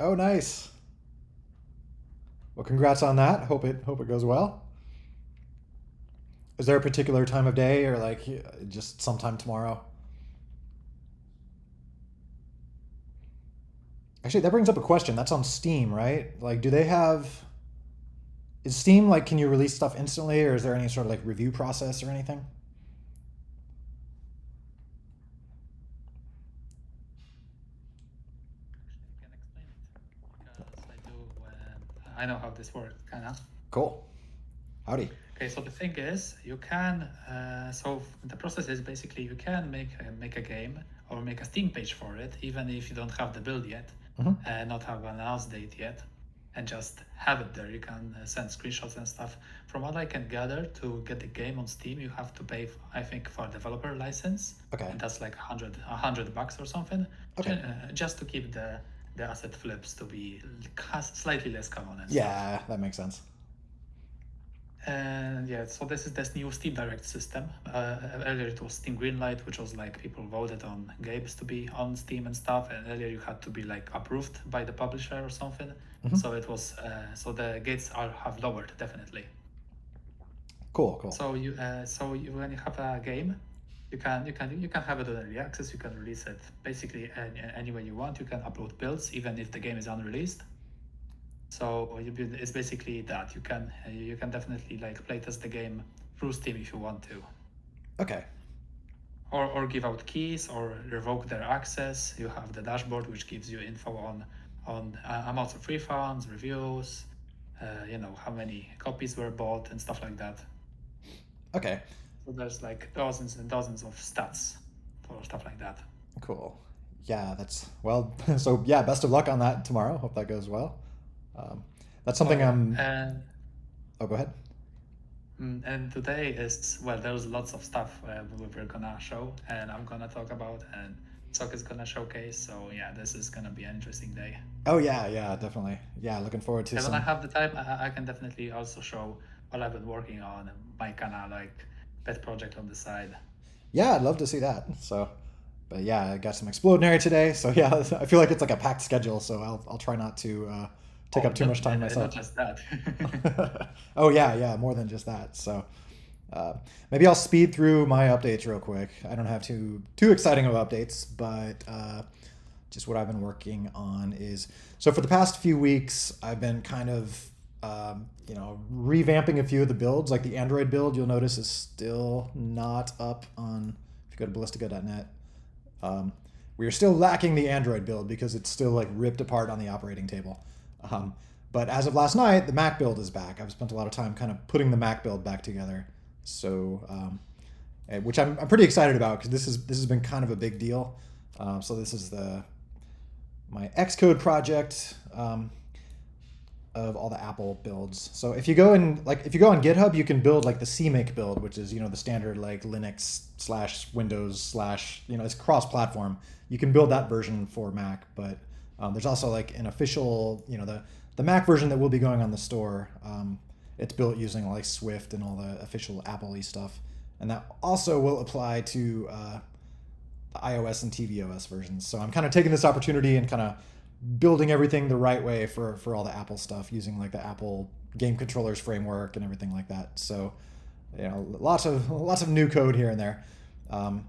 Oh, nice. Well, congrats on that. Hope it goes well. Is there a particular time of day or like just sometime tomorrow? Actually, that brings up a question. That's on Steam, right? Like, do they have? Is Steam like? Can you release stuff instantly, or is there any sort of like review process or anything? Actually, I can explain it because I do. I know how this works, kind of. Cool. Howdy. Okay, so the thing is, you can. The process is basically you can make a game or make a Steam page for it, even if you don't have the build yet, Hmm. not have an announce date yet, and just have it there. You can send screenshots and stuff. From what I can gather, to get the game on Steam, you have to pay, I think, for a developer license, Okay. and that's like a hundred bucks or something, Okay. just to keep the asset flips to be slightly less common and stuff. Yeah, that makes sense. And yeah, so this is this new Steam Direct system. Earlier it was Steam Greenlight, which was like people voted on games to be on Steam and stuff. And earlier you had to be like approved by the publisher or something. Hmm. So it was so the gates are have lowered definitely. Cool. Cool. When you have a game, you can have it on early access. You can release it basically any way you want. You can upload builds even if the game is unreleased. So it's basically that you can definitely like playtest the game through Steam if you want to, Okay. or give out keys or revoke their access. You have the dashboard which gives you info on amounts of refunds, reviews, how many copies were bought and stuff like that. Okay. So there's like dozens and dozens of stats for stuff like that. Cool. Yeah, that's well. So yeah, best of luck on that tomorrow. Hope that goes well. Um, that's Oh something yeah, I'm. Oh, go ahead. and today is, well, there's lots of stuff we're gonna show and I'm gonna talk about, and Sok is gonna showcase. So yeah, this is gonna be an interesting day. Oh yeah, yeah, definitely. Yeah, looking forward to And when I some. have the time, I can definitely also show what I've been working on and my kind of like pet project on the side. Yeah, I'd love to see that. So, but yeah, I got some Explodinary today. So yeah, I feel like it's like a packed schedule. So I'll try not to take Oh, up too much time not myself. just that. Oh yeah, yeah, more than just that. So uh, maybe I'll speed through my updates real quick. I don't have too exciting of updates, but just what I've been working on is so for the past few weeks I've been kind of revamping a few of the builds. Like the Android build, you'll notice is still not up on if you go to ballistica.net. Um, we are still lacking the Android build because it's still like ripped apart on the operating table. Um, but as of last night, the Mac build is back. I've spent a lot of time kind of putting the Mac build back together. So, which I'm pretty excited about because this has been kind of a big deal. So this is the my Xcode project of all the Apple builds. So if you go on GitHub, you can build like the CMake build, which is the standard like Linux slash Windows slash it's cross platform. You can build that version for Mac, but there's also like an official the Mac version that will be going on the store. It's built using like Swift and all the official Apple-y stuff, and that also will apply to the iOS and tvOS versions. So I'm kind of taking this opportunity and kind of building everything the right way for all the Apple stuff using like the Apple game controllers framework and everything like that. So lots of new code here and there. Um,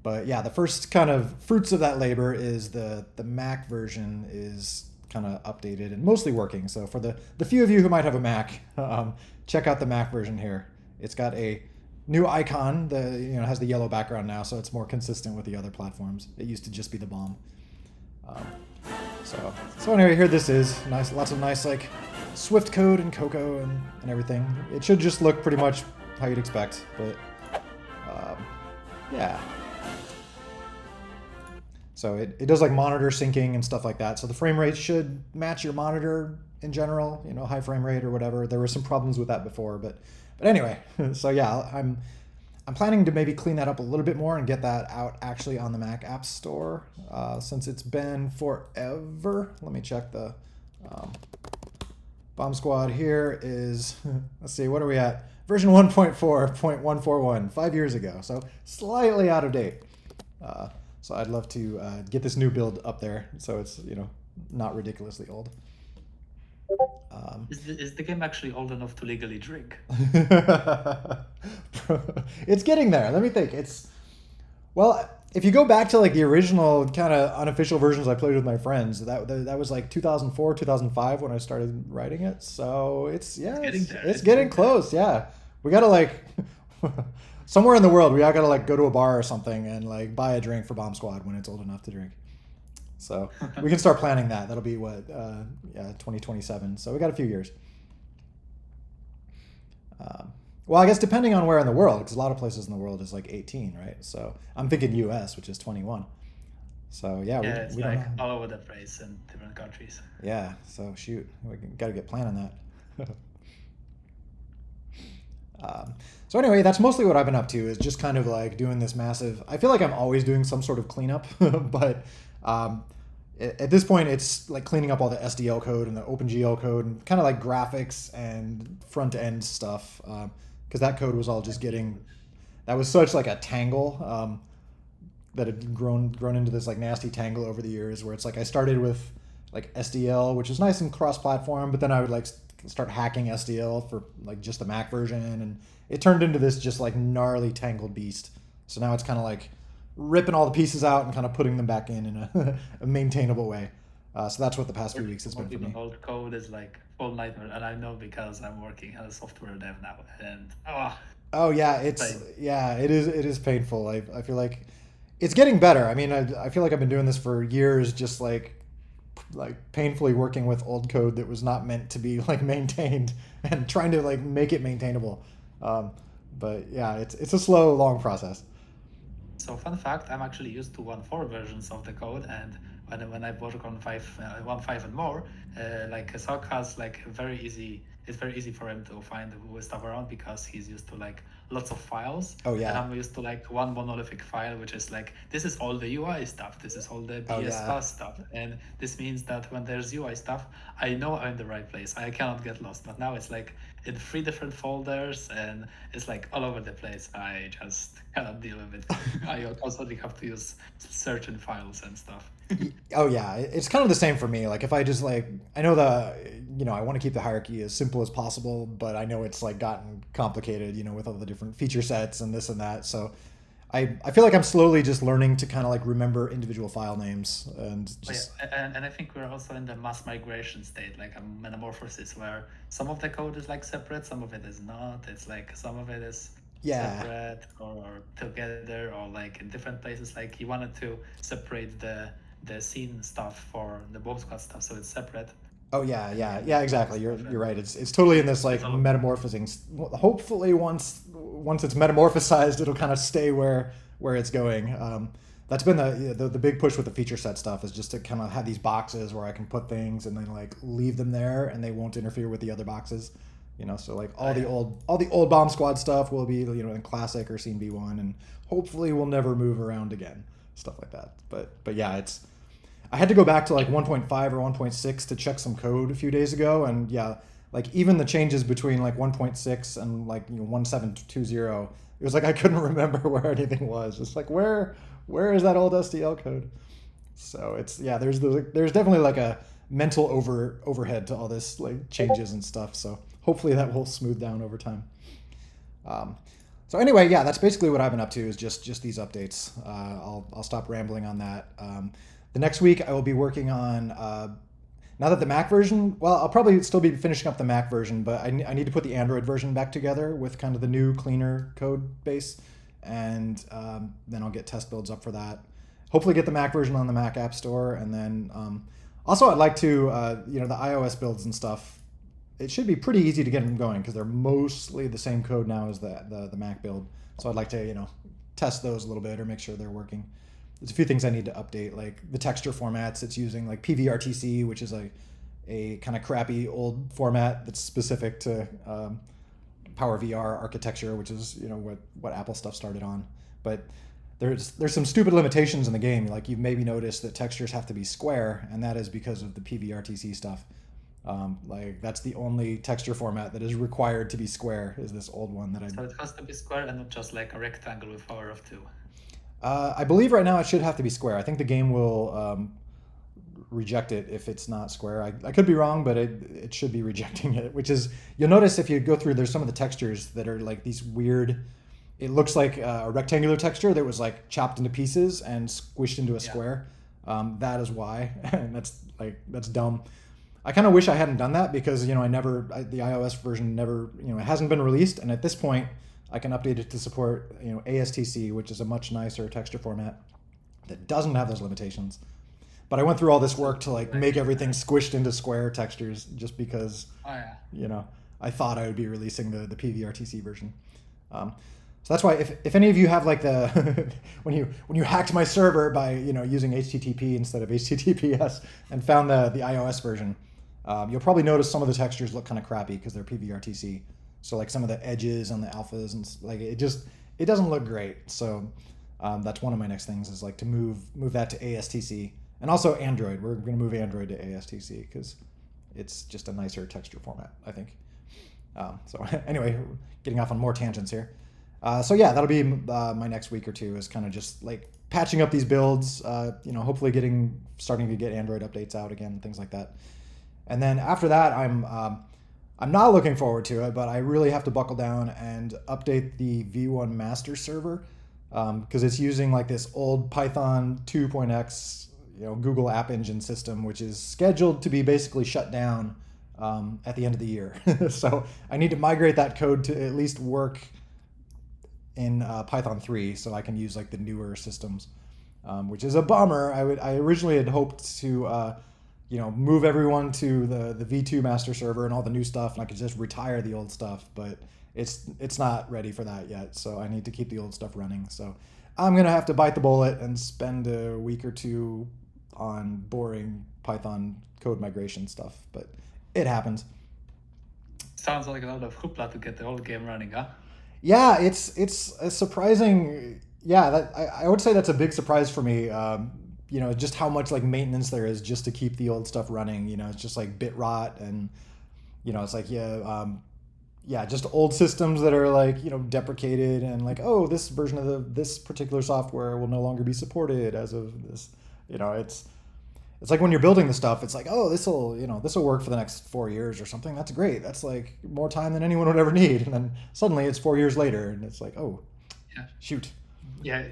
but yeah, the first kind of fruits of that labor is the Mac version is kind of updated and mostly working. So for the few of you who might have a Mac, check out the Mac version here. It's got a new icon. The has the yellow background now, so it's more consistent with the other platforms. It used to just be the bomb. Um, so anyway, here this is nice. Lots of nice like Swift code and Cocoa and everything. It should just look pretty much how you'd expect, but um, yeah. So it does like monitor syncing and stuff like that. So the frame rate should match your monitor in general, high frame rate or whatever. There were some problems with that before, but anyway. So yeah, I'm planning to maybe clean that up a little bit more and get that out actually on the Mac App Store since it's been forever. Let me check the um, Bomb Squad here is, let's see, what are we at? Version 1.4.141, 5 years ago. So slightly out of date. So I'd love to get this new build up there so it's, not ridiculously old. Um, Is the game actually old enough to legally drink? it's getting there. Let me think. It's well, if you go back to like the original kind of unofficial versions I played with my friends, that was like 2004, 2005 when I started writing it. So it's It's yeah, getting it's there. it's It's getting getting there. close. Yeah, we gotta like somewhere in the world we all gotta like go to a bar or something and like buy a drink for Bomb Squad when it's old enough to drink. So we can start planning that. That'll be what yeah 2027. So we got a few years. Um, well, I guess depending on where in the world, because a lot of places in the world is like 18, right? So I'm thinking U.S., which is 21. So yeah, Yeah, it's we don't like know. all over the place in different countries. Yeah, so shoot, we got to get planning that. um, so anyway, that's mostly what I've been up to is just kind of like doing this massive. I feel like I'm always doing some sort of cleanup, but um, at this point, it's like cleaning up all the SDL code and the OpenGL code and kind of like graphics and front end stuff because that code was all just getting that was such like a tangle that had grown into this like nasty tangle over the years where it's like I started with like SDL, which is nice and cross-platform, but then I would like start hacking SDL for like just the Mac version, and it turned into this just like gnarly tangled beast. So now it's kind of like ripping all the pieces out and kind of putting them back in a, a maintainable way. So that's what the past few weeks has been for Working on me. old code is like full nightmare, and I know because I'm working as a software dev now, and Oh yeah, it's pain. yeah, it is painful. I feel like it's getting better. I mean, I feel like I've been doing this for years, just like painfully working with old code that was not meant to be like maintained and trying to like make it maintainable. Um, but yeah, it's a slow, long process. So fun fact, I'm actually used to 1.4 versions of the code, and when I work on 1.5 and more, like Sock has like very easy. It's very easy for him to find stuff around because he's used to like lots of files, Oh and yeah, I'm used to like one monolithic file, which is like this is all the UI stuff, this is all the oh BS yeah, fast stuff, and this means that when there's UI stuff, I know I'm in the right place. I cannot get lost. But now it's like in 3 different folders, and it's like all over the place. I just cannot deal with it. I constantly have to use certain files and stuff. oh yeah. It's kind of the same for me. Like if I just like I know I want to keep the hierarchy as simple as possible, but I know it's like gotten complicated, with all the different feature sets and this and that. So I feel like I'm slowly just learning to kind of like remember individual file names and Oh, yeah, just and I think we're also in the mass migration state, like a metamorphosis, where some of the code is like separate, some of it is not. It's like some of it is yeah. separate or together or like in different places. Like he wanted to separate the scene stuff for the bomb squad stuff, so it's separate. Oh yeah, And yeah, then yeah, the exactly. You're stuff you're and right. It's totally in this it's like all over. metamorphosing. Hopefully, once it's metamorphosized, it'll kind of stay where it's going. That's been the big push with the feature set stuff is just to kind of have these boxes where I can put things and then like leave them there and they won't interfere with the other boxes. So like Oh yeah. all the old Bomb Squad stuff will be in classic or scene V1 and hopefully will never move around again. Stuff like that. But yeah, it's I had to go back to like 1.5 or 1.6 to check some code a few days ago, and yeah, like even the changes between like 1.6 and like 1720, it was like I couldn't remember where anything was. It's like where is that old STL code? So it's yeah, there's definitely like a mental overhead to all this like changes and stuff. So hopefully that will smooth down over time. Um, so anyway, yeah, that's basically what I've been up to is just these updates. I'll stop rambling on that. The next week I will be working on now that the Mac version. Well, I'll probably still be finishing up the Mac version, but I need to put the Android version back together with kind of the new cleaner code base, and then I'll get test builds up for that. Hopefully, get the Mac version on the Mac App Store, and then also I'd like to the iOS builds and stuff it should be pretty easy to get them going because they're mostly the same code now as the Mac build. So I'd like to test those a little bit or make sure they're working. There's a few things I need to update, like the texture formats it's using, like PVRTC, which is a kind of crappy old format that's specific to Power VR architecture, which is what Apple stuff started on. But there's some stupid limitations in the game. Like you've maybe noticed that textures have to be square, and that is because of the PVRTC stuff. Like that's the only texture format that is required to be square is this old one that So it has to be square and not just like a rectangle with power of two. I believe right now it should have to be square. I think the game will reject it if it's not square. I could be wrong, but it should be rejecting it, which is, you'll notice if you go through, there's some of the textures that are like these weird, it looks like a rectangular texture that was like chopped into pieces and squished into a square. That is why, and that's dumb. I kind of wish I hadn't done that because, the iOS version never, it hasn't been released. And at this point I can update it to support, ASTC, which is a much nicer texture format that doesn't have those limitations. But I went through all this work to like make everything squished into square textures just because, I thought I would be releasing the PVRTC version. So that's why if any of you have like the when you hacked my server by using HTTP instead of HTTPS and found the iOS version, you'll probably notice some of the textures look kind of crappy because they're PVRTC. So like some of the edges on the alphas and like it doesn't look great. So that's one of my next things is like to move that to ASTC. And also Android. We're going to move Android to ASTC because it's just a nicer texture format, I think. So anyway, getting off on more tangents here. So yeah, that'll be my next week or two is kind of just like patching up these builds, hopefully starting to get Android updates out again, things like that. And then after that, I'm not looking forward to it, but I really have to buckle down and update the V1 master server because it's using like this old Python 2.x Google App Engine system, which is scheduled to be basically shut down at the end of the year. So I need to migrate that code to at least work in Python 3 so I can use like the newer systems, which is a bummer. I originally had hoped to move everyone to the V2 master server and all the new stuff, and I could just retire the old stuff, but it's not ready for that yet. So I need to keep the old stuff running. So I'm gonna have to bite the bullet and spend a week or two on boring Python code migration stuff, but it happens. Sounds like a lot of hoopla to get the whole game running, huh? Yeah, it's a surprising. Yeah, I would say that's a big surprise for me. Just how much like maintenance there is just to keep the old stuff running. It's just like bit rot and it's like just old systems that are like deprecated and like, oh, this version of this particular software will no longer be supported as of this. It's like when you're building the stuff, it's like, oh, this will work for the next 4 years or something. That's great. That's like more time than anyone would ever need. And then suddenly it's 4 years later, and it's like, oh, shoot. Yeah.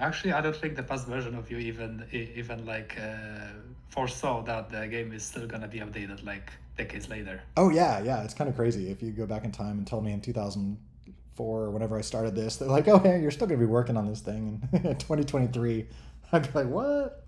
Actually, I don't think the past version of you even like foresaw that the game is still gonna be updated like decades later. Oh yeah. It's kind of crazy. If you go back in time and tell me in 2004 or whenever I started this, they're like, oh, hey, you're still gonna be working on this thing in 2023. I'd be like, what?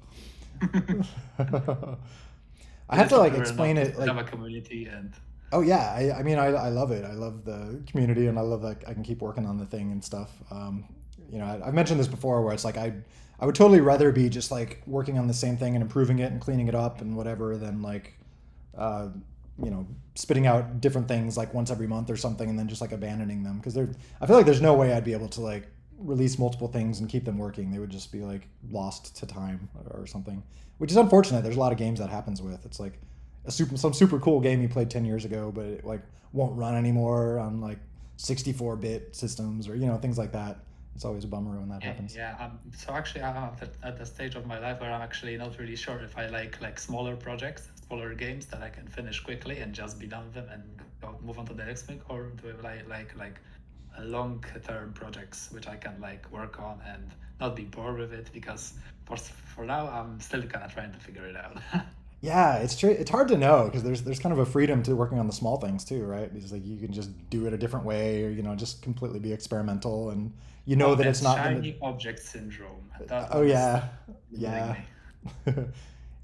I have to like explain it. Like, have a community and. Oh yeah, I love it. I love the community, and I love that I can keep working on the thing and stuff. I've mentioned this before, where it's like I would totally rather be just like working on the same thing and improving it and cleaning it up and whatever than like, spitting out different things like once every month or something and then just like abandoning them because I feel like there's no way I'd be able to like release multiple things and keep them working. They would just be like lost to time or something, which is unfortunate. There's a lot of games that happens with. It's like some super cool game you played 10 years ago, but it like won't run anymore on like 64-bit systems or things like that. It's always a bummer when that happens. Yeah. So actually, I'm at the stage of my life where I'm actually not really sure if I like smaller projects, smaller games that I can finish quickly and just be done with them and move on to the next thing, or do I like long-term projects which I can like work on and not be bored with it, because for now I'm still kind of trying to figure it out. Yeah, it's true. It's hard to know because there's kind of a freedom to working on the small things too, right? Because like you can just do it a different way, or just completely be experimental, and that it's not shiny object syndrome. Oh yeah.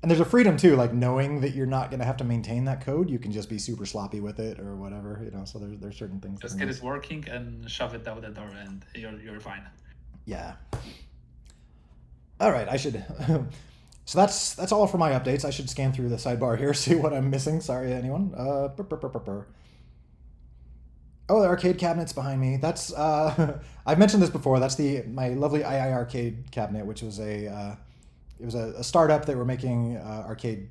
And there's a freedom too, like knowing that you're not going to have to maintain that code. You can just be super sloppy with it or whatever, So there's certain things. Just get it working and shove it out the door, and you're fine. Yeah. All right, I should. So that's all for my updates. I should scan through the sidebar here, see what I'm missing. Sorry, anyone. Oh, the arcade cabinet's behind me. That's I've mentioned this before. That's my lovely II arcade cabinet, which was it was a startup that were making arcade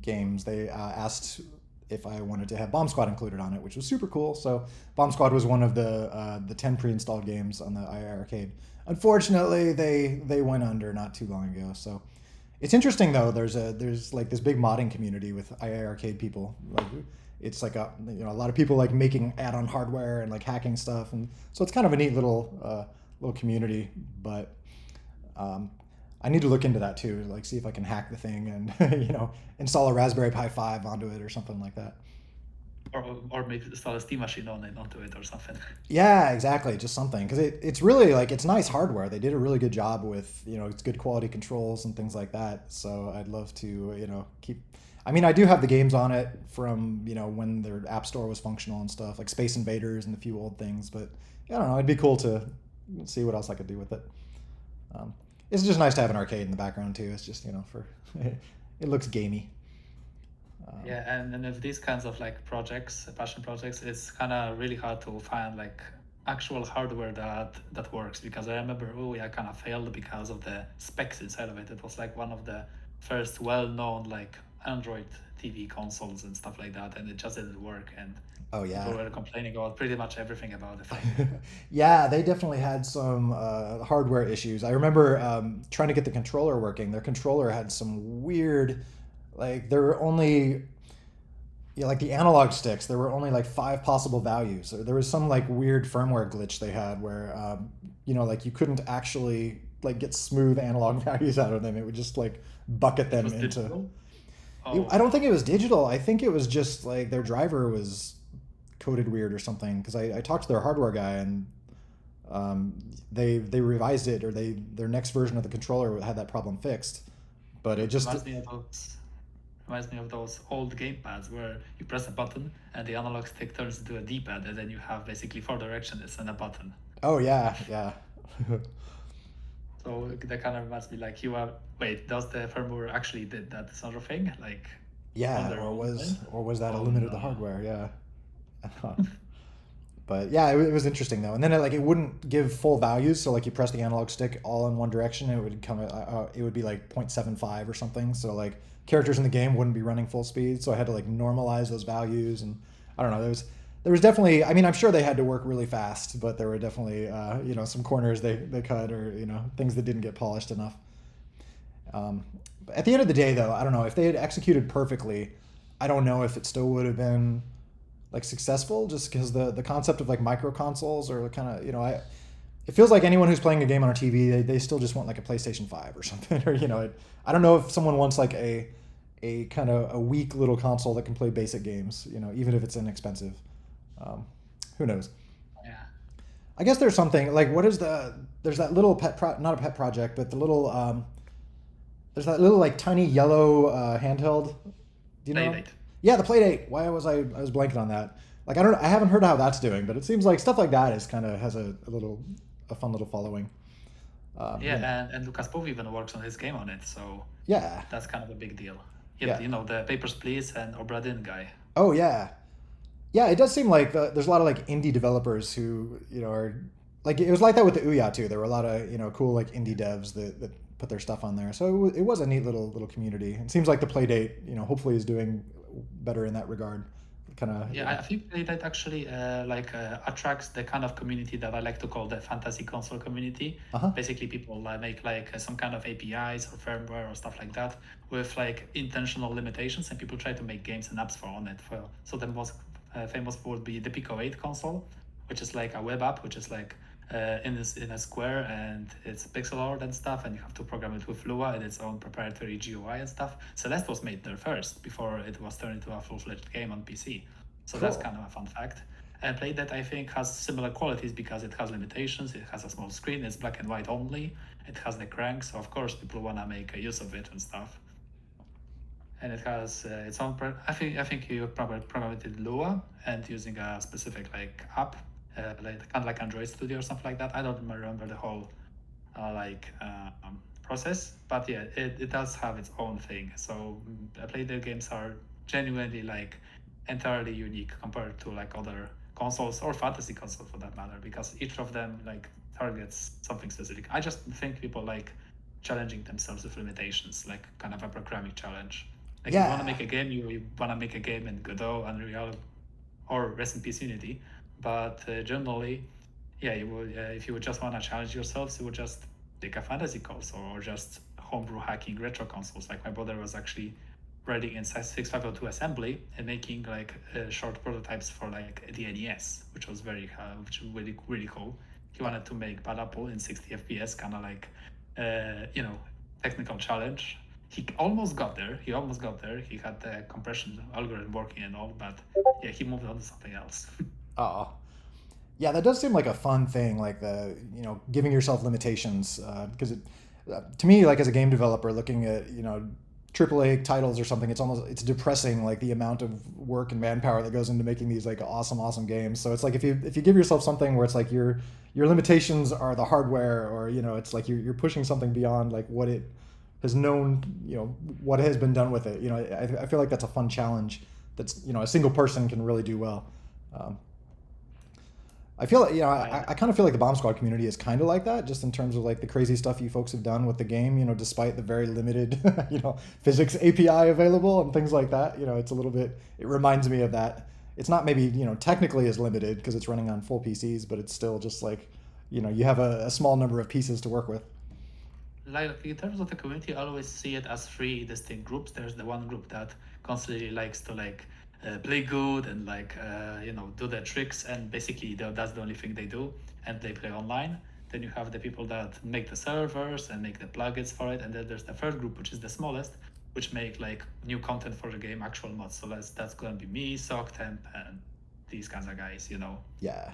games. They asked if I wanted to have Bomb Squad included on it, which was super cool. So Bomb Squad was one of the 10 pre-installed games on the II arcade. Unfortunately, they went under not too long ago. So It's interesting though. There's like this big modding community with IA Arcade people. Like it's like a lot of people like making add-on hardware and like hacking stuff, and so it's kind of a neat little community. But um, I need to look into that too, like see if I can hack the thing and install a Raspberry Pi 5 onto it or something like that. or maybe install a Steam machine on it onto it or something. Yeah, exactly. Just something because it's really like it's nice hardware. They did a really good job with it's good quality controls and things like that. So I'd love to keep. I mean, I do have the games on it from when their app store was functional and stuff like Space Invaders and a few old things. But I don't know. It'd be cool to see what else I could do with it. Um, it's just nice to have an arcade in the background too. It's just for it looks gamey. Yeah, and with these kinds of like projects, passion projects, it's kind of really hard to find like actual hardware that works, because I remember, oh, I kind of failed because of the specs inside of it. It was like one of the first well-known like Android TV consoles and stuff like that, and it just didn't work, and Oh people yeah. were complaining about pretty much everything about it. Yeah, they definitely had some hardware issues. I remember trying to get the controller working. Their controller had some weird, like there were only, like the analog sticks. There were only like five possible values. So there was some like weird firmware glitch they had where, like you couldn't actually like get smooth analog values out of them. It would just like bucket It them was into. digital. Oh, I don't think it was digital. I think it was just like their driver was coded weird or something because I talked to their hardware guy and they revised it or their next version of the controller had that problem fixed, but it just reminds me of those reminds me of those old gamepads where you press a button and the analog stick turns into a D-pad, and then you have basically four directions and a button. oh yeah, yeah. So that kind of reminds me like you are wait, does the firmware actually did that sort of thing? Like on Yeah, their or own was thing? or was that a Oh limit of the no. hardware? Yeah. But yeah, it was interesting though. And then it wouldn't give full values. So like you press the analog stick all in one direction, it would it would be like 0.75 or something. So like characters in the game wouldn't be running full speed. So I had to like normalize those values. And I don't know. There was definitely. I mean, I'm sure they had to work really fast, but there were definitely some corners they cut or things that didn't get polished enough. But at the end of the day, though, I don't know if they had executed perfectly. I don't know if it still would have been like successful just because the concept of like micro consoles or kind of it feels like anyone who's playing a game on a TV they still just want like a PlayStation 5 or something or I don't know if someone wants like a kind of a weak little console that can play basic games even if it's inexpensive. um, who knows. Yeah. I guess there's something like what is there's that little not a pet project but the little there's that little like tiny yellow handheld. Do you know? Playdate. Yeah, the Playdate. Why was I was blanking on that? Like I haven't heard how that's doing, but it seems like stuff like that is kind of has a fun little following. Yeah, and Lucas Pov even works on his game on it, so Yeah, that's kind of a big deal. Yeah, yeah. the Papers, Please and Obradin guy. Oh yeah, yeah. It does seem like there's a lot of like indie developers who are like it was like that with the Ouya too. There were a lot of cool like indie devs that put their stuff on there. So it was a neat little community. It seems like the Playdate hopefully is doing better in that regard. Kind of Yeah, I think Playdate actually attracts the kind of community that I like to call the fantasy console community. uh huh. Basically, people make like some kind of APIs or firmware or stuff like that with like intentional limitations, and people try to make games and apps for on it. So the most famous would be the Pico 8 console, which is like a web app, which is like in a square, and it's pixel art and stuff, and you have to program it with Lua and its own proprietary GUI and stuff. Celeste was made there first before it was turned into a full-fledged game on PC. So that's Cool. kind of a fun fact. And Play that I think has similar qualities because it has limitations. It has a small screen. It's black and white only. It has the crank, so of course people wanna make use of it and stuff. And it has its own. I think you probably programmed it in Lua and using a specific like app, like kind of like Android Studio or something like that. I don't remember the whole process, but yeah, it does have its own thing. So Playdate games are genuinely like entirely unique compared to like other consoles or fantasy consoles for that matter, because each of them like targets something specific. I just think people like challenging themselves with limitations, like kind of a programming challenge. Like if you want to Yeah. make a game, you want to make a game in Godot, Unreal, or rest in peace Unity. But generally, yeah, you would if you would just want to challenge yourselves, you would just pick a fantasy console or just homebrew hacking retro consoles. Like my brother was actually writing in 6502 assembly and making like short prototypes for like the NES, which was which was really cool. He wanted to make Bad Apple in 60 FPS, kind of like technical challenge. He almost got there. He had the compression algorithm working and all, but yeah, he moved on to something else. Oh, yeah, that does seem like a fun thing, like giving yourself limitations, because to me, like as a game developer, looking at AAA titles or something, it's depressing, like the amount of work and manpower that goes into making these like awesome games. So it's like if you give yourself something where it's like your limitations are the hardware, or it's like you're pushing something beyond like what it has known, what has been done with it. I feel like that's a fun challenge that's a single person can really do well. I feel like, I kind of feel like the Bomb Squad community is kind of like that, just in terms of like the crazy stuff you folks have done with the game, despite the very limited, physics API available and things like that. It's a little bit, it reminds me of that. It's not maybe, technically as limited because it's running on full PCs, but it's still just like, you have a small number of pieces to work with. Like in terms of the community, I always see it as three distinct groups. There's the one group that constantly likes to play good and do the tricks, and basically that's the only thing they do, and they play online. Then you have the people that make the servers and make the plugins for it, and then there's the third group, which is the smallest, which make like new content for the game, actual mods. So that's gonna be me, Sock, Temp, and these kinds of guys. Yeah.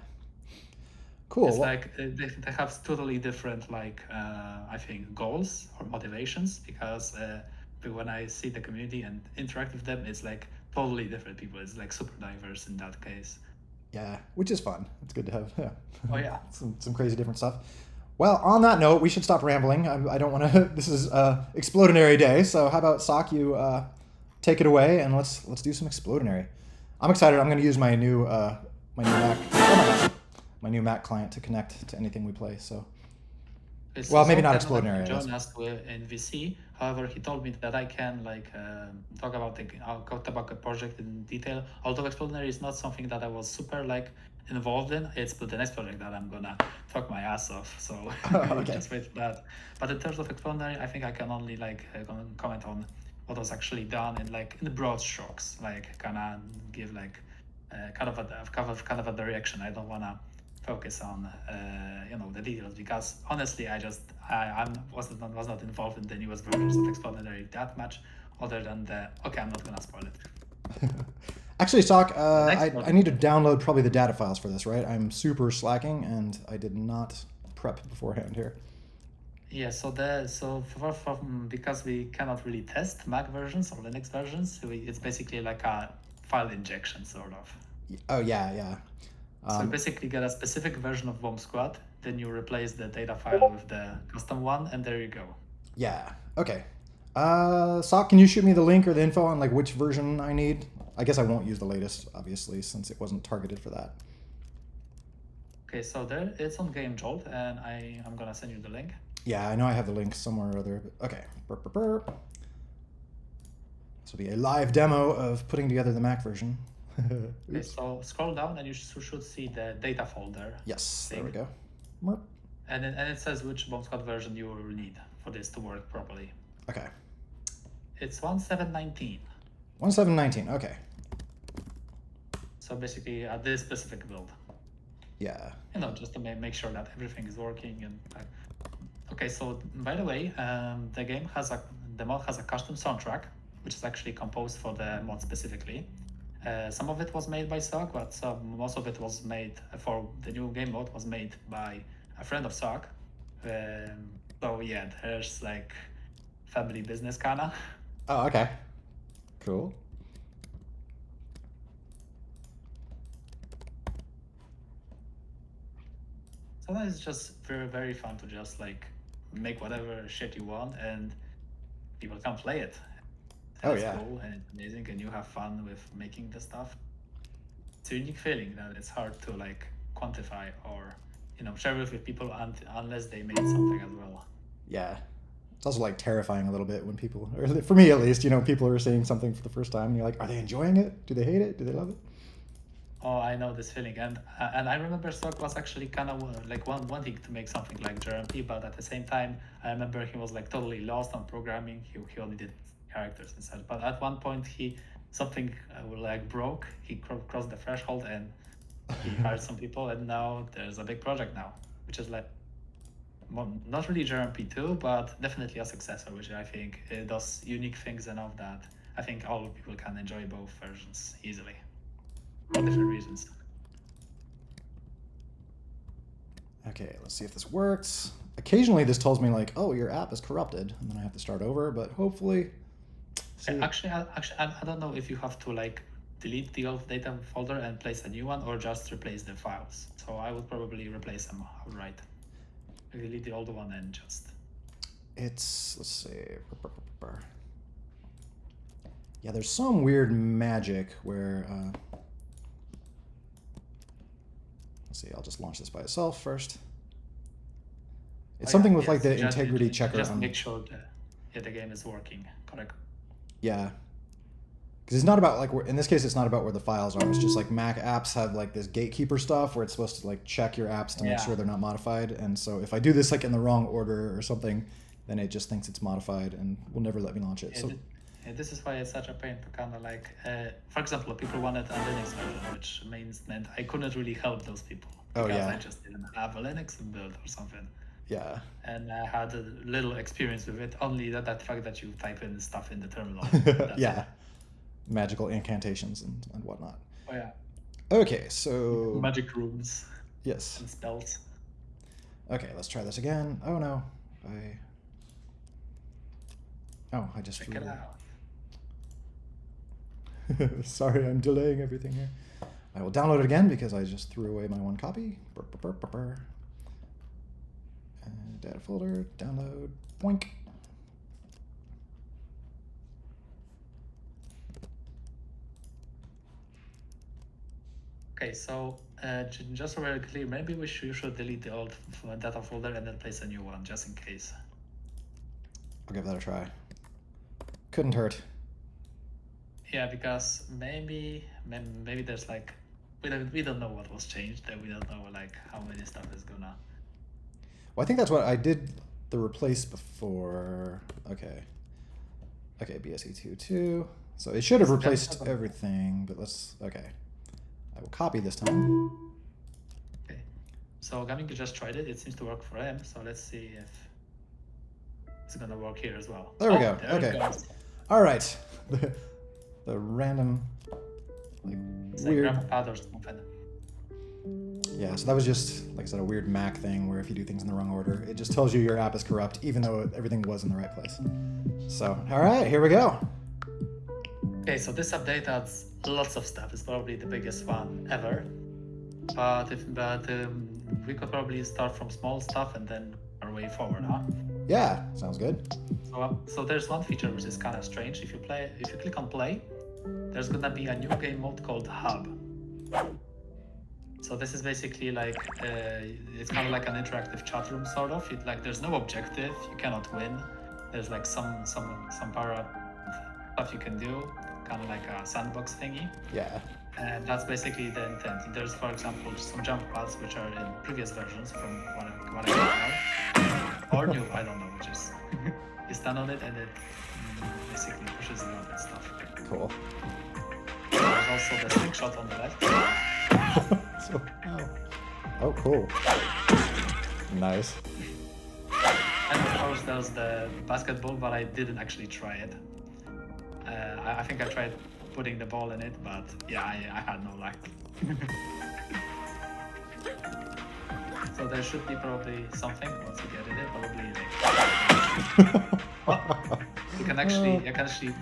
Cool. It's like they have totally different I think goals or motivations, because when I see the community and interact with them, it's like totally different people. It's like super diverse in that case. Yeah, which is fun. It's good to have Oh yeah. some crazy different stuff. Well, on that note, we should stop rambling. I don't want to. This is Explodinary Day, so how about Sock, you take it away and let's do some Explodinary. I'm excited. I'm going to use my new Mac. My new Mac client to connect to anything we play. So, well, maybe not Explodinary. Join us in VC. However, he told me that I can talk about a project in detail. Although Explodinary is not something that I was super involved in, it's the next project that I'm gonna talk my ass off. So okay. Just wait for that. But in terms of Explodinary, I think I can only comment on what was actually done in the broad strokes. Kind of give kind of a direction. I don't wanna focus on the details, because honestly I was not involved in the newest versions of Explodinary that much, other than I'm not gonna spoil it. Actually, Sock, I need to download probably the data files for this, right? I'm super slacking and I did not prep beforehand here. Yeah, because we cannot really test Mac versions or Linux versions, it's basically like a file injection sort of. Oh yeah. So you basically get a specific version of Bomb Squad, then you replace the data file with the custom one, and there you go. Yeah. Okay. Sock, can you shoot me the link or the info on which version I need? I guess I won't use the latest, obviously, since it wasn't targeted for that. Okay, so it's on Game Jolt, and I'm gonna send you the link. Yeah, I know I have the link somewhere or other. Okay. This will be a live demo of putting together the Mac version. Okay, so scroll down and you should see the data folder. Yes, thing. There we go. And it says which Bomb Squad version you will need for this to work properly. Okay. It's 1719. 1719, okay. So basically this specific build. Yeah. Just to make sure that everything is working. And okay, so by the way, the mod has a custom soundtrack, which is actually composed for the mod specifically. Some of it was made by Sock, but most of it was made for the new game mode was made by a friend of Sock. So yeah, there's family business kinda. Oh, okay. Cool. Sometimes it's just very, very fun to just make whatever shit you want and people can play it. Oh it's yeah. Cool and it's amazing, and you have fun with making the stuff. It's a unique feeling that it's hard to quantify or share with people unless they made something as well. Yeah, it's also terrifying a little bit when people, or for me at least, people are seeing something for the first time and you're like, are they enjoying it? Do they hate it? Do they love it? Oh, I know this feeling, and I remember Stock was actually kind of like wanting to make something like JRMP, but at the same time, I remember he was like totally lost on programming. He only did characters and such. But at one point, something like broke. He crossed the threshold and he hired some people, and now there's a big project now, which is like not really JRMP 2, but definitely a successor, which I think does unique things enough that I think all people can enjoy both versions easily. For different reasons. Okay, let's see if this works. Occasionally this tells me like, oh, your app is corrupted, and then I have to start over, but hopefully... Actually, I don't know if you have to like delete the old data folder and place a new one, or just replace the files. So I would probably replace them outright. Delete the old one and just... Let's see... Yeah, there's some weird magic where... Let's see, I'll just launch this by itself first. It's something with like the integrity checker. Just make sure the game is working, correct? Yeah. Because it's not about like, in this case, it's not about where the files are. It's just like Mac apps have like this gatekeeper stuff where it's supposed to like check your apps to make sure they're not modified. And so if I do this like in the wrong order or something, then it just thinks it's modified and will never let me launch it. So this is why it's such a pain to kind of like, for example, people wanted a Linux version, which meant I couldn't really help those people because I just didn't have a Linux build or something. Yeah. And I had a little experience with it, only that fact that you type in stuff in the terminal. Yeah. Magical incantations and whatnot. Oh, yeah. Okay, so... Magic runes. Yes. And spells. Okay, let's try this again. Oh, no. I just... Check it out. Sorry, I'm delaying everything here. I will download it again because I just threw away my one copy. And data folder, download, boink. Okay, so just so very clear, maybe you should delete the old data folder and then place a new one, just in case. I'll give that a try. Couldn't hurt. Yeah, because maybe there's like we don't know what was changed, and we don't know like how many stuff is gonna. Well, I think that's what I did the replace before. Okay, BSE22. So it should have replaced everything, but okay. I will copy this time. Okay, so Gaming just tried it. It seems to work for him. So let's see if it's gonna work here as well. There we go. There Okay. All right. The random, like, weird. Or something. Yeah, so that was just, like I said, a weird Mac thing where if you do things in the wrong order, it just tells you your app is corrupt, even though everything was in the right place. So, all right, here we go. Okay, so this update adds lots of stuff. It's probably the biggest one ever. But we could probably start from small stuff and then our way forward, huh? Yeah, sounds good. So there's one feature which is kind of strange. If you click on play, there's gonna be a new game mode called Hub. So this is basically like it's kind of like an interactive chat room sort of. There's no objective, you cannot win. There's like some para stuff you can do, kind of like a sandbox thingy. Yeah. And that's basically the intent. There's, for example, some jump pads which are in previous versions from what I know, or new, I don't know, which is you stand on it and it basically pushes you up and stuff. Cool. There's also the slingshot on the left. Oh, cool. Nice. And of course there's the basketball, but I didn't actually try it. I think I tried putting the ball in it, but yeah, I had no luck. So there should be probably something once you get in it, probably like you can actually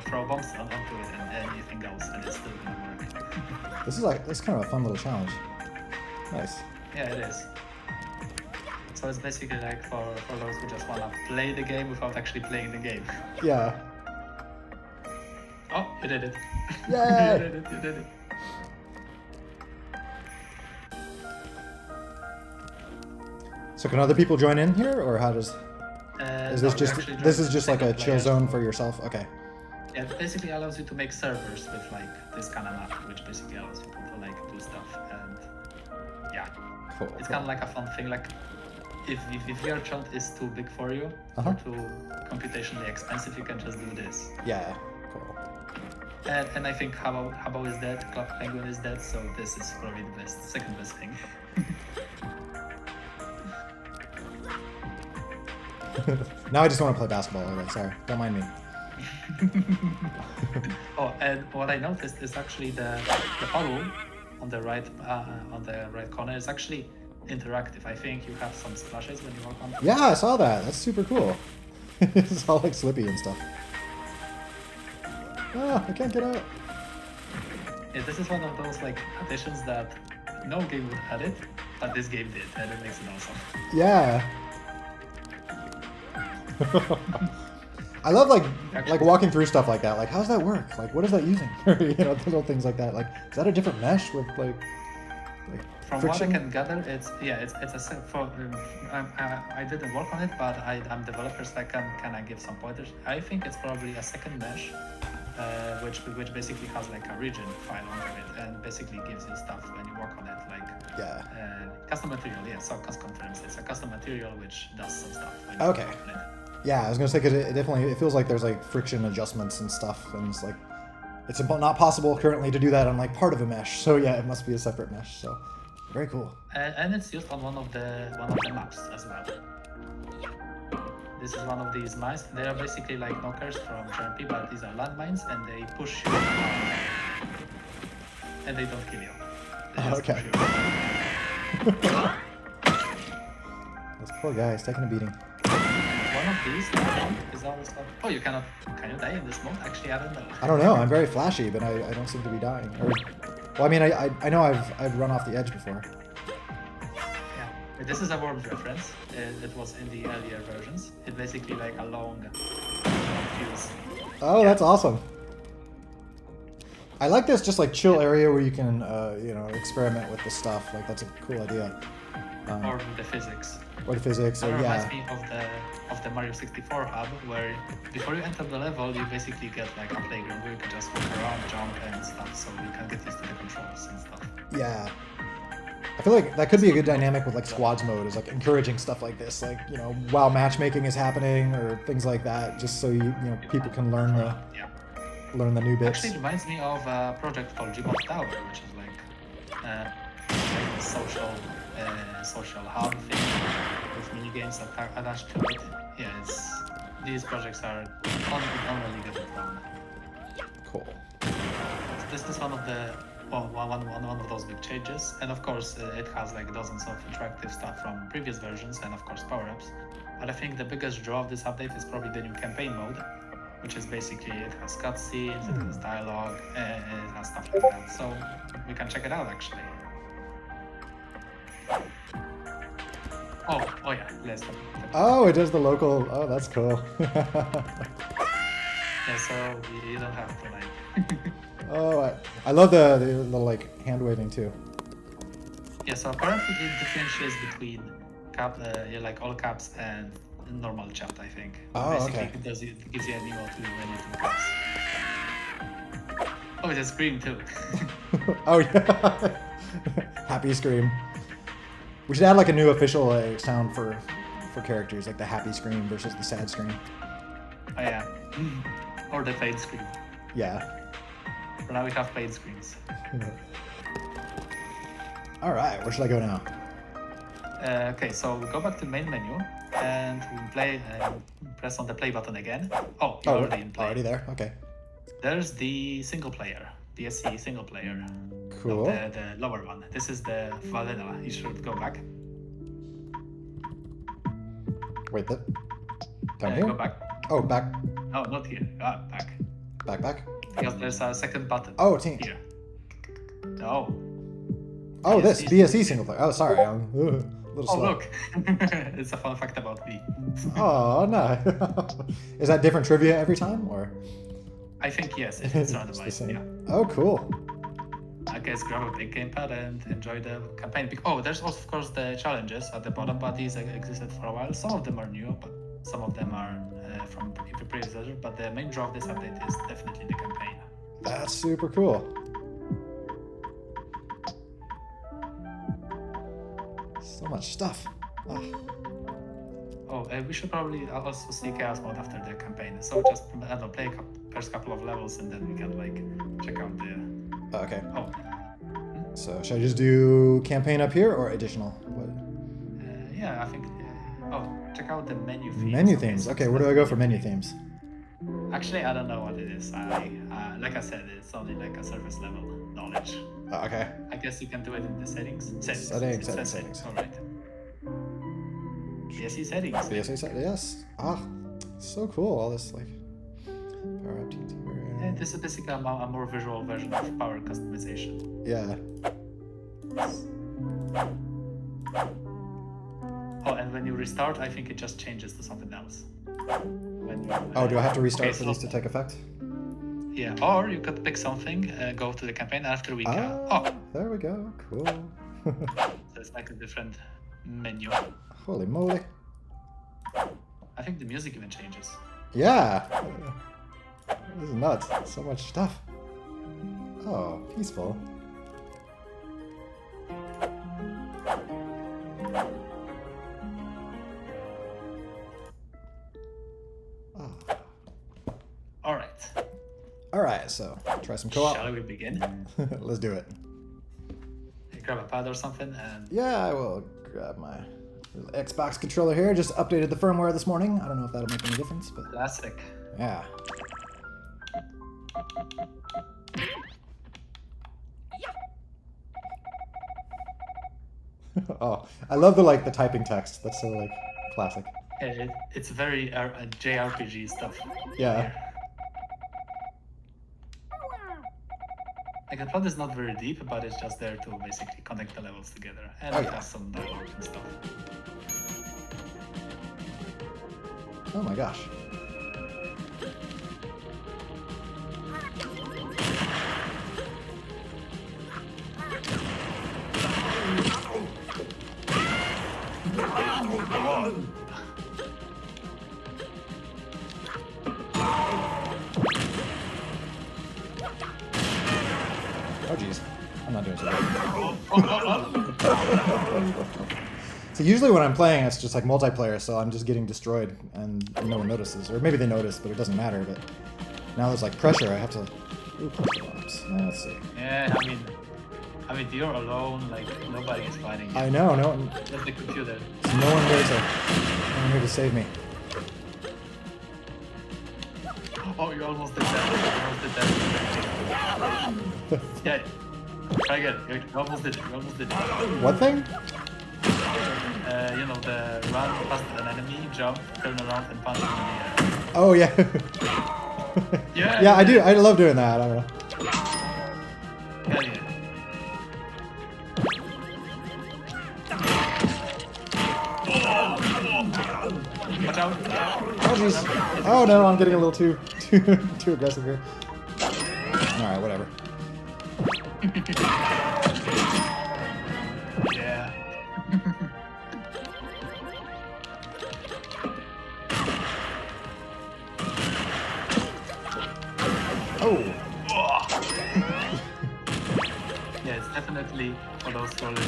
throw bombs onto it and anything else, and it's still gonna work. This is kind of a fun little challenge. Nice. Yeah, it is. So it's basically like for those who just wanna play the game without actually playing the game. Yeah. Oh, you did it. Yay! You did it. So can other people join in here, or how does? Is this just like a chill zone for yourself? Okay. Yeah, it basically allows you to make servers with like this kind of map, which basically allows people to like do stuff. And yeah, Cool. it's kind of like a fun thing. Like if your chunk is too big for you or too computationally expensive, you can just do this. Yeah. Cool. And I think Habbo is dead, Club Penguin is dead, so this is probably the second best thing. Now I just want to play basketball. Okay, sorry, don't mind me. Oh, and what I noticed is actually the puddle on the right corner is actually interactive. I think you have some splashes when you walk on. Yeah, I saw that. That's super cool. It's all like slippy and stuff. Ah, I can't get out. Yeah, this is one of those like additions that no game would add it, but this game did, and it makes it awesome. Yeah. I love like walking through stuff like that. Like, how does that work? Like, what is that using? You know, little things like that. Like, is that a different mesh with like From friction? what I can gather, it's a set for. I didn't work on it, but I'm developer, so I can give some pointers. I think it's probably a second mesh, which basically has like a region file under it, and basically gives you stuff when you work on it, like custom material. Yeah, so custom frames. It's a custom material which does some stuff. When you Okay. work on it. Yeah, I was gonna say because it definitely feels like there's like friction adjustments and stuff, and it's like it's not possible currently to do that on like part of a mesh. So yeah, it must be a separate mesh. So very cool. And it's used on one of the maps as well. This is one of these mines. They are basically like knockers from GMP, but these are landmines, and they push you around. And they don't kill you. They just Okay. push you. This poor guy is taking a beating. One of these is always like, oh, can you die in this mode? Actually, I don't know. I don't know. I'm very flashy, but I don't seem to be dying. Or, well, I mean, I know I've run off the edge before. Yeah, but this is a Worms reference. It was in the earlier versions. It's basically like a long fuse. Oh, that's awesome. I like this just like chill area where you can you know, experiment with the stuff. Like that's a cool idea. Or the physics. Or the physics. That Or reminds yeah. me of the Mario 64 hub, where before you enter the level, you basically get like a playground where you can just walk around, jump and stuff, so you can get used to the controls and stuff. Yeah. I feel like that could be a good dynamic with like squads mode, is like encouraging stuff like this, like, you know, while matchmaking is happening or things like that, just so you know people can learn the new bits. Actually, it reminds me of a project called Gmod Tower, which is like a social hub thing with mini games that are attached to it. Yeah, these projects are only get it wrong. Cool. So this is one of those big changes, and of course it has like dozens of interactive stuff from previous versions, and of course power-ups. But I think the biggest draw of this update is probably the new campaign mode, which is basically it has cutscenes, it has dialogue, and it has stuff like that. So we can check it out actually. Oh yeah, let's talk. Oh, it does the local. Oh, that's cool. Yeah, so you don't have to like. Oh, I love the little like hand waving too. Yeah, so apparently it differentiates between like all caps and normal chat, I think. Oh, basically, okay. it gives you an emote when you do caps. Oh, it's a scream too. Oh yeah. Happy scream. We should add like a new official sound for characters, like the happy scream versus the sad scream. Oh yeah. Or the paid scream. Yeah. For now we have paid screens. All right, where should I go now? Okay, so we go back to main menu and we press on the play button again. Oh, you're already in play. Already there? Okay. There's the single player, DSC single player. Cool. No, the lower one. This is the vanilla. You should go back. Wait, down here? Go back. Oh, back. Oh, not here. Back. Back. Because there's a second button. Oh, team. Here. No. Oh, this BSC BSE single player. Oh, sorry, I'm a little Oh, slow. look. It's a fun fact about me. Oh no. Is that different trivia every time, or? I think yes, it's It's the randomized. same. Yeah. Oh, cool. I guess grab a big gamepad and enjoy the campaign. Oh, there's also, of course, the challenges at the bottom, but these existed for a while. Some of them are new, but some of them are from the previous version, but the main draw of this update is definitely the campaign. That's super cool. So much stuff. Oh, we should probably also see chaos mode after the campaign. So just I don't know, play first couple of levels and then we can like check out the. Okay. Oh. So should I just do campaign up here or additional? What? Yeah, I think. Check out the menu themes. Menu themes. Okay, where do I go for menu themes? Actually, I don't know what it is. Like I said, it's only like a surface level knowledge. Okay. I guess you can do it in the settings. Settings. All right. BSE settings. BSE settings. Yes. So cool. All this like power up teams. And this is basically a more visual version of power customization. Yeah. Oh, and when you restart, I think it just changes to something else. When you, do I have to restart for these to take effect? Yeah, or you could pick something, go to the campaign after we can. There we go. Cool. So it's like a different menu. Holy moly. I think the music even changes. Yeah. This is nuts. So much stuff. Oh, peaceful. Alright, so try some co-op. Shall we begin? Let's do it. Grab a pad or something and... Yeah, I will grab my Xbox controller here. Just updated the firmware this morning. I don't know if that'll make any difference, but... Classic. Yeah. Oh, I love the typing text. That's so classic. Yeah, it's very JRPG stuff. Yeah. Like the plot is not very deep, but it's just there to basically connect the levels together, and it has some dialogue and stuff. Oh my gosh. Oh geez, I'm not doing so good. So usually when I'm playing, it's just like multiplayer, so I'm just getting destroyed and no one notices. Or maybe they notice, but it doesn't matter. But now there's like pressure, I have to... Ooh, pressure bombs. Let's see. Yeah, I mean, you're alone, like, nobody is fighting you. I know, no one... Just the computer. There's no one here to save me. Oh, you almost did that. Yeah. Try again. You almost did it. What thing? You know, the run past an enemy, jump, turn around, and punch him in the air. Oh, yeah. Yeah. Yeah, I do. I love doing that. I don't know. Hell yeah. Watch out. Oh, jeez. Oh, no, I'm getting a little too aggressive here. Alright, whatever. Yeah. Oh! Yeah, it's definitely for those scrollers.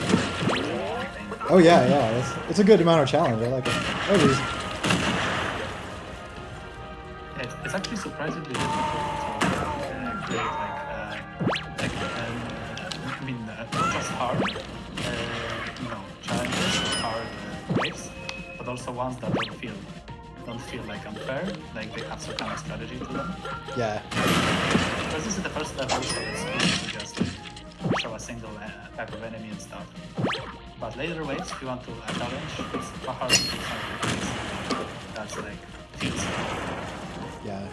Oh, yeah. It's a good amount of challenge. I like it. Oh, jeez. It's actually surprisingly difficult to create not just hard, challenges, hard waves, but also ones that don't feel like unfair, like they have some kind of strategy to them. Yeah. Because this is the first level, so it's easy to just show a single type of enemy and stuff. But later waves, if you want to challenge, it's hard to do something that's like feels. Yeah.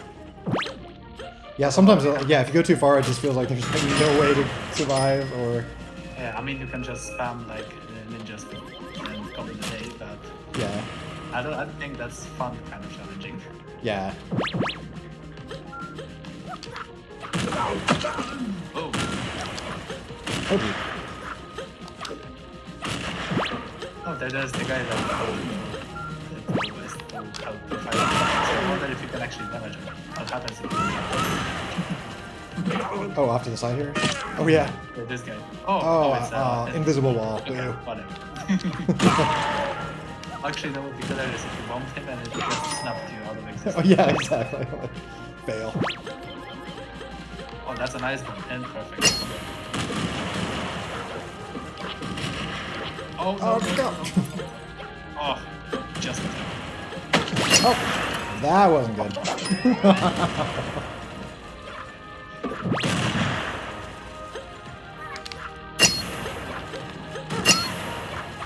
Yeah, sometimes, if you go too far, it just feels like there's no way to survive, or... Yeah, I mean, you can just spam, like, ninjas and call it a day, but... Yeah. I don't think that's fun, kind of challenging. Yeah. Oh. Oh, dude. Oh, there's the guy that always told how to fight. wonder if you can actually damage him. What happens if you Oh, off to the side here? Oh, yeah. with this guy? Oh, It's invisible wall. okay, Boo. whatever. Actually, that would be hilarious if you bumped him and it just snapped you out of existence. Oh, yeah, exactly. Fail. Oh, that's a nice one. And perfect. Oh, no, Oh, no, no. no, no. Oh, just in time. Oh, that wasn't good.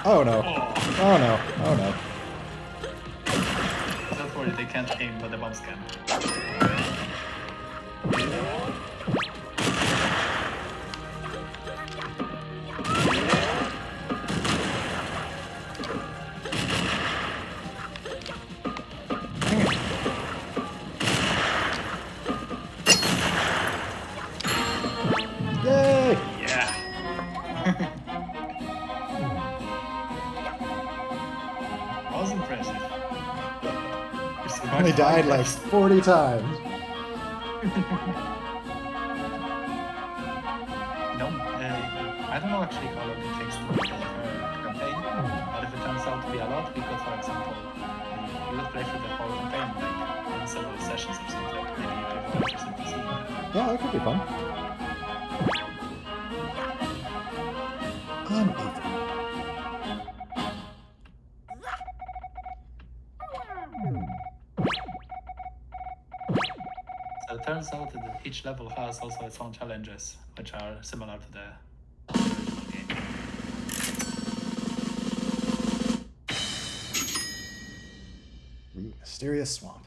Oh no. Oh no. Oh no. Don't worry, they can't aim, but the bombs can. Yay! Yeah. That was impressive. You survived Only died five like days. 40 times. No, I don't know actually how long it takes to complete a campaign, but if it turns out to be a lot, we could, for example, you could play through the whole campaign like in several sessions or something. Maybe you could be interested to see that. Yeah, that could be fun. I'm Ethan. So it turns out that each level has also its own challenges, which are similar to the original game. Mysterious swamp.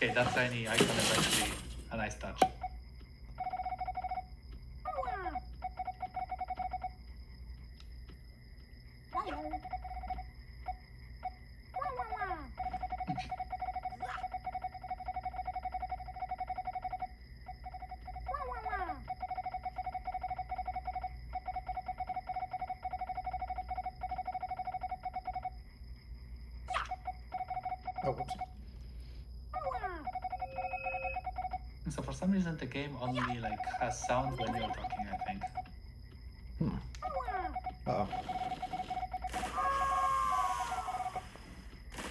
Okay, that tiny icon is actually a nice touch. Oh, whoops. So for some reason the game only like has sound when you're talking, I think. Uh-oh.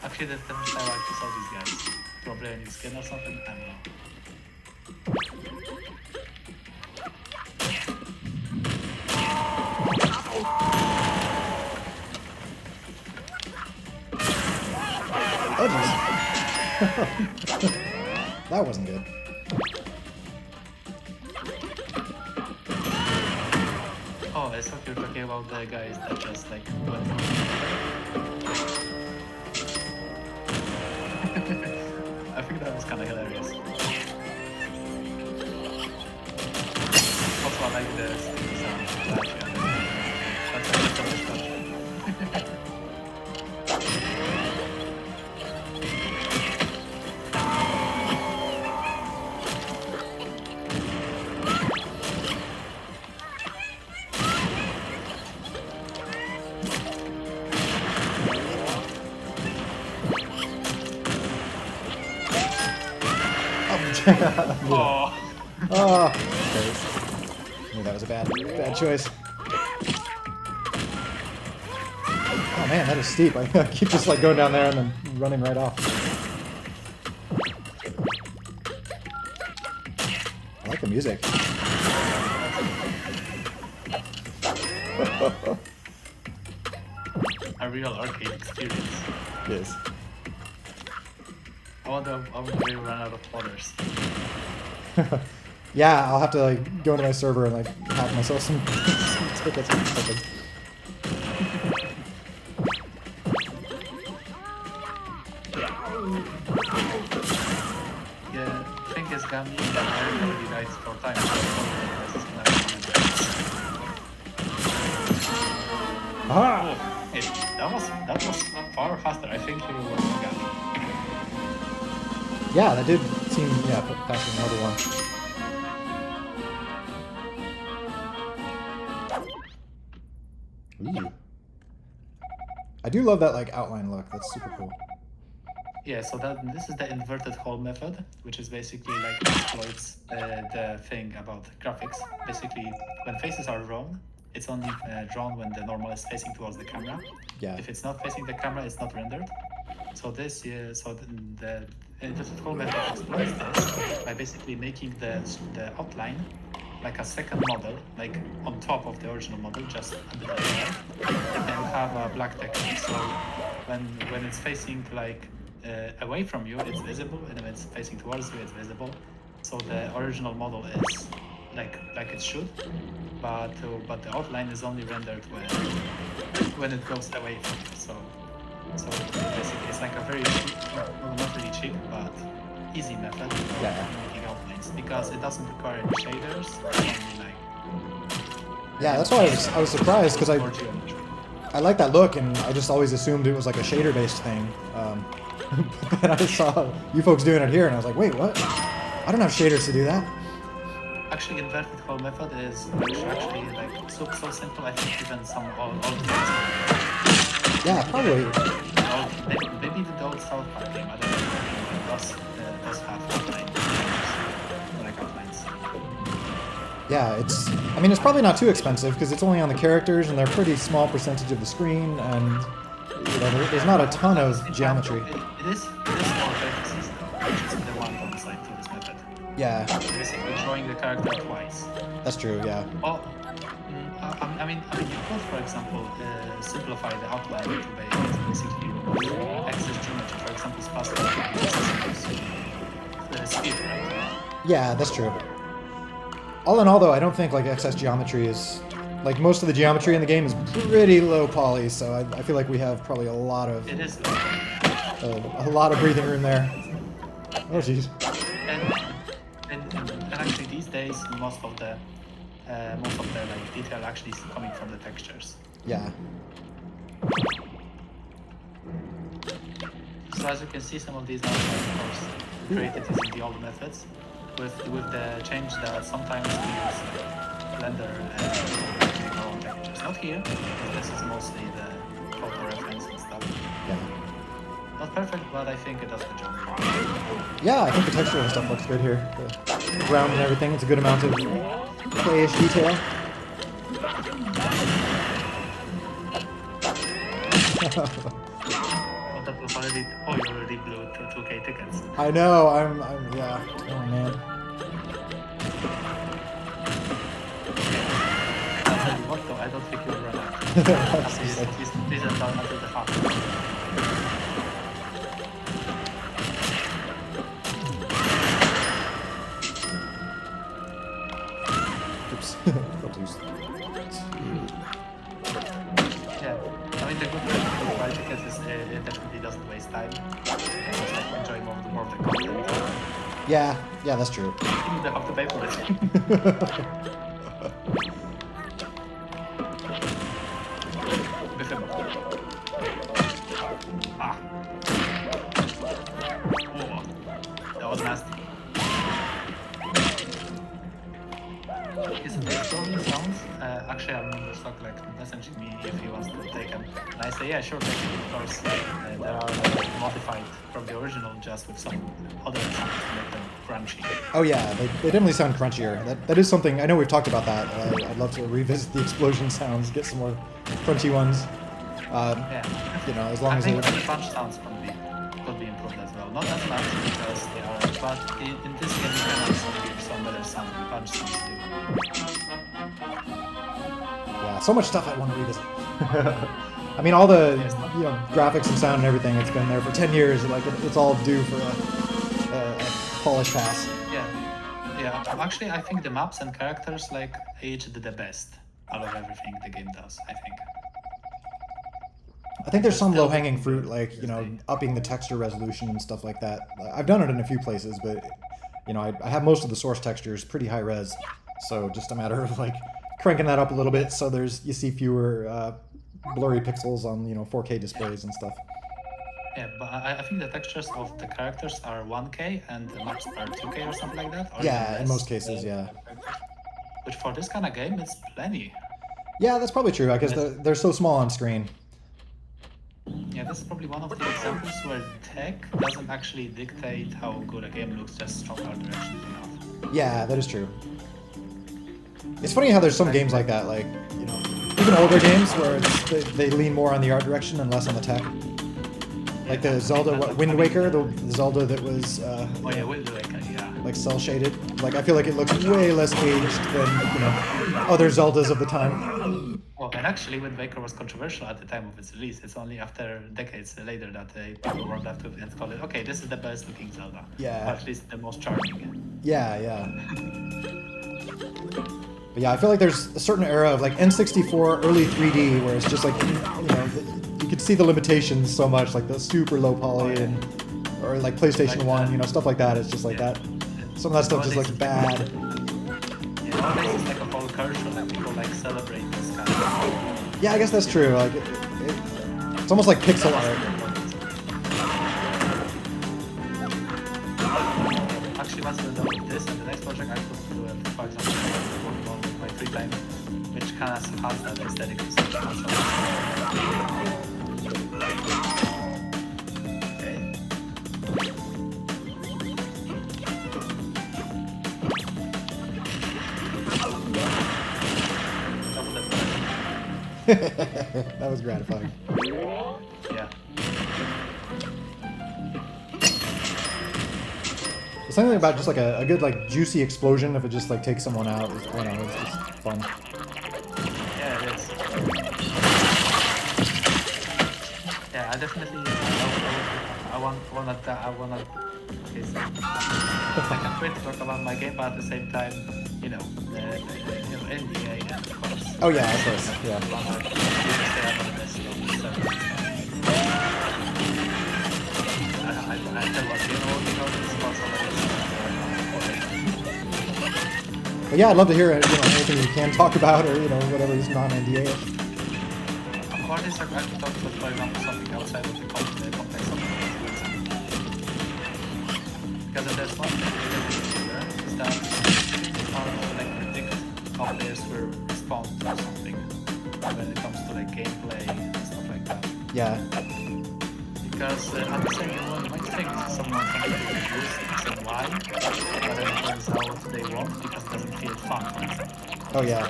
Actually, that's the first time I actually saw these guys. Probably a new skin or something, I don't know. Oh, jeez. That wasn't good. Oh, I thought you were talking about the guys that just like went I think that was kind of hilarious. Also, I like the sound of that. That's a nice touch. Oh. Oh, okay. Knew that was a bad choice. Oh man, that is steep. I keep just like going down there and then running right off. I like the music. A real arcade experience. Yes. I wonder how we run out of waters. Yeah, I'll have to like go into my server and like hack myself some, some tickets or something. Yeah, the thing is, Gami, that I already died 4 times. Aha! Oh, that was far faster. I think you were again. Yeah, that did seem faster than the other one. Ooh. I do love that like outline look. That's super cool. Yeah, so this is the inverted hole method, which is basically like exploits the thing about graphics. Basically, when faces are drawn, it's only drawn when the normal is facing towards the camera. Yeah. If it's not facing the camera, it's not rendered. So this, so the inverted hole method exploits this by basically making the outline like a second model, like on top of the original model, just a bit layer, and have a black texture. So when it's facing like away from you, it's visible, and when it's facing towards you, it's visible. So the original model is like it should, but the outline is only rendered when it goes away from you. So basically, it's like a very cheap, not really cheap, but easy method of making outlines because it doesn't require any shaders. Only like yeah, that's why I was surprised because I like that look and I just always assumed it was like a shader based thing. But then I saw you folks doing it here and I was like, wait, what? I don't have shaders to do that. Actually, inverted hole method is actually like so simple. I think even some old yeah, probably. Maybe the old South Park game. I don't know. Does have outlines. Yeah, I mean, it's probably not too expensive because it's only on the characters and they're a pretty small percentage of the screen and there's not a ton of geometry. It is more vertices though, which is the one downside to this method. Yeah. Basically drawing the character twice. That's true, yeah. Oh, I mean, you could, for example, simplify the outline to basically remove excess geometry. For example, speed, right? Yeah, that's true. All in all, though, I don't think like excess geometry is like most of the geometry in the game is pretty low poly, so I feel like we have probably a lot of breathing room there. Oh jeez. And actually, these days, most of the like detail actually is coming from the textures. Yeah. So as you can see, some of these are of course created using the old methods, with the change that sometimes we use Blender and our own textures. Not here, because this is mostly the photo reference and stuff. Yeah. Not perfect, but I think it does the job. Yeah, I think the texture and stuff looks good here. The ground and everything, it's a good amount of playish detail. That was already, you already blew 2K tickets. I know, yeah. Oh man. I'll tell you what though, I don't think you'll run out. These are done until the half. Yeah, I mean the good thing about buy tickets is it definitely doesn't waste time. Just like enjoy more of the content. Yeah, that's true. You don't have to pay for it. Ah. Oh, that was nasty. His explosion sounds, actually I'm stuck like messaging me if he wants to take them. And I say, yeah, sure, take it. Of course, they are like, modified from the original just with some other sounds to make them crunchy. Oh yeah, they definitely sound crunchier. That is something, I know we've talked about that. I'd love to revisit the explosion sounds, get some more crunchy ones. Yeah. You know, as long I as think they... the punch sounds could be improved as well. Not as much because they are, but in this game you can also give some better sound punch sounds too. Yeah, so much stuff I want to revisit. I mean, all the graphics and sound and everything, it's been there for 10 years. Like, it's all due for a polish pass. Yeah. Actually, I think the maps and characters like aged the best out of everything the game does. I think there's some low-hanging fruit, like, upping the texture resolution and stuff like that. I've done it in a few places, but, I have most of the source textures pretty high res, so just a matter of, like, cranking that up a little bit so you see fewer blurry pixels on 4K displays and stuff. Yeah, but I think the textures of the characters are 1K and the maps are 2K or something like that. Or Yeah, even in most less. cases, yeah. Which for this kind of game, it's plenty. Yeah, that's probably true because they're so small on screen. Yeah, this is probably one of the examples where tech doesn't actually dictate how good a game looks, just strong art direction is enough. Yeah, that is true. It's funny how there's some games like that, like, even older games where they lean more on the art direction and less on the tech. Like the Zelda, Wind Waker, the Zelda that was Oh yeah, Wind Waker, yeah. like cell shaded. Like I feel like it looks way less aged than other Zeldas of the time. Well, and actually, Wind Waker was controversial at the time of its release. It's only after decades later that people were left with and called it, okay, this is the best looking Zelda. Yeah. Or at least the most charming. Yeah. But yeah, I feel like there's a certain era of like N64, early 3D, where it's just like, you could see the limitations so much, like the super low poly or like PlayStation 1, stuff like that. It's just like that. Some of that stuff just looks bad. Yeah, nowadays it's like a whole culture that people like celebrate this kind of. Yeah, I guess that's true. Like, it's almost like pixel art. Actually, once we're done with this and the next project, I could do it, for example, working on with my free time, which kind of has that aesthetic. That was gratifying. Yeah. There's something about just like a good like juicy explosion if it just like takes someone out. It's just fun. Yeah, it is. Yeah, I definitely. I wanna. Okay, so I can't wait to talk about my game, but at the same time, the NDA and of course. Oh yeah, of course. Yeah. But yeah, I'd love to hear anything you can talk about or whatever is non-NDA. What is your actually talk about, for example, something outside of the complex of because there's one thing is that it's hard to like predict how players will respond to something when it comes to like gameplay and stuff like that. Yeah. Because at the same time, you might think someone can use X and Y, but then it turns out what they want because it doesn't feel fun, for example. Oh yeah.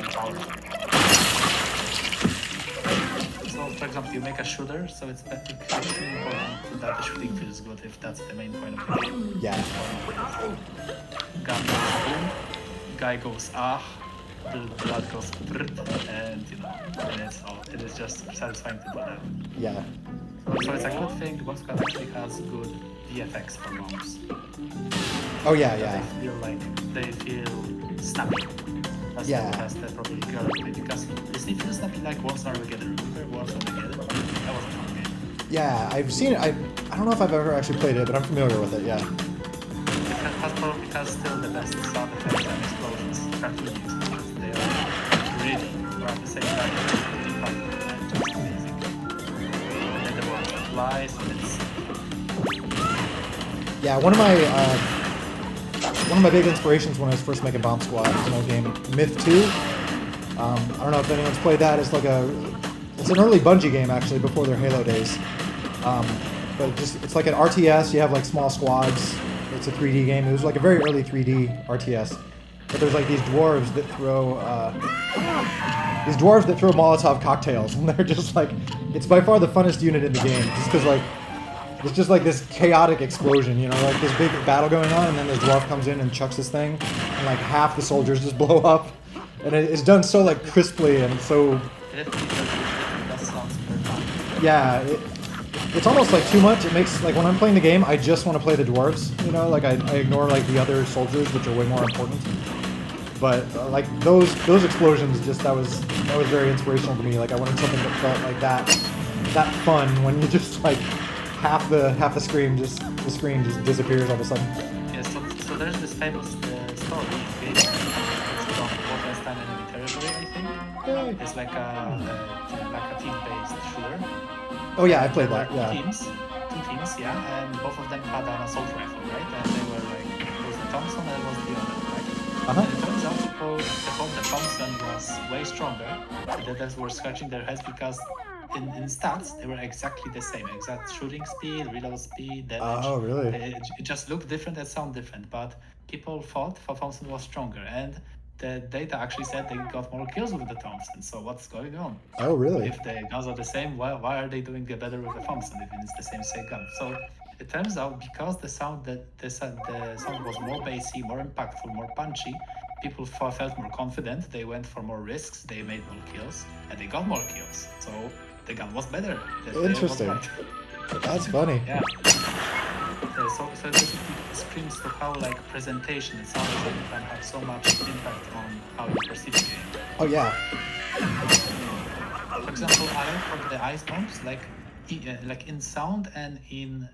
So, for example, you make a shooter, so it's extremely important that the shooting feels good if that's the main point of the game. Yeah. Gun goes boom, guy goes blood goes brrrt, and it is just satisfying to do that. Yeah. So it's a good thing Box Squad actually has good VFX for bombs. Oh yeah. They feel snappy. That's the probably girl because they feel snappy like Wars Armageddon. Remember Wars Armageddon? That was a fun game. Yeah, I've seen it. I don't know if I've ever actually played it, but I'm familiar with it. Yeah. It has still the best sound effects and explosions. They are really, or at the same time, and just amazing. And then the one that flies, and it's. Yeah, one of my big inspirations when I was first making Bomb Squad was an old game, Myth 2. I don't know if anyone's played that. It's an early Bungie game actually, before their Halo days. But it's like an RTS. You have like small squads. It's a 3D game. It was like a very early 3D RTS. But there's like these dwarves that throw Molotov cocktails, and they're just like, it's by far the funnest unit in the game, just because like. It's just like this chaotic explosion, like this big battle going on, and then this dwarf comes in and chucks this thing, and like half the soldiers just blow up, and it's done so like crisply and so. Yeah, it's almost like too much. It makes like when I'm playing the game, I just want to play the dwarves, like I ignore like the other soldiers, which are way more important. But like those explosions, that was very inspirational to me. Like I wanted something that felt like that fun when you just like. Half the screen just disappears all of a sudden. Yeah, so there's this famous story. It's from Wolfenstein Enemy Territory, I think. Yay! It's like a team-based shooter. Oh yeah, I played There that. were Yeah. two teams, yeah, and both of them had an assault rifle, right? And they were like, it was the Thompson and it was the other, right? Uh-huh. And it turns out the Thompson was way stronger. The others were scratching their heads because in stats they were exactly the same, exact shooting speed, reload speed, damage. Oh really? It just looked different and sound different, but people thought Thompson was stronger, and the data actually said they got more kills with the Thompson. So what's going on? Oh really? If the guns are the same, why are they doing better with the Thompson if it's the same gun? So it turns out because the sound was more bassy, more impactful, more punchy, people felt more confident. They went for more risks. They made more kills, and they got more kills. So the gun was better. Interesting. That's funny. Yeah. So it basically screams to how like presentation and sound design can have so much impact on how you perceive the game. Oh yeah. For example, I like for the ice bombs, like in sound and in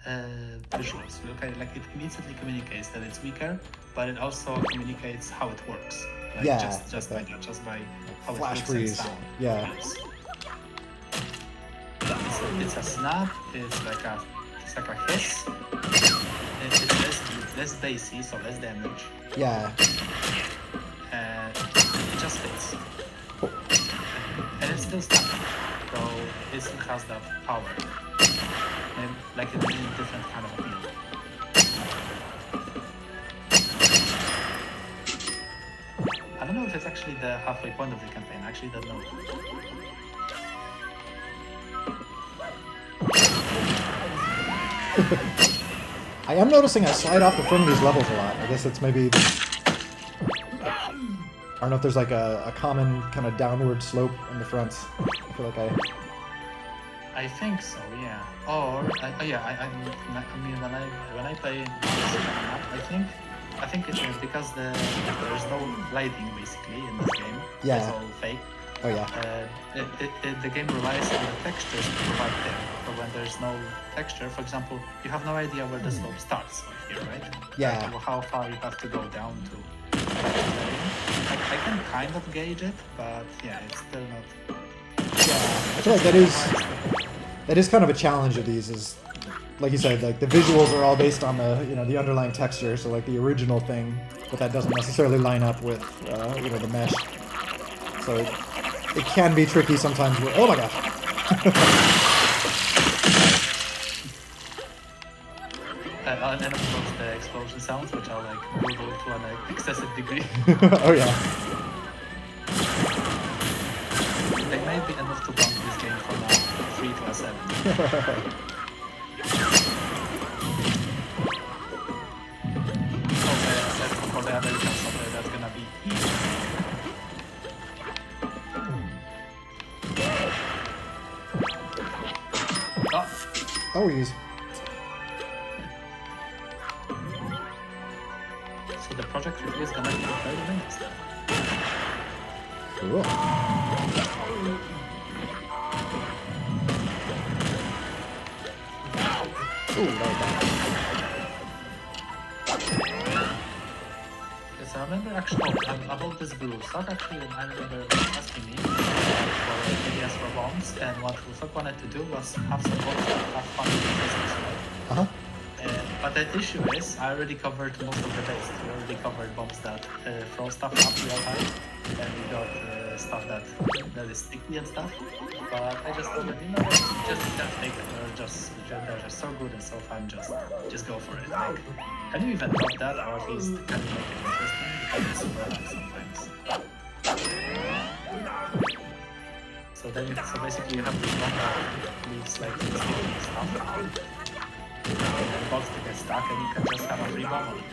visuals. Look at like it immediately communicates that it's weaker, but it also communicates how it works. Like Yeah, just like by how flash it looks freeze. and sound. Yeah. Yes. It's a snap. It's like a hiss. It's less bassy, so less damage. Yeah. It just fits. And it's still stuck, so it still has that power. And like it's a different kind of appeal. I don't know if it's actually the halfway point of the campaign. I actually don't know. I am noticing I slide off the front of these levels a lot. I guess it's maybe... I don't know if there's like a common kind of downward slope in the front. I feel like I think so, yeah. Or I mean when I play this map, I think it's because there's no lighting basically in this game. Yeah. It's all fake. Oh yeah. The game relies on the textures to provide there. But when there's no texture, for example, you have no idea where the slope starts here, right? Yeah. Like how far you have to go down to. I can kind of gauge it, but yeah, it's still not. Yeah. I feel like that is kind of a challenge of these. Is like you said, like the visuals are all based on the underlying texture. So like the original thing, but that doesn't necessarily line up with the mesh. So it can be tricky sometimes. Oh my gosh. And of course the explosion sounds, which are like brutal to an excessive degree. Oh yeah. They may be enough to bump this game from a 3 to a 7. For the American software, that's gonna be easy. Oh, easy. So the project review is gonna be 30 minutes. Cool. Ooh, Yes, I remember actually about this blue stock. Actually, I remember asking me for ideas for bombs, and what Usok wanted to do was have some bombs that have fun with physics, right? Uh-huh. But the issue is, I already covered most of the base. We already covered bombs that throw stuff up real high, and we got stuff that is sticky and stuff. But I just told them, just take it. They're just so good and so fun. Just go for it. Like, can you even top that, or at least can you make it interesting? Because it's super hard sometimes. So basically, you have this bomb that leaves like sticky stuff. And box to get stuck, and you can just have a free bomb on it.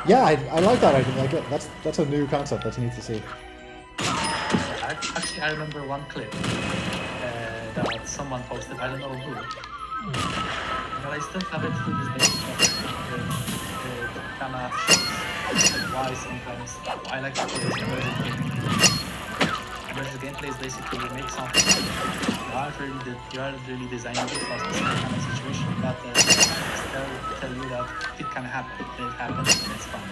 Yeah, I like that idea. Like that's a new concept. That's neat to see. Actually, I remember one clip that someone posted. I don't know who, but I still have it to this day. It kind of shows why sometimes I like to call this immersive gameplay. Immersive gameplay is basically you make something. You are really designing it for a specific kind of situation, but tell you that it can happen. It happens and it's fun.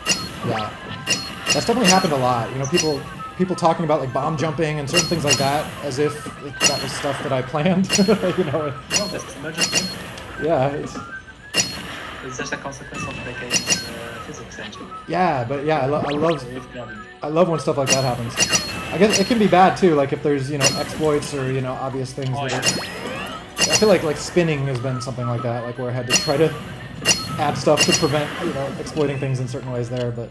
Yeah, that's definitely happened a lot. People people talking about like bomb jumping and certain things like that, as if that was stuff that I planned. You know? No, that's emergency. Yeah. It's just a consequence of the game's physics engine. Yeah, but yeah, With gravity. I love when stuff like that happens. I guess it can be bad too, like if there's exploits or obvious things. Oh, that yeah. I feel like spinning has been something like that, like where I had to try to add stuff to prevent exploiting things in certain ways there, but.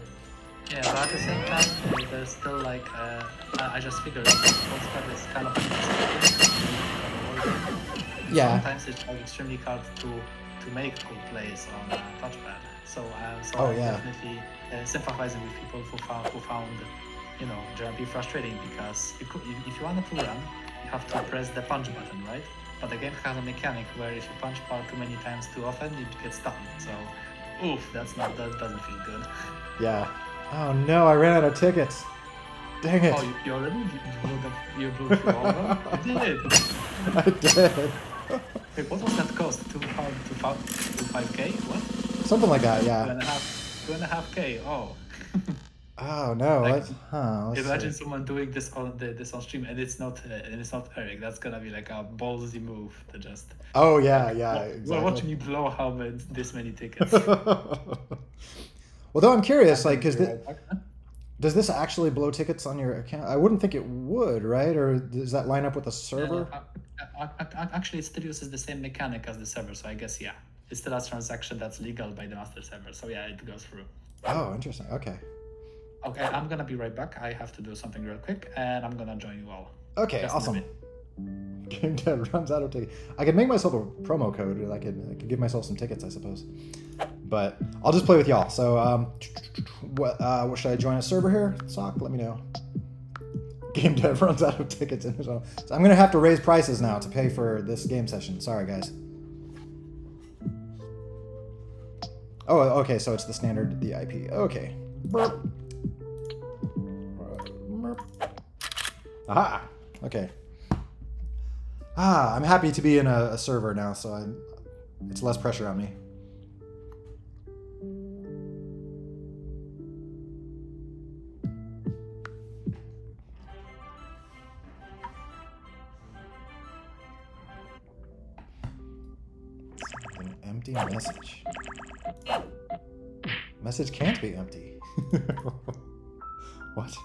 Yeah, but at the same time, there's still like I just figured out that touchpad is kind of Yeah. Sometimes it's like extremely hard to make cool plays on touchpad. So Oh, I'm yeah. definitely sympathizing with people who found JMP frustrating, because if you want to run, you have to press the punch button, right? But the game has a mechanic where if you punch bar too many times too often, you get stunned. So, oof, that doesn't feel good. Yeah. Oh no, I ran out of tickets. Dang it. Oh, you already you blew through all of them? You did. I did. Wait, what was that cost? 5K? What? Something like that, yeah. 2.5K. Oh. Oh no. Like, Let's Imagine see. someone doing this on stream, and it's not Eric. That's gonna be like a ballsy move to just. Oh yeah, yeah. Well, watch Exactly. me blow this many tickets. Although I'm curious, like, because Right back, huh? does this actually blow tickets on your account? I wouldn't think it would, right? Or does that line up with the Yeah, server? actually, it still uses the same mechanic as the server, so I guess yeah, it's still a transaction that's legal by the master server. So yeah, it goes through. Oh, interesting. Okay. Okay, I'm gonna be right back. I have to do something real quick, and I'm gonna join you all. Okay, Just in a awesome. bit. Game dev runs out of tickets. I could make myself a promo code, and I could give myself some tickets, I suppose. But I'll just play with y'all. So, what should I join a server here? Sock, let me know. Game dev runs out of tickets in his own. So I'm gonna have to raise prices now to pay for this game session. Sorry, guys. Oh, okay. So it's the standard, the IP. Okay. Burp. Aha. Okay. I'm happy to be in a server now, so it's less pressure on me. An empty message. Message can't be empty. What?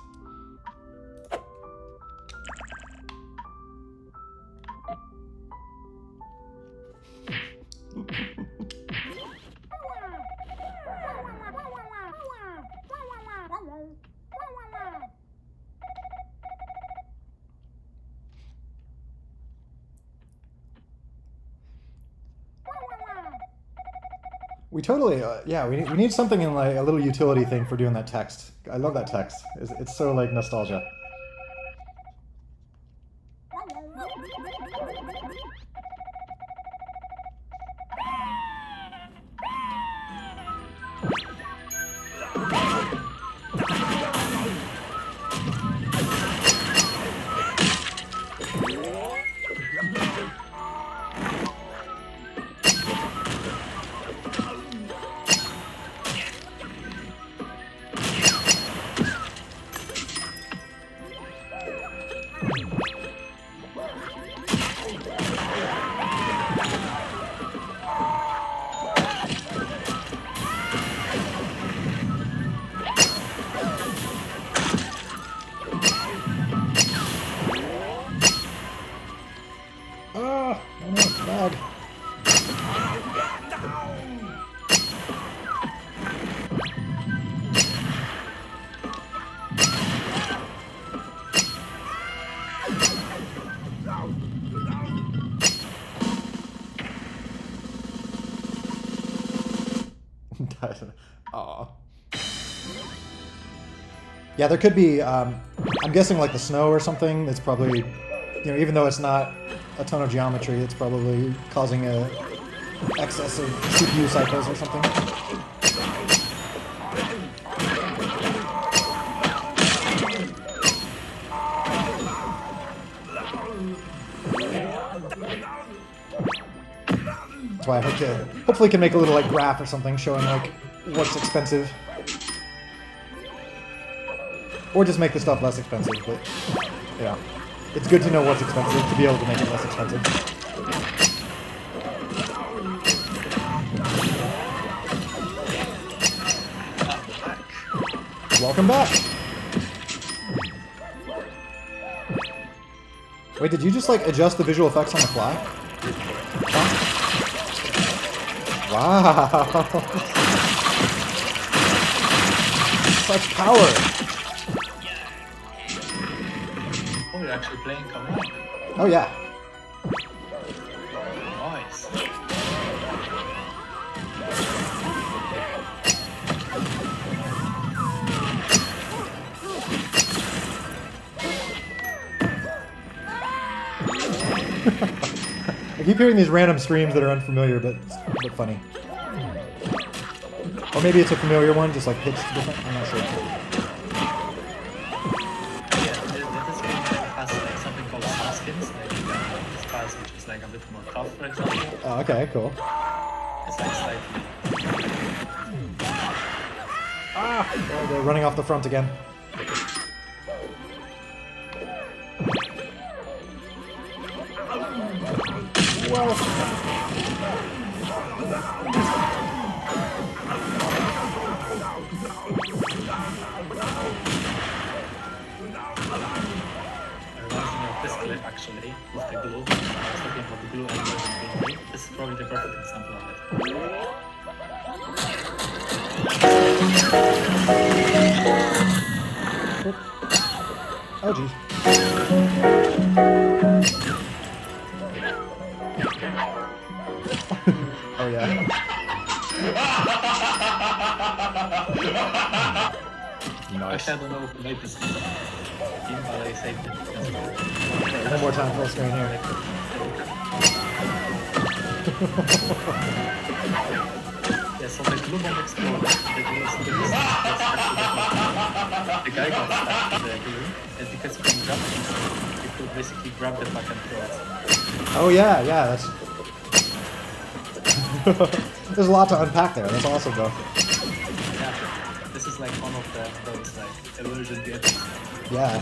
We totally, yeah, we need something in like a little utility thing for doing that text. I love that text. It's so like nostalgia. Oh no, lag. Aw. Yeah, there could be, I'm guessing like the snow or something. It's probably, even though it's not a ton of geometry, it's probably causing a excess of CPU cycles or something. That's why I hope to, hopefully can make a little like graph or something showing like what's expensive. Or just make the stuff less expensive, but yeah. It's good to know what's expensive to be able to make it less expensive. Welcome back! Wait, did you just like adjust the visual effects on the fly? Huh? Wow! Such power! Oh, you're actually playing command. Oh yeah. Nice. I keep hearing these random screams that are unfamiliar but funny. Or maybe it's a familiar one, just like pitched different. I'm not sure. Yeah, this game has like something called skins, like this class which is like a bit more tough, for example. Oh, okay, cool. It's like slightly. Ah! Oh, they're running off the front again. Whoa! Actually, with the glue. I was looking for the glue and the this is probably the perfect example of it. Oh geez. Oh yeah. Nice. Actually, I don't know who made this game, but I saved it. One more time full screen here. Yeah, so the glue bomb exploded. The guy got stuck to the glue, and because he can jump, he could basically grab the back and throw it. Oh yeah, yeah, that's... There's a lot to unpack there, that's awesome though. Yeah, this is like one of those like illusion games. Yeah.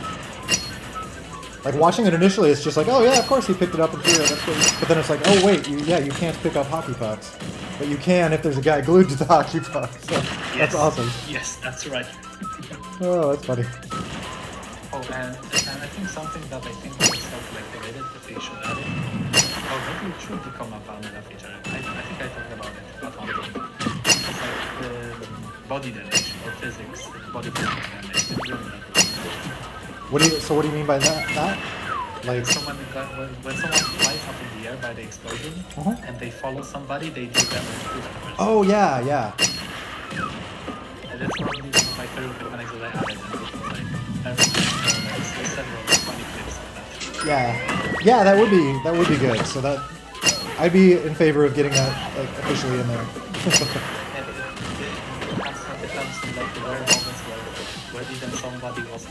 Like watching it initially, it's just like, oh yeah, of course he picked it up and threw it. That's great. But then it's like, oh wait, you can't pick up hockey pucks, but you can if there's a guy glued to the hockey puck. So Yes. that's awesome. Yes, that's right. Oh, that's funny. Oh, and I think something that I think was self-activated that they should add it. Oh, maybe it should become a vanilla feature. I think I talked about it at one point. It's like the body damage or physics, body physics damage. It's really not good. What do you mean by that? Like When someone flies up in the air by the explosion and they follow somebody, they do damage to that person. Oh yeah, yeah. And that's probably one of my favorite mechanics that I added. And it was like several funny clips of that. Yeah. Yeah, that would be good. So that I'd be in favor of getting that like officially in there. And it comes in like the rare moments where even somebody was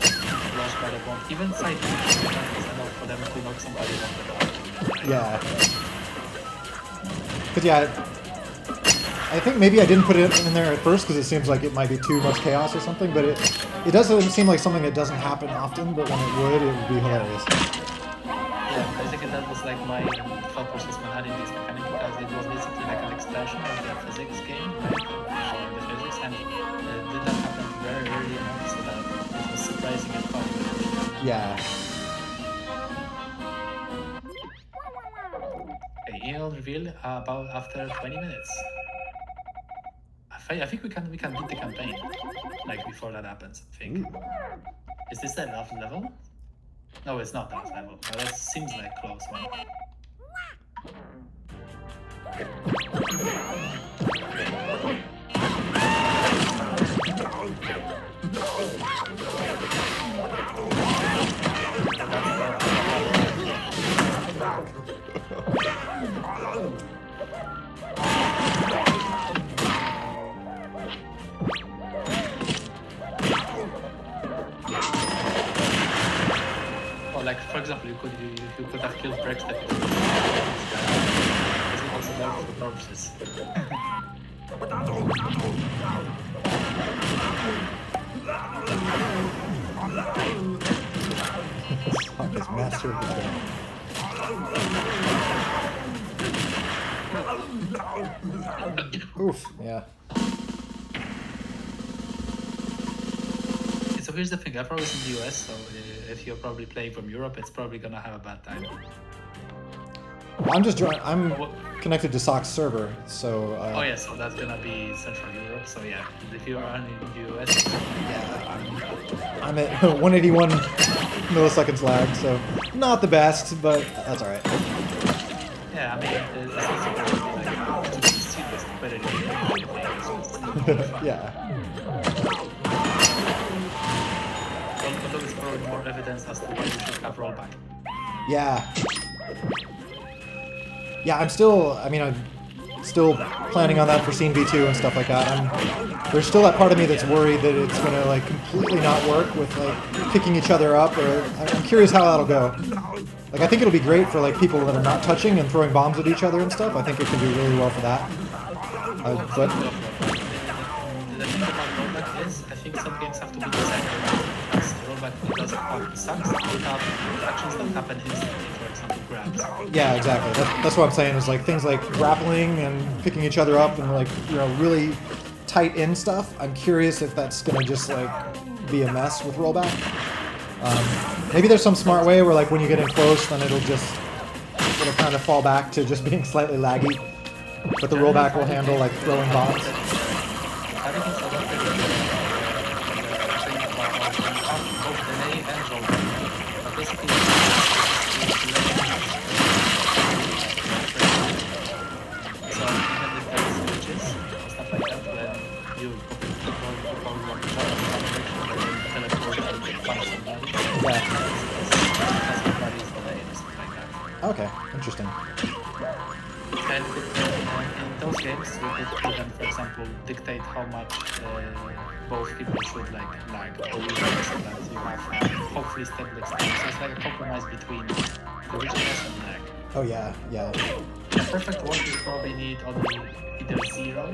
launched by the bomb. Even side missions is enough for them to knock somebody off the bomb. Yeah. But yeah, I think maybe I didn't put it in there at first because it seems like it might be too much chaos or something, but it doesn't seem like something that doesn't happen often, but when it would be hilarious. Yeah, I think that was like my thought process when adding this mechanic because it was basically like an expansion of the physics game, right? Or the physics, and it did not happen very early enough so that it was surprising and fun. Yeah. Okay, email reveal about after 20 minutes. I think we can beat the campaign, like before that happens, I think. Ooh. Is this that last level? No, it's not that level, but that seems like close one. Like for example, you could have killed Brex that because he also there for the corpses. Song is master of the game. Oof, yeah. So here's the thing, I'm probably in the US, so if you're probably playing from Europe, it's probably gonna have a bad time. I'm connected to Sock's server, so... oh yeah, so that's gonna be Central Europe, so yeah, if you are in the US... Yeah, I'm at 181 milliseconds lag, so not the best, but that's alright. Yeah, I mean, it's also like super competitive. Yeah. Although it's probably more evidence as to why you should have rollback. Yeah. Yeah, I'm still planning on that for Scene V2 and stuff like that. There's still that part of me that's worried that it's gonna like completely not work with like picking each other up, or I'm curious how that'll go. Like I think it'll be great for like people that are not touching and throwing bombs at each other and stuff. I think it can do really well for that. But the thing about rollback is, I think some games have to be designed because rollback doesn't sucks without actions that happen instantly, for example, grabs. yeah, exactly. That's what I'm saying. Is like things like grappling and picking each other up and like really tight in stuff. I'm curious if that's gonna just like be a mess with rollback. Maybe there's some smart way where like when you get in close, then it'll kind of fall back to just being slightly laggy. But the rollback will handle like throwing bombs. Okay, interesting. And in those games, you could even, for example, dictate how much both people should like lag or use so that you have hopefully step by step. So it's like a compromise between the richness and lag. Oh yeah, yeah. In a perfect world, you probably need only either 0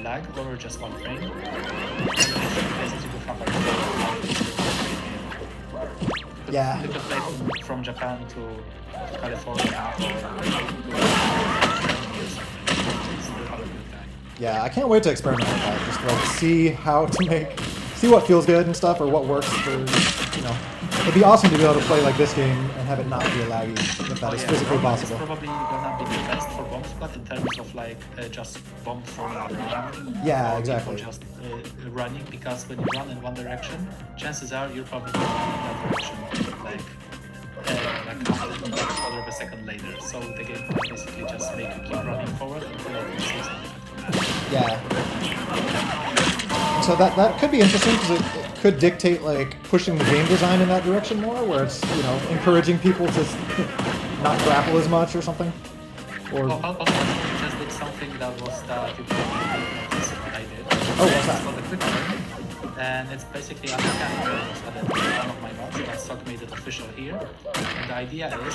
lag or just 1 frame. And in some cases, you could have like Yeah. You could play from Japan to California or Yeah, I can't wait to experiment with that. Just like see what feels good and stuff, or what works for, It'd be awesome to be able to play like this game and have it not be laggy, if that is physically possible. It's probably gonna be the best for bomb squad in terms of like just bomb throwing around. Yeah, exactly. Just running, because when you run in one direction, chances are you're probably going in that direction like a quarter of a second later. So the game can basically just make you keep running forward until it receives an effect from that. Yeah. So that could be interesting because it could dictate like pushing the game design in that direction more, where it's encouraging people to not grapple as much or something. Or also, just did something that was that you probably noticed what I did. Oh, what's that? It's called a quick turn, and it's basically a mechanic that was added to one of my mods, but Stock made it official here. And the idea is, if you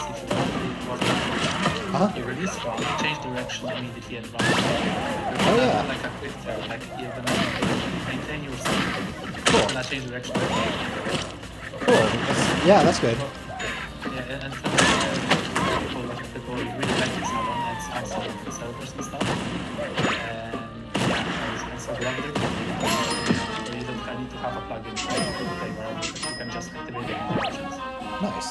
want to you release one, change direction immediately and run. Oh yeah. Like a quick turn, like you're gonna maintain your speed. Cool. Not change direction. Cool. That's good. Yeah, and for people really like this one, and it's outside of the servers and stuff. And yeah, and so glad it. You don't need to have a plugin to play around with it. You can just activate it in directions. Nice.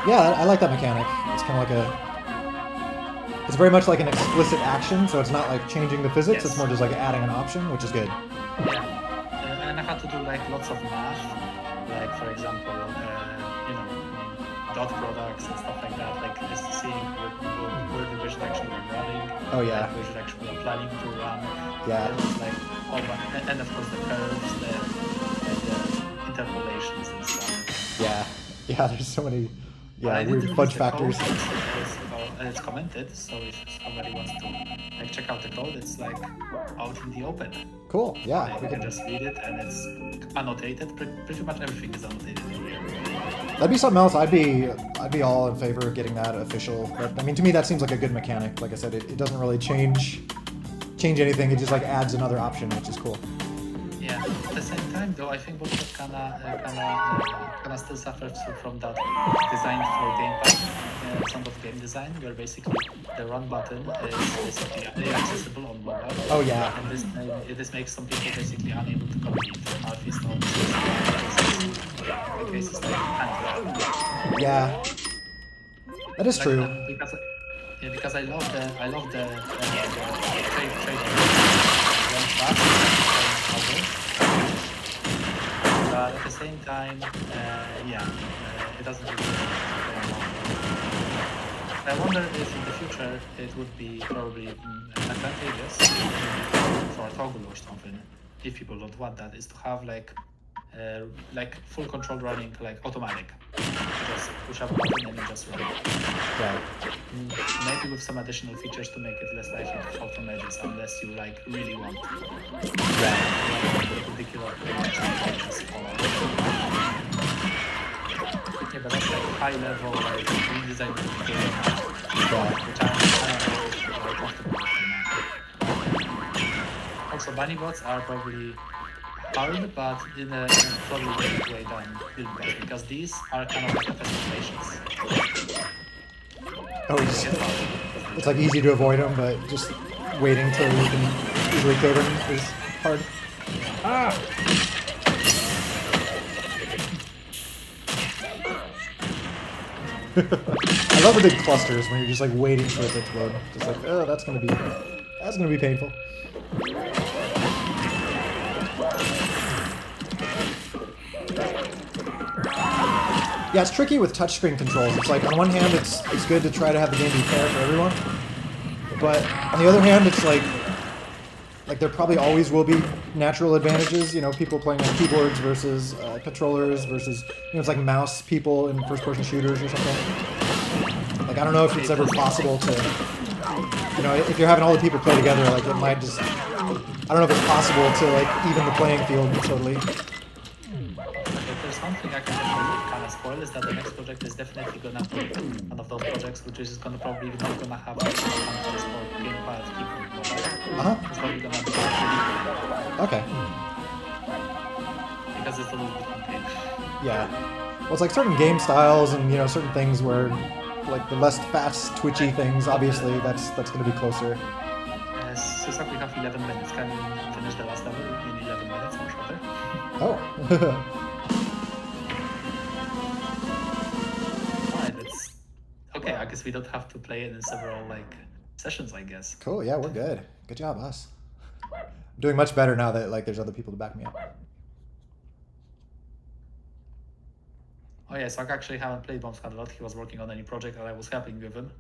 Yeah, I like that mechanic. It's kind of like it's very much like an explicit action, so it's not like changing the physics, It's more just like adding an option, which is good. Yeah, and I had to do like lots of math, like for example, dot products and stuff like that, like just seeing where the visual actually were running. Oh yeah. Like visual actually were planning to run. Yeah. It was like and of course the curves, the interpolations and stuff. Yeah. There's so many weird fudge factors. And it's commented, so if somebody wants to like check out the code, it's like out in the open. Cool. Yeah. Like, you can just read it, and it's annotated. Pretty much everything is annotated in here. That'd be something else. I'd be all in favor of getting that official. But I mean, to me, that seems like a good mechanic. Like I said, it doesn't really change anything. It just like adds another option, which is cool. Yeah. At the same time, though, I think both kinda still suffers from that design for gamepad, some of game design, where basically the run button is basically inaccessible on mobile. Oh yeah. And this makes some people basically unable to complete Alfie's notes. In cases like handheld. Yeah. That is true. Because I love the trade runs fast, but at the same time, it doesn't really go along. I wonder if in the future it would be probably advantageous for a toggle or something, if people don't want that, is to have like full control running, like automatic. Just push up button and you just run. Yeah. Maybe with some additional features to make it less likely to fall from edges, unless you like really want to. Yeah. Particular yeah, but that's like high level like redesign of the game, which I'm not comfortable with right now. Also, bunny bots are probably hard, but in a probably different way than build bots, because these are kind of like infestations. Oh, it's like easy to avoid them, but just waiting till you can easily kill them is hard. Ah! I love the big clusters when you're just like waiting for it to explode. Just like, oh, that's gonna be painful. Yeah, it's tricky with touchscreen controls. It's like on one hand, it's good to try to have the game be fair for everyone, but on the other hand, it's like there probably always will be natural advantages. You know, people playing on keyboards versus controllers versus, you know, it's like mouse people in first-person shooters or something. Like, I don't know if it's ever possible to, you know, if you're having all the people play together, like it might just, I don't know if it's possible to like even the playing field totally. If there's one thing I can definitely kind of spoil, is that the next project is definitely gonna be one of those projects which is gonna probably not gonna have like controls for gamepad keyboard mobile. It's probably gonna be Okay. because it's a little bit contained. Yeah. Well, it's like certain game styles and, you know, certain things where, like the less fast, twitchy things, obviously that's going to be closer. So we have 11 minutes. Can you finish the last level in 11 minutes or shorter? Oh. Alright, that's okay. I guess we don't have to play it in several like sessions, I guess. Cool. Yeah, we're good. Good job, us. I'm doing much better now that like there's other people to back me up. Oh yeah, so I actually haven't played Bombscad a lot. He was working on a new project and I was helping with him.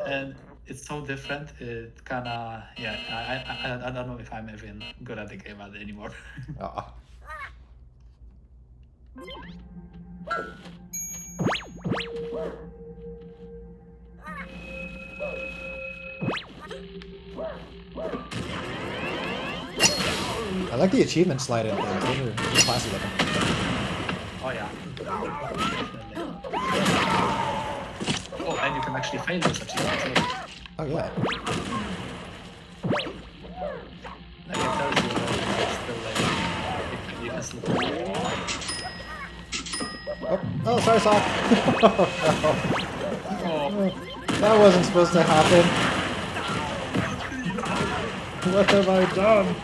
And it's so different. It kinda, yeah, I don't know if I'm even good at the game anymore. I like the achievement slide in things. Those are classy looking. Oh yeah. Oh, and you can actually fail those achievements too. Oh yeah. Like it tells you that still like you can still. Oh, sorry, Sock. Oh. That wasn't supposed to happen. What have I done?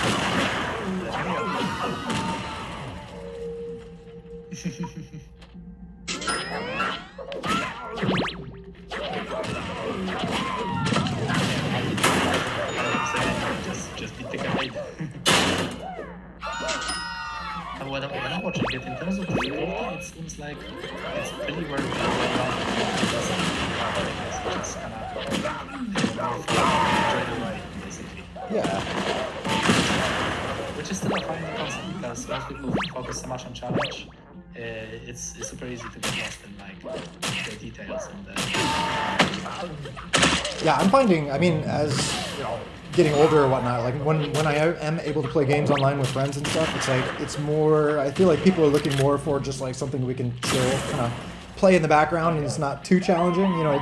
just beat the guy. And when I'm watching it, in terms of difficulty, it seems like it's pretty well done. It's kind of enjoy the ride, basically. Yeah. Which is still a fine concept because most people focus so much on challenge. It's super easy to get lost in like the details and the. Yeah, I'm finding. I mean, as you know, getting older or whatnot, like when I am able to play games online with friends and stuff, it's like it's more. I feel like people are looking more for just like something we can chill, kind of play in the background, and it's not too challenging. You know,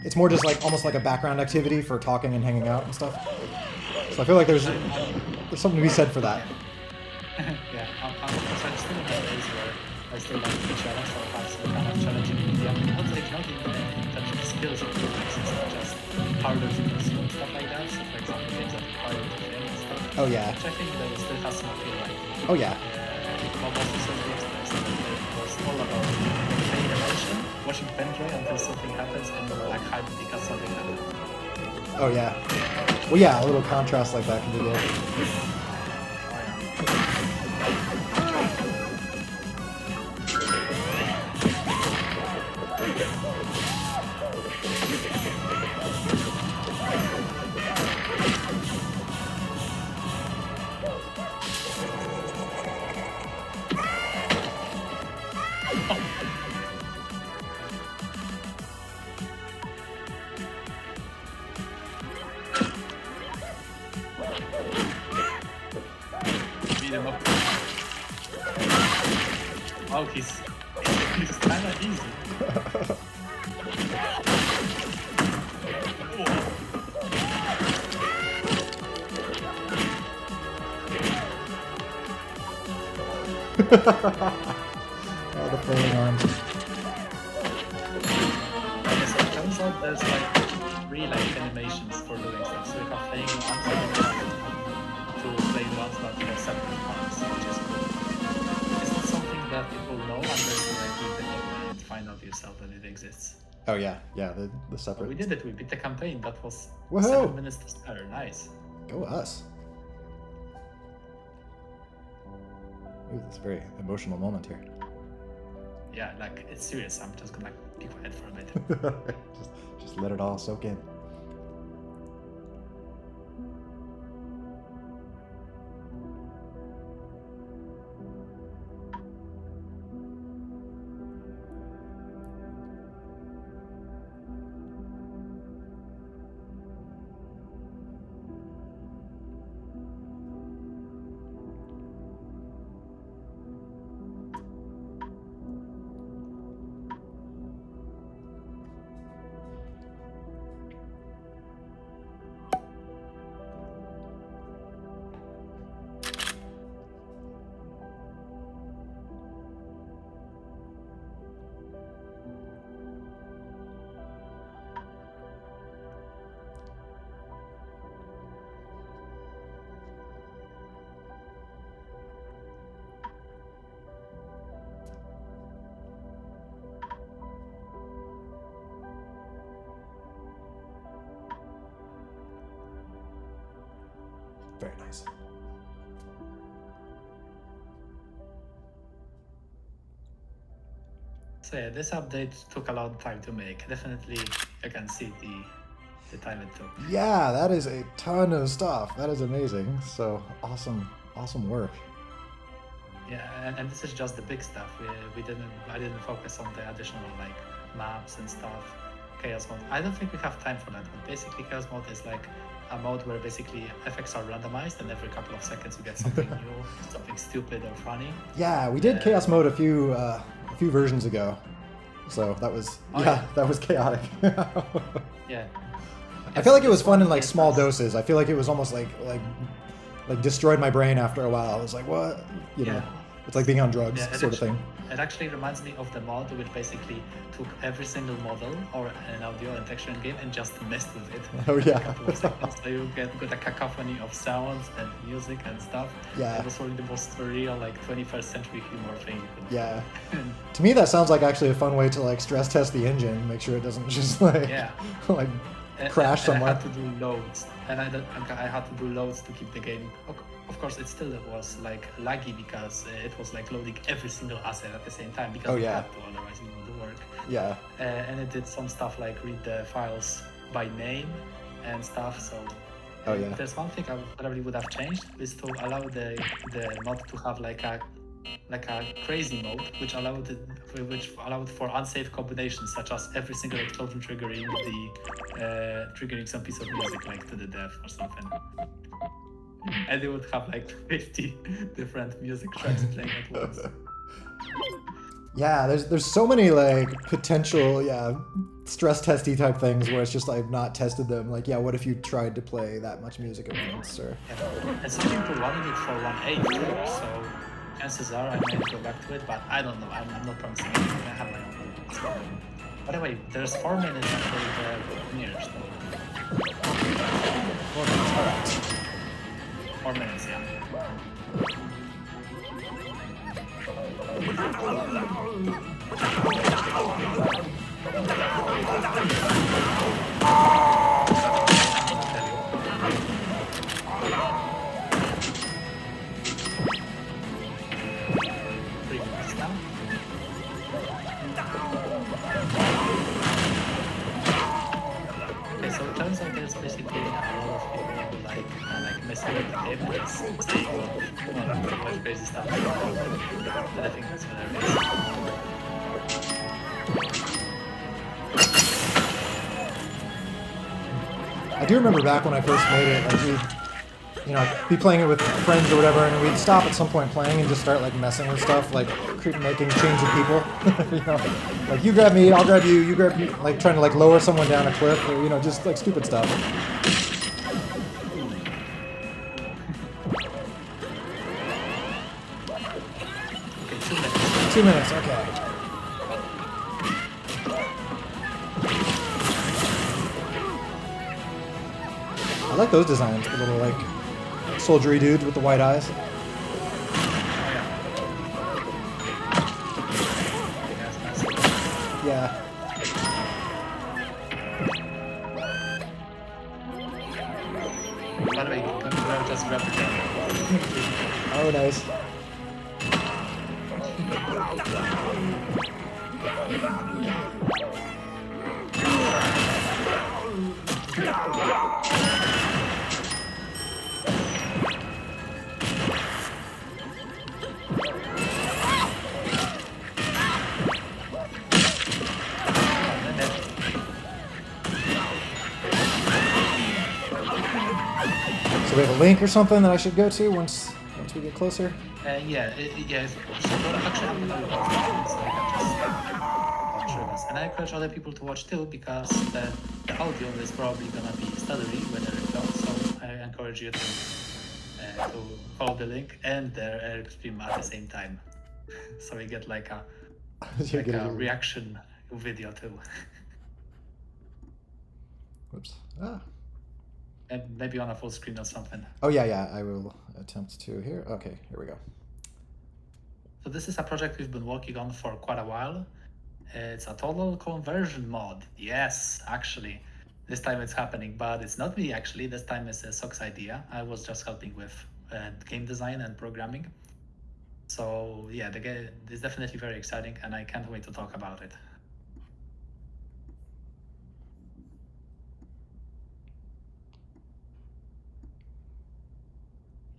it's more just like almost like a background activity for talking and hanging out and stuff. So I feel like there's something to be said for that. Yeah, I'm still in that phase where I still like the challenge or have some kind of challenging media. Not in terms of skills or progress, it's not just harder to consume and stuff like that. So for example, games that require you to think and stuff. Oh yeah. Which I think that it still has some appeal. Like, Oh yeah. most of the games that I started it was all about paying attention, watching Pendray until something happens, and like hiding because something happened. Oh yeah. Well, yeah, a little contrast like that can be good. Beat him up. Oh, he's kind of easy. Oh, the flaming arms. Okay, so it turns out there's like 3 like animations for doing stuff. So you have playing once to play once, but you have separate ones, which is cool. It's not something that people know unless you like read the code and find out yourself that it exists. Oh yeah, yeah, the But separate. we did it. We beat the campaign. That was Woohoo! 7 minutes to spare. Nice. Go us. Ooh, that's a very emotional moment here. Yeah, like it's serious. I'm just gonna be quiet for a bit. just let it all soak in. Very nice. So yeah, this update took a lot of time to make. Definitely, I can see the time it took. Yeah, that is a ton of stuff. That is amazing. So awesome work. Yeah, and this is just the big stuff. I didn't focus on the additional like maps and stuff. Chaos mode. I don't think we have time for that. But basically, chaos mode is like a mode where basically effects are randomized, and every couple of seconds you get something new, something stupid or funny. Yeah, we did chaos mode a few versions ago. So that was that was chaotic. Yeah. I feel like it was fun in like small doses. I feel like it was almost like destroyed my brain after a while. I was like, what? You know, it's like being on drugs sort of thing. It actually reminds me of the mod which basically took every single model or an audio and texture in game and just messed with it. Oh yeah. A couple of seconds. So you get a cacophony of sounds and music and stuff. Yeah. It was really the most real like 21st century humor thing you could Yeah. To me, that sounds like actually a fun way to like stress test the engine, make sure it doesn't just like like crash somewhere. I had to do loads, and I had to do loads to keep the game. Of course, it still was like laggy because it was like loading every single asset at the same time because it had to, otherwise it wouldn't work. Yeah. And it did some stuff like read the files by name and stuff. So if there's one thing I probably would have changed is to allow the mod to have like a crazy mode, which allowed for unsafe combinations, such as every single explosion triggering some piece of music like to the death or something. And it would have like 50 different music tracks playing at once. Yeah, there's so many like potential stress testy type things where it's just I've not tested them. Like what if you tried to play that much music at once or Yeah. And some people wanted it for 1.8 too, so chances are I might go back to it, but I don't know. I'm not promising anything. I have my own plans. By the way, there's 4 minutes until the premiere, so 4 minutes. All right. 4 minutes, yeah. Okay, so it turns out there's basically a lot of people who like messing with the game and just saying much crazy stuff. And I think that's hilarious. I do remember back when I first made it, like we'd be playing it with friends or whatever, and we'd stop at some point playing and just start like messing with stuff, like making chains of people. Like you grab me, I'll grab you, you grab me, like trying to like lower someone down a cliff, or just like stupid stuff. Okay, 2 minutes. 2 minutes, okay. I like those designs, the little like soldiery dude with the white eyes. Yeah. By the way, just grab the camera. Oh, nice. So we have a link or something that I should go to once we get closer? Yeah. So what actually I'm gonna do is I can just watch this. And I encourage other people to watch too, because the audio is probably gonna be stuttery when I record. So I encourage you to follow the link and the stream at the same time. So we get like a reaction video too. Whoops. Ah. And maybe on a full screen or something. Oh yeah, I will attempt to here. Okay, here we go. So this is a project we've been working on for quite a while. It's a total conversion mod. Yes, actually. This time it's happening, but it's not me actually. This time it's a Sock's idea. I was just helping with game design and programming. So yeah, the game is definitely very exciting and I can't wait to talk about it.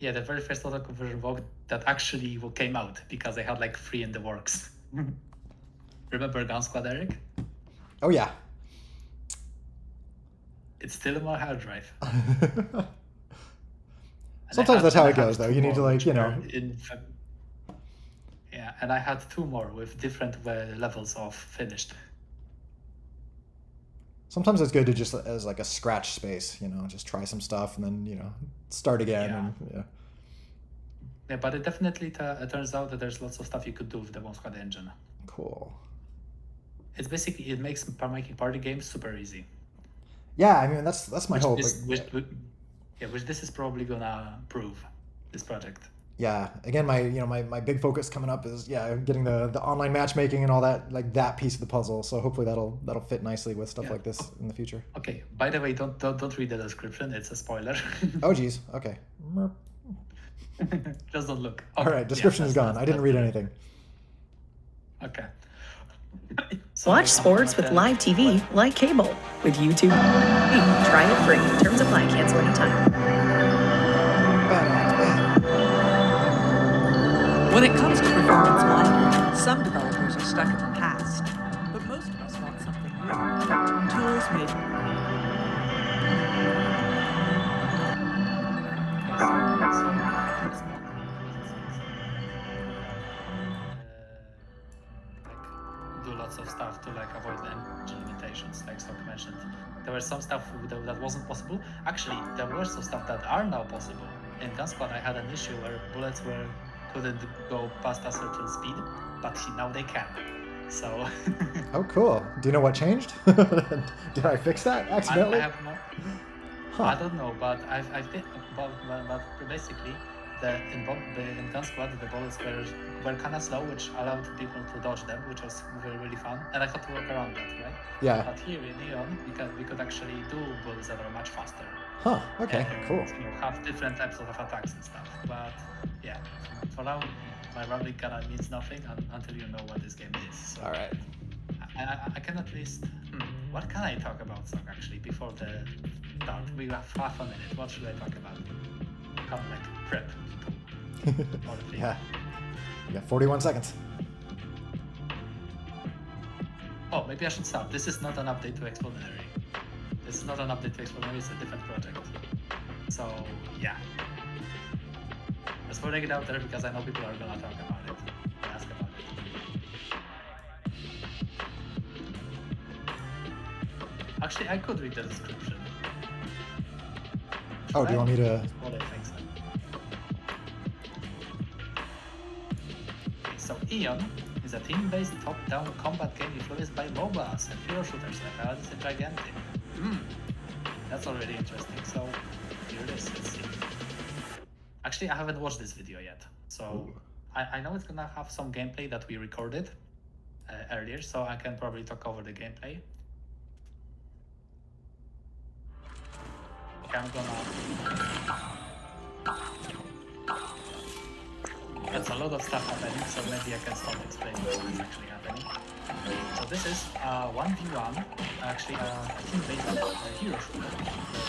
Yeah, the very first total conversion work that actually came out because I had like 3 in the works. Remember Gun Squad, Eric? Oh yeah. It's still in my hard drive. Sometimes that's how it goes, though. You need to like, Yeah, and I had 2 more with different levels of finished. Sometimes it's good to just as like a scratch space, just try some stuff and then start again. Yeah. And Yeah, but it definitely turns out that there's lots of stuff you could do with the One Squad engine. Cool. It's basically, it makes making party games super easy. Yeah, I mean that's my hope. Which this is probably gonna prove, this project. Yeah, again, my big focus coming up is getting the online matchmaking and all that, like that piece of the puzzle. So hopefully that'll fit nicely with stuff like this in the future. Okay. By the way, don't read the description. It's a spoiler. Oh geez. Okay. Just don't look. Okay. All right. Description is gone. I didn't read anything. Okay. Watch sports with live TV like cable with YouTube. Try it free. Terms apply. Cancel anytime. When it comes to performance modeling, some developers are stuck in the past, but most of us want something new. Tools made. animations, like Stock mentioned. There was some stuff that wasn't possible. Actually, there were some stuff that are now possible. In Gun Squad, I had an issue where bullets couldn't go past a certain speed, but now they can. So. Oh, cool. Do you know what changed? Did I fix that accidentally? I have no. Huh. I don't know, but I think, but basically, in Gun Squad, the bullets were kind of slow, which allowed people to dodge them, which was really fun, and I had to work around that, right? Yeah. But here in Neon, we could actually do bullets that are much faster. Huh. Okay. And, Cool. You know, have different types of attacks and stuff. But yeah, for now, my rambling kind of means nothing until you know what this game is. So All right. I can at least. What can I talk about, Sock, actually, before the start? We have half a minute. What should I talk about? Kind of like prep. Yeah. You got 41 seconds. Oh, maybe I should start. This is not an update to Explodinary. This is not an update to Explodinary, it's a different project. So, yeah. Just putting it out there because I know people are gonna talk about it. Ask about it. Actually, I could read the description. Oh, do you want me to? What I think so. So Eon is a team-based top-down combat game influenced by MOBAs and hero shooters like Hades and Gigantic. That's already interesting. So here it is. Let's see. Actually, I haven't watched this video yet, so I know it's gonna have some gameplay that we recorded earlier, so I can probably talk over the gameplay. Okay, I'm gonna. That's a lot of stuff happening, so maybe I can start explaining what is actually happening. So this is 1v1, actually a team-based hero shooter.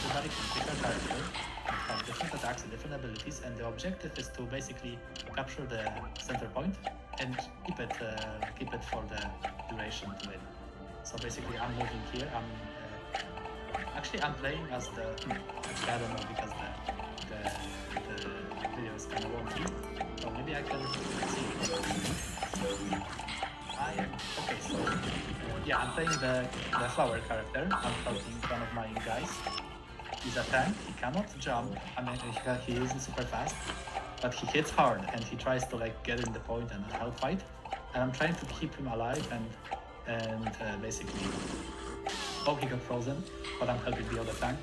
Everybody can pick a character, have different attacks and different abilities, and the objective is to basically capture the center point and keep it for the duration to win. So basically, I'm moving here. I'm playing as the. Actually, I don't know because the video is kind of wonky. So maybe I can see. Okay, so yeah, I'm playing the flower character. I'm helping one of my guys. He's a tank. He cannot jump. I mean, he isn't super fast, but he hits hard and he tries to like get in the point and help fight. And I'm trying to keep him alive and basically. Oh, he got frozen, but I'm helping the other tank.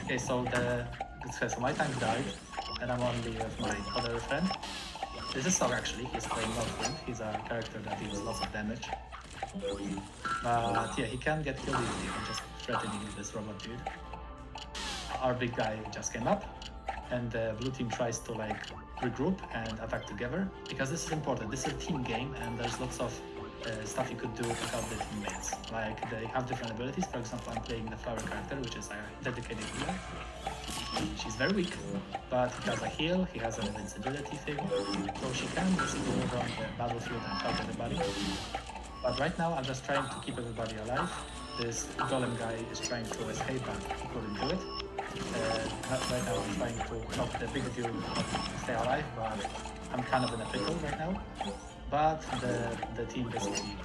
Okay, so my tank died, and I'm only with my other friend. This is Sog actually, he's playing Northwind. He's a character that deals lots of damage. But yeah, he can get killed easily. I'm just threatening this robot dude. Our big guy just came up, and the blue team tries to like regroup and attack together, because this is important. This is a team game, and there's lots of stuff you could do to help the teammates. Like they have different abilities. For example, I'm playing the flower character, which is a dedicated healer. She's very weak, but he has a heal, he has an invincibility thing, so she can basically move around the battlefield and help everybody. But right now I'm just trying to keep everybody alive. This golem guy is trying to escape, but he couldn't do it. Right now I'm trying to help the big dude stay alive, but I'm kind of in a pickle right now. But the team basically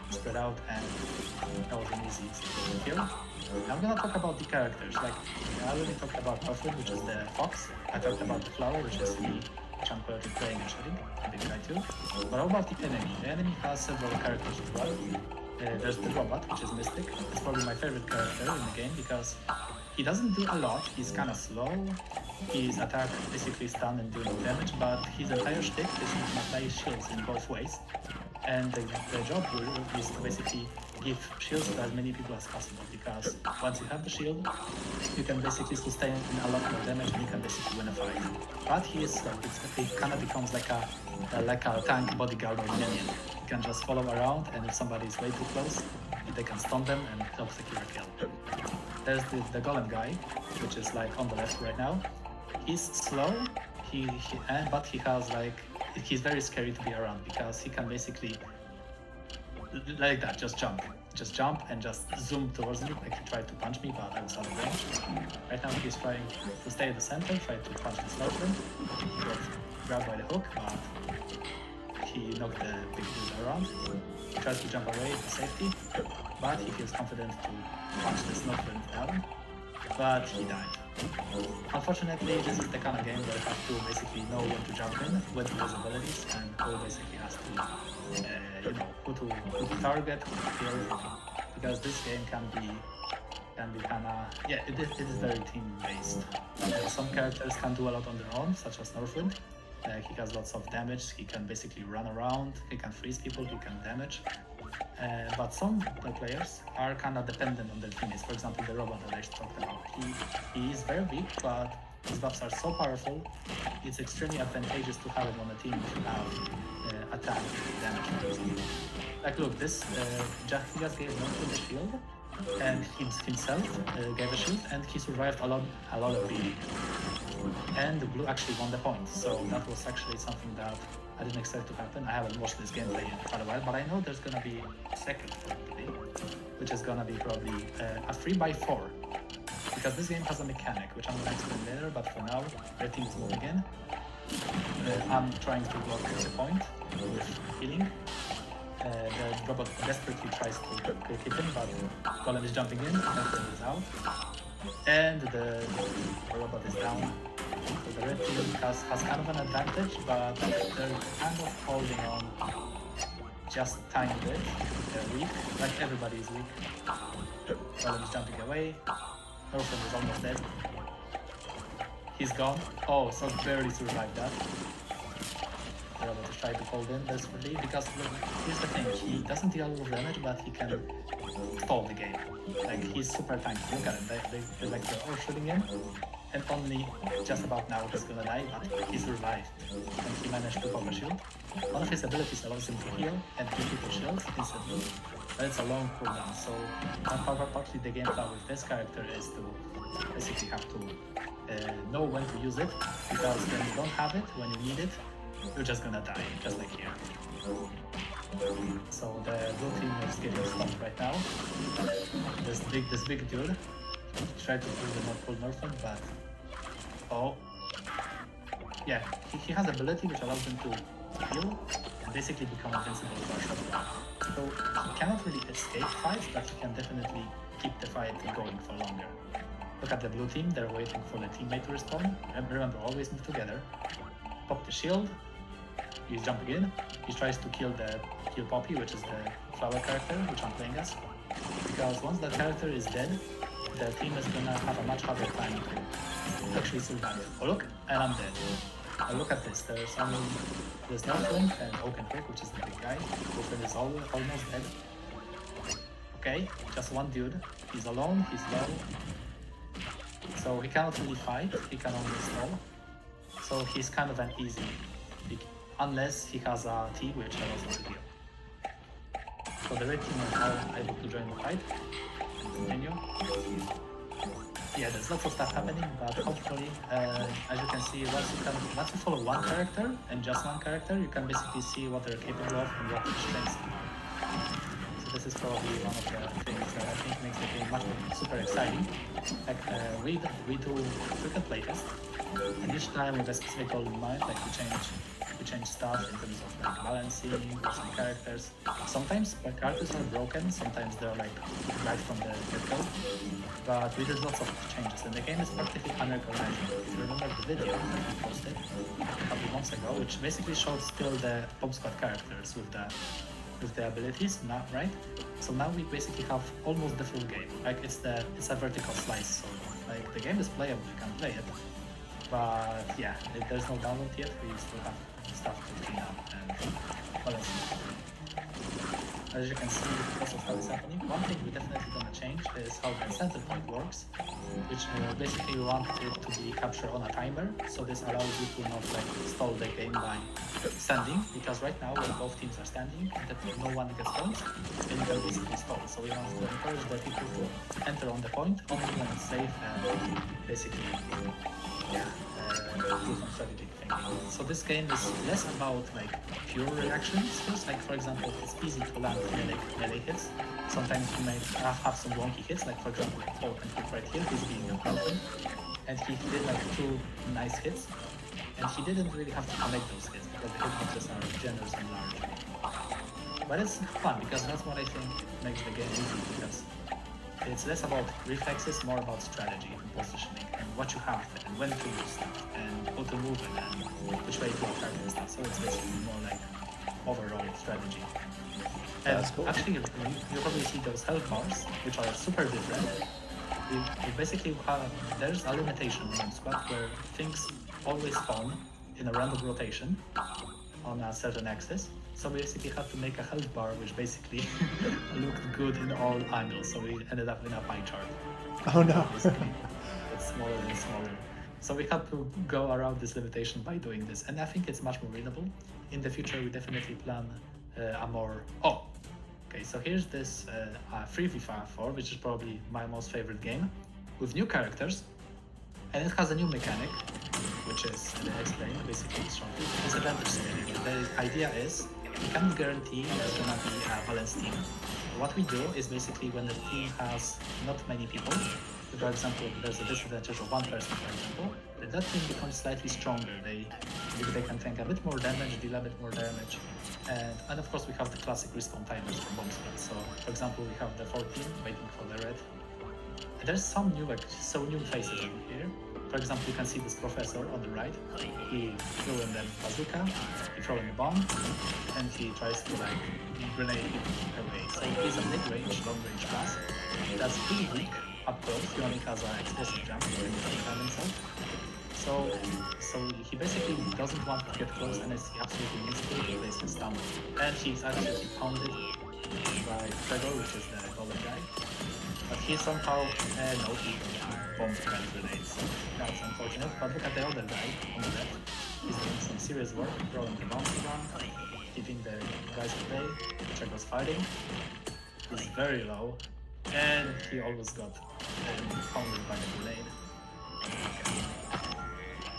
spread out, and that was an easy kill. I'm gonna talk about the characters. Like I already talked about Northwind, which is the fox. I talked about the flower, which is me, which I'm currently playing and shooting. A big guy too. But how about the enemy? The enemy has several characters as well. There's the robot, which is Mystic. It's probably my favorite character in the game because he doesn't do a lot. He's kind of slow. His attack basically stun and do no damage, but his entire shtick is to apply shields in both ways. And the job here is to basically give shields to as many people as possible, because once you have the shield, you can basically sustain a lot more damage and you can basically win a fight. But he is slow. It kind of becomes like a tank bodyguard or minion. You can just follow around, and if somebody is way too close, they can stun them and help secure a kill. There's the golem guy, which is like on the left right now. He's slow, but he has like, he's very scary to be around because he can basically, like that, just jump and just zoom towards me, like he tried to punch me, but I was out of range. Right now he's trying to stay at the center, try to punch the Snowflame. He got grabbed by the hook, but he knocked the big dude around. He tries to jump away to safety, but he feels confident to punch the Snowflake down, but he died. Unfortunately, this is the kind of game where you have to basically know when to jump in, when to use abilities, and who basically has to, who to target, who to kill, because this game can be kind of, it is very team-based. Some characters can do a lot on their own, such as Northwind. He has lots of damage, he can basically run around, he can freeze people, he can damage. But some players are kind of dependent on their teammates. For example, the robot that I talked about. He is very weak, but his buffs are so powerful, it's extremely advantageous to have him on a team if you have attack damage. Like look, this he just gave Northwind the shield, and himself gave a shield, and he survived a lot of bleeding. And the blue actually won the point, so that was actually something that I didn't expect to happen. I haven't watched this gameplay in quite a while, but I know there's gonna be a second gameplay, which is gonna be probably a 3x4, because this game has a mechanic, which I'm gonna explain later, but for now, everything is moving in. I'm trying to block the point with healing. The robot desperately tries to hit him, but Golem is jumping in, Netcode is out, and the robot is down. So the red team has kind of an advantage, but they're kind of holding on just a tiny bit. They're weak, like everybody is weak. Golem is jumping away, Northwind is almost dead. He's gone. Oh, so barely survived that. The robot is trying to hold in desperately, because look, here's the thing, he doesn't deal a lot of damage, but he can stall the game. Like, he's super tanky. Look at him, they're like they're all shooting him, and only just about now he's gonna die, but he survived, and he managed to pop a shield. One of his abilities allows him to heal and give people shields instantly, but it's a long cooldown, so partly the game plan with this character is to basically have to know when to use it, because when you don't have it, when you need it, you're just gonna die, just like here. So the blue team is getting stumped right now. This big dude tried to pull the not pull Northwind, but he has ability which allows him to heal and basically become invincible for a short while. So he cannot really escape fights, but he can definitely keep the fight going for longer. Look at the blue team, they're waiting for the teammate to respawn. Remember, always move together. Pop the shield. He's jumping in. He tries to kill Poppy, which is the flower character, which I'm playing as. Because once that character is dead, the team is gonna have a much harder time to actually survive. Oh look, and I'm dead. Oh, look at this. There's Northwind and Oakenhook, which is the big guy. Northwind is almost dead. Okay, just one dude. He's alone. He's low. So he cannot really fight. He can only stall. So he's kind of an easy pick, unless he has a T which allows him to heal. So the red team is now able to join the fight. Continue. Yeah, there's lots of stuff happening, but hopefully, as you can see, once you follow one character and just one character, you can basically see what they're capable of and what their strengths are. So this is probably one of the things that I think makes the game much more super exciting. Like we do frequent playtest, and each time with a specific goal in mind, like we change stuff in terms of like balancing some characters. Sometimes the characters are broken, sometimes they're like right from the get-go, but we did lots of changes, and the game is practically unrecognizable. If you remember the video that we posted a couple months ago, which basically showed still the Bomb Squad characters with the abilities, now, right? So now we basically have almost the full game. Like it's a vertical slice, so like the game is playable, you can play it. But yeah, there's no download yet, we still have stuff to clean up and what else? As you can see, lots of stuff is happening. One thing we're definitely going to change is how the center point works, which basically we want it to be captured on a timer, so this allows you to not like stall the game by standing, because right now when both teams are standing and no one gets points, then you can basically stall. So we want to encourage the people to enter on the point only when it's safe and basically, do some strategic thinking. So this game is less about like pure reaction skills, like for example, it's easy to land melee hits. Sometimes you may have some wonky hits, like for example, Oakenhook right here, he's being broken, and he did like 2 nice hits, and he didn't really have to connect those hits, but the hitboxes are generous and large. But it's fun because that's what I think makes the game easy, because it's less about reflexes, more about strategy and positioning and what you have and when to use stuff and how to move it and which way to attack and stuff. So it's basically more like overall strategy. And That's cool. actually, you probably see those health bars, which are super different. You basically have, there's a limitation on squad where things always spawn in a random rotation on a certain axis. So we basically had to make a health bar which basically looked good in all angles. So we ended up in a pie chart. Oh no. Basically, it's smaller and smaller. So we had to go around this limitation by doing this, and I think it's much more readable. In the future, we definitely plan a more. Oh, okay. So here's this 3v4, which is probably my most favorite game, with new characters, and it has a new mechanic, which is explained basically shortly. It's advantage scaling. The idea is we can't guarantee there's gonna be a balanced team. What we do is basically when the team has not many people, for example, there's a disadvantage of one person, for example, then that team becomes slightly stronger. They can tank a bit more damage, deal a bit more damage, and of course we have the classic respawn timers for bomb squads. So, for example, we have the 14 waiting for the red. And there's some new, new faces over here. For example, you can see this professor on the right. He threw in the bazooka, he threw in the bomb, and he tries to grenade away. So he's a mid-range, long-range class. That's pretty weak up close. He only has an explosive jump when he can himself. So he basically doesn't want to get close unless he absolutely needs to place his stun. And he's actually pounded by Trevor, which is the golden guy. But he somehow, no, he bombed and grenades. So that's unfortunate. But look at the other guy on the left. He's doing some serious work, throwing the bombs around, keeping the guys at bay. Trevor's fighting. He's very low. And he almost got pounded by the grenade.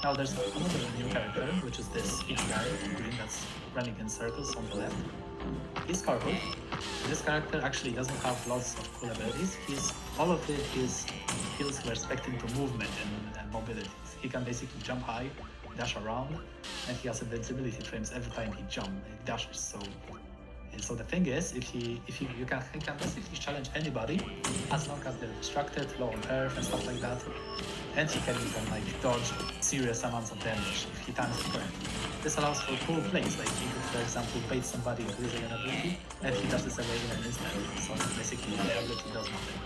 Now there's another new character, which is this big guy in green that's running in circles on the left. He's Carhood. This character actually doesn't have lots of cool abilities. All of his skills were respecting to movement and mobility. He can basically jump high, dash around, and he has invincibility frames every time he dashes. So the thing is, he can basically challenge anybody as long as they're distracted, low on earth and stuff like that. And he can even dodge serious amounts of damage if he times it correctly. This allows for cool plays, like he could, for example, bait somebody using an ability, and he dashes away in an instant. So basically the ability does nothing.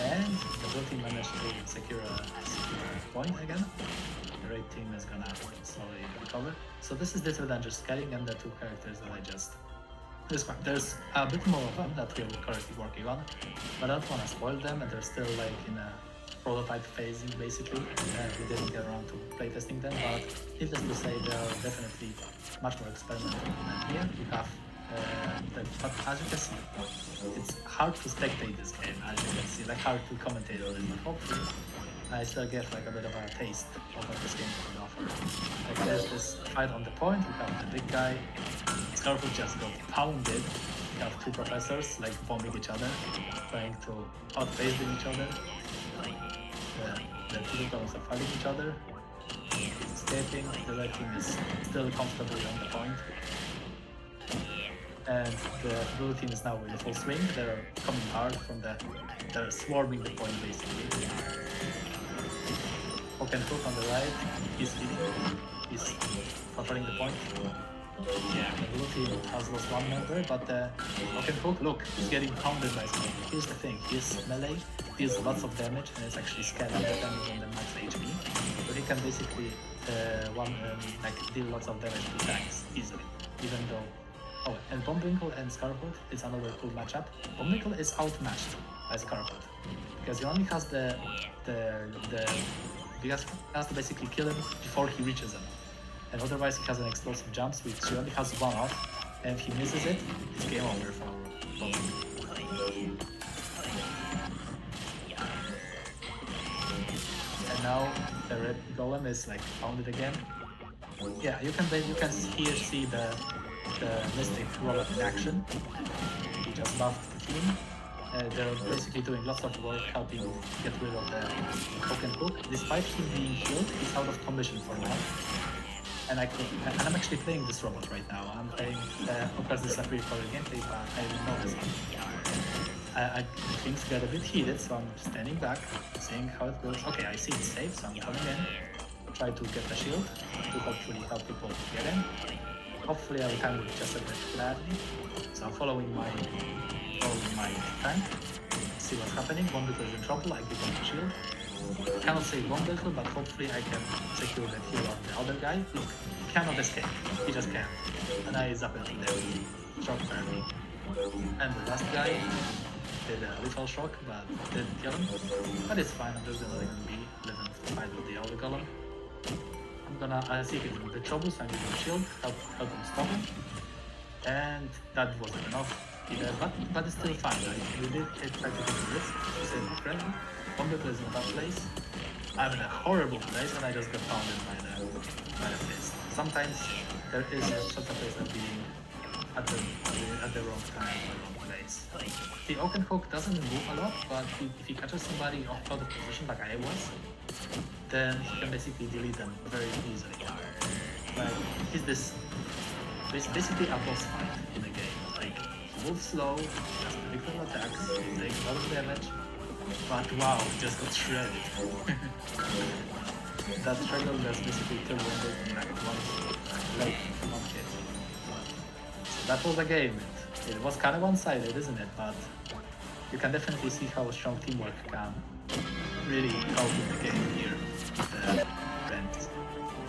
And the blue team managed to secure a point again. The red team is gonna slowly recover. So this is disadvantage scaling and the two characters that I just described. There's a bit more of them that we're currently working on, but I don't want to spoil them, and they're still in a prototype phasing basically. We didn't get around to playtesting them, but needless to say, they are definitely much more experimental than here. We have but as you can see, it's hard to spectate this game, as you can see, hard to commentate on it, but hopefully I still get a bit of a taste of what this game can offer. There's this fight on the point, we have the big guy, Scarful just got pounded. We have two professors bombing each other, trying to outpace each other. The two newcomers are fighting each other. He's escaping, the red team is still comfortably on the point. And the blue team is now in full swing. They're coming hard they're swarming the point basically. Hook on the right, he's leading, he's controlling the point. Yeah, the blue team has lost one member, but Hook, look, he's getting pounded by something. Here's the thing, his melee deals lots of damage and it's actually scaling depending on the max HP. So he can basically deal lots of damage to tanks easily, even though. Oh, and Bombwinkle and Scarhood is another cool matchup. Bombwinkle is outmatched by Scarhood because he only has he has to basically kill him before he reaches him. And otherwise he has an explosive jump, which he only has one off, and if he misses it, it's game over for Bombwinkle. And now the red golem is pounded again. Yeah, you can here see the Mystic robot in action. He just buffed the team. They're basically doing lots of work helping get rid of the Hook. Despite him being healed, he's out of commission for now. and I'm actually playing this robot right now. I'm playing, of course, this is a pre-recorded gameplay, but I didn't know this. Things get a bit heated, so I'm standing back, seeing how it goes. Okay, I see it's safe, so I'm coming in. Try to get the shield to hopefully help people get in. Hopefully I will time it just a bit gladly. So I'm following my tank. See what's happening. One Beetle is in trouble, I give him the shield. Cannot save one Beetle, but hopefully I can secure the heal of the other guy. Look, he cannot escape. He just can't. And I zap him there. Shock therapy. And the last guy did a lethal shock, but didn't kill him. But it's fine, I'm just gonna let him be, let him fight with the other golem. I see he's in the trouble, so I'm using the shield, help him stop him. And that wasn't enough either, but it's still fine, right? We did try to take a risk to save my friend. One Beetle is in a bad place. I'm in a horrible place, and I just got pounded by the fist. Sometimes there is such a place of being at the wrong time or wrong place. The Oaken Hook doesn't move a lot, but if he catches somebody off out of position like I was, then he can basically delete them very easily. Like, he's basically a boss fight in the game. Like, he moves slow, he has predictable attacks, he takes a lot of damage, but wow, he just got shredded. That struggle just basically killed Wendell in like one hit. So that was a game. It was kind of one-sided, isn't it? But you can definitely see how strong teamwork can really help with the game here. The friends.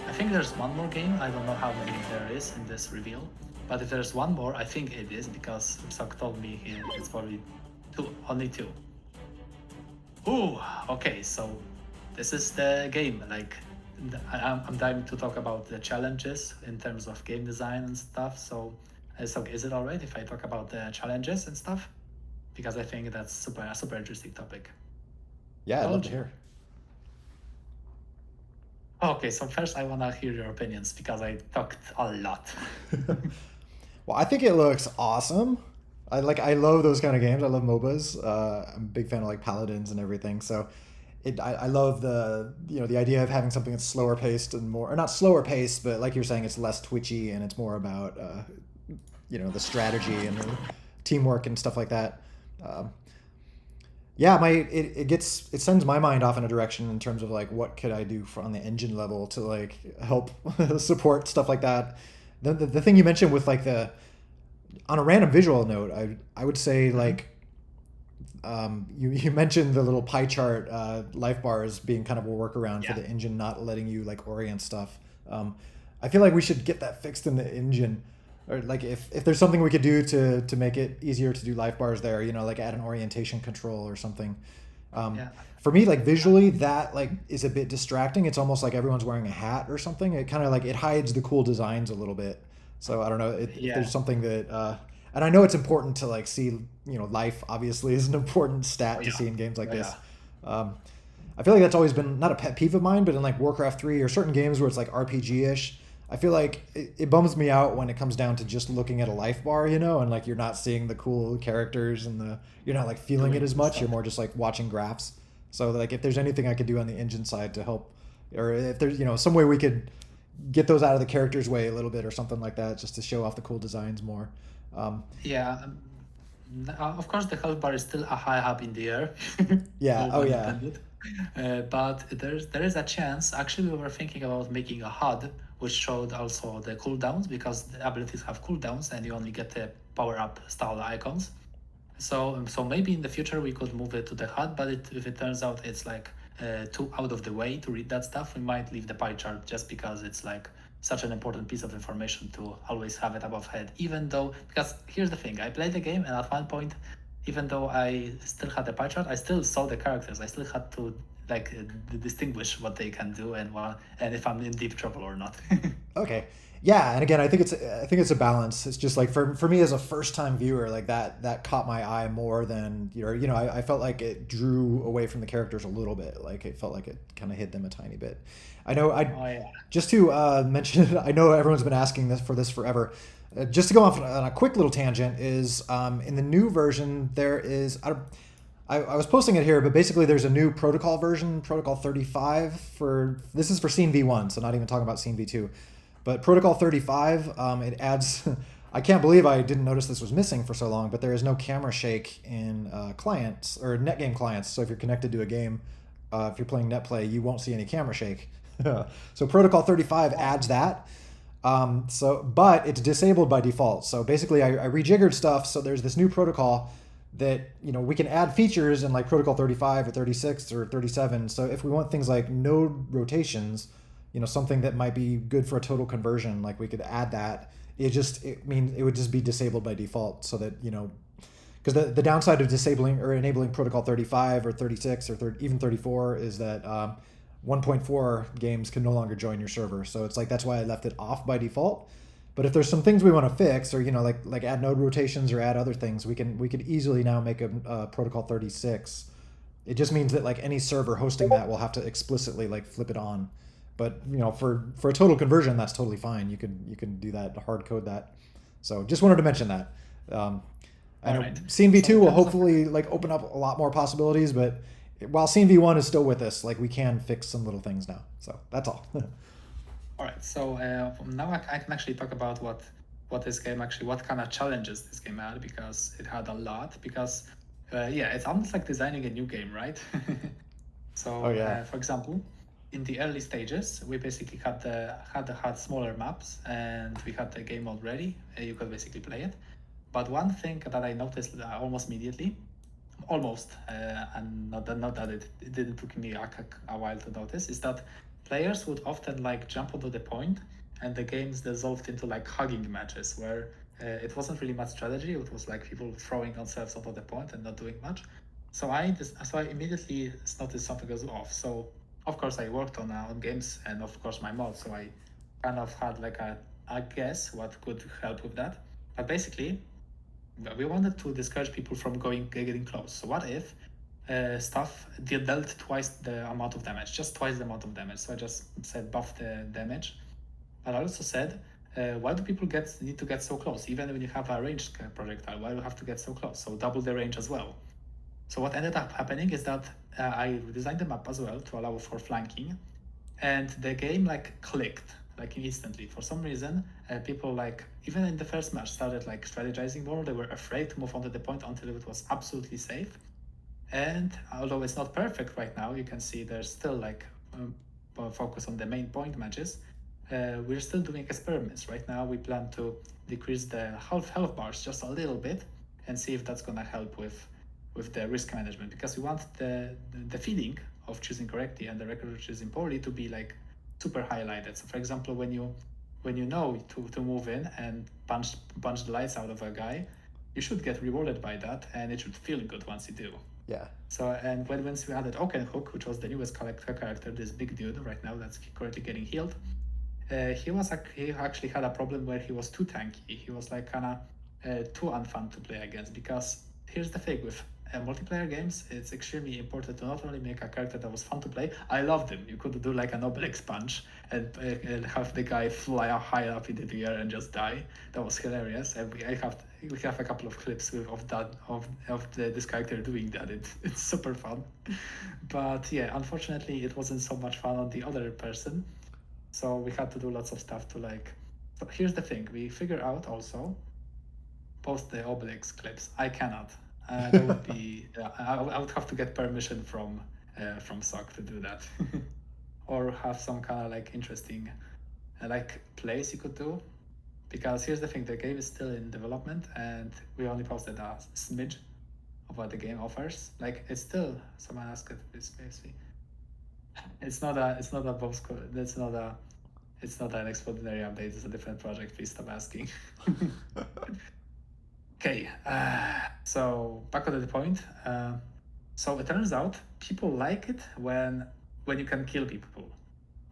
I think there's one more game. I don't know how many there is in this reveal, but if there's one more, I think it is, because Sok told me it's probably only two. Ooh, okay, so this is the game. Like, I'm dying to talk about the challenges in terms of game design and stuff. So is it alright if I talk about the challenges and stuff? Because I think that's a super interesting topic. Yeah, I'd love to hear. Okay, so first I want to hear your opinions, because I talked a lot. Well, I think it looks awesome. I love those kind of games. I love MOBAs. I'm a big fan of like Paladins and everything. So I love the idea of having something that's slower paced and more, or not slower paced, but like you're saying, it's less twitchy and it's more about the strategy and the teamwork and stuff like that. It sends my mind off in a direction in terms of like, what could I do on the engine level to like help support stuff like that. The thing you mentioned with like on a random visual note, I would say like, you mentioned the little pie chart life bars being kind of a workaround for the engine not letting you like orient stuff. I feel like we should get that fixed in the engine, or like if there's something we could do to make it easier to do life bars there, like add an orientation control or something. For me, like visually, that like is a bit distracting. It's almost like everyone's wearing a hat or something. It kind of like it hides the cool designs a little bit. So I don't know. If there's something that, and I know it's important to like see, life obviously is an important stat to see in games like this. I feel like that's always been not a pet peeve of mine, but in like Warcraft 3 or certain games where it's like RPG-ish, I feel like it bums me out when it comes down to just looking at a life bar, and like you're not seeing the cool characters and you're not like feeling it as much. You're more just like watching graphs. So like if there's anything I could do on the engine side to help, or if there's some way we could get those out of the characters' way a little bit or something like that, just to show off the cool designs more. Of course the health bar is still a high up in the air. But there is a chance. Actually, we were thinking about making a HUD which showed also the cooldowns, because the abilities have cooldowns and you only get the power up style icons. So maybe in the future we could move it to the HUD, but if it turns out it's like too out of the way to read that stuff, we might leave the pie chart, just because it's like such an important piece of information to always have it above head. Even though, because here's the thing, I played the game and at one point, even though I still had the pie chart, I still saw the characters. I still had to like distinguish what they can do and if I'm in deep trouble or not. Okay. Yeah, and again, I think it's a balance. It's just like for me as a first time viewer, like that caught my eye more than I felt like it drew away from the characters a little bit. Like it felt like it kind of hid them a tiny bit. I know. Just to mention, I know everyone's been asking this forever. Just to go off on a quick little tangent is in the new version there is I was posting it here, but basically there's a new protocol version, Protocol 35 this is for Scene V1, so not even talking about Scene V2. But Protocol 35, it adds. I can't believe I didn't notice this was missing for so long, but there is no camera shake in clients or netgame clients. So if you're connected to a game, if you're playing NetPlay, you won't see any camera shake. So Protocol 35 adds that. But it's disabled by default. So basically, I rejiggered stuff. So there's this new protocol that we can add features in like Protocol 35 or 36 or 37. So if we want things like node rotations, something that might be good for a total conversion, like we could add that. It would just be disabled by default, so that because the downside of disabling or enabling Protocol 35 or 36 or even 34 is that 1.4 games can no longer join your server. So it's like that's why I left it off by default. But if there's some things we want to fix, or like add node rotations or add other things, we could easily now make a Protocol 36. It just means that like any server hosting that will have to explicitly like flip it on. But for a total conversion, that's totally fine. You can do that, hard code that. So just wanted to mention that. I know CNV2 will hopefully like open up a lot more possibilities, but while CNV1 is still with us, like we can fix some little things now. So that's all. All right. So now I can actually talk about what this game actually, what kind of challenges this game had, because it had a lot. Because it's almost like designing a new game, right? So for example, in the early stages, we basically had smaller maps, and we had the game already. You could basically play it. But one thing that I noticed almost immediately, and not that it didn't took me a while to notice, is that players would often like jump onto the point, and the games dissolved into like hugging matches where it wasn't really much strategy. It was like people throwing themselves onto the point and not doing much. So I immediately noticed something was off. So of course I worked on games and of course my mod. So I kind of had like a guess what could help with that. But basically, we wanted to discourage people from getting close. So what if stuff dealt twice the amount of damage, just twice the amount of damage? So I just said buff the damage. But I also said, why do people need to get so close? Even when you have a ranged projectile, why do you have to get so close? So double the range as well. So what ended up happening is that I designed the map as well to allow for flanking, and the game like clicked like instantly. For some reason, people like even in the first match started like strategizing more. They were afraid to move onto the point until it was absolutely safe. And although it's not perfect right now, you can see there's still like focus on the main point matches. We're still doing experiments right now. We plan to decrease the health bars just a little bit and see if that's gonna help with the risk management, because we want the feeling of choosing correctly and the record of choosing poorly to be like super highlighted. So for example, when you know to move in and punch the lights out of a guy, you should get rewarded by that, and it should feel good once you do. Yeah. So and once we added Oakenhook, which was the newest character, this big dude right now that's currently getting healed, he actually had a problem where he was too tanky. He was like kind of too unfun to play against, because here's the thing with multiplayer games, it's extremely important to not only make a character that was fun to play. I loved him. You could do like an Obelix punch and have the guy fly high up into the air and just die. That was hilarious. And we have a couple of clips of this character doing that. It's super fun. But yeah, unfortunately, it wasn't so much fun on the other person. So we had to do lots of stuff to like. So here's the thing: we figure out also post the Obelix clips. I cannot. That would be. I would have to get permission from SOC to do that, or have some kind of like interesting, like plays you could do, because here's the thing: the game is still in development, and we only posted a smidge of what the game offers. Like it's still. Someone asked it this basically. It's not a Bob's. It's not an Explodinary update. It's a different project. Please stop asking. Okay, so back to the point. So it turns out people like it when you can kill people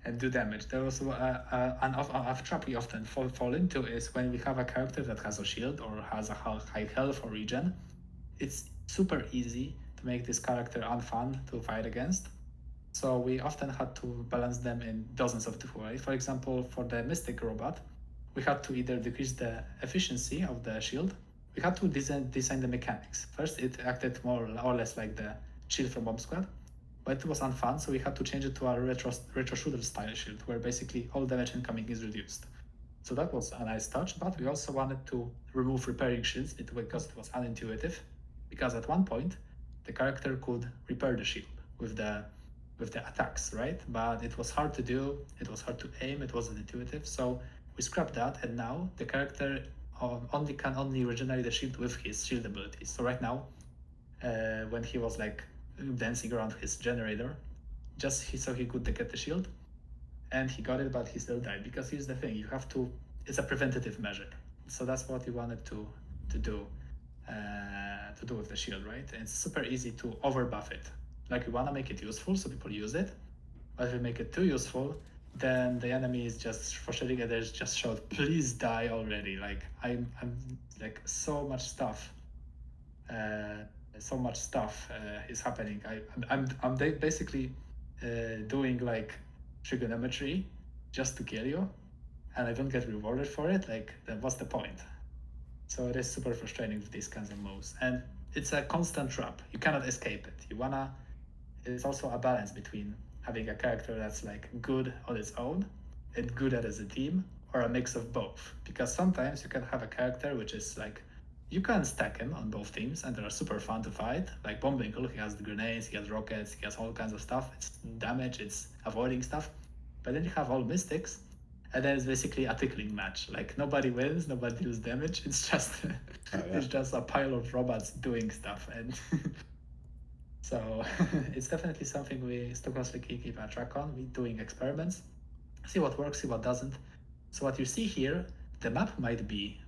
and do damage. There was a trap we often fall into is when we have a character that has a shield or has a high health or regen. It's super easy to make this character unfun to fight against. So we often had to balance them in dozens of different ways. For example, for the Mystic robot, we had to either decrease the efficiency of the shield. We had to design the mechanics. First, it acted more or less like the shield from Bomb Squad, but it was unfun, so we had to change it to a retro shooter style shield, where basically all damage incoming is reduced. So that was a nice touch, but we also wanted to remove repairing shields because it was unintuitive. Because at one point, the character could repair the shield with the attacks, right? But it was hard to do, it was hard to aim, it wasn't intuitive. So we scrapped that, and now the character can only regenerate the shield with his shield abilities. So right now, when he was like dancing around his generator, so he could get the shield, and he got it, but he still died. Because here's the thing: it's a preventative measure. So that's what we wanted to do with the shield, right? And it's super easy to overbuff it. Like we want to make it useful so people use it, but if we make it too useful, then the enemy is just frustrating and there's just shout, please die already. Like I'm like so much stuff is happening. I'm basically doing like trigonometry just to kill you, and I don't get rewarded for it. Like, then what's the point? So it is super frustrating with these kinds of moves, and it's a constant trap. You cannot escape it. It's also a balance between having a character that's like good on its own and good as a team, or a mix of both. Because sometimes you can have a character which is like, you can stack him on both teams and they're super fun to fight. Like Bombwinkle, he has the grenades, he has rockets, he has all kinds of stuff. It's damage, it's avoiding stuff. But then you have all mystics, and then it's basically a tickling match. Like nobody wins, nobody deals damage. It's just it's just a pile of robots doing stuff, and so it's definitely something we stochastically keep a track on. We're doing experiments, see what works, see what doesn't. So what you see here, the map might be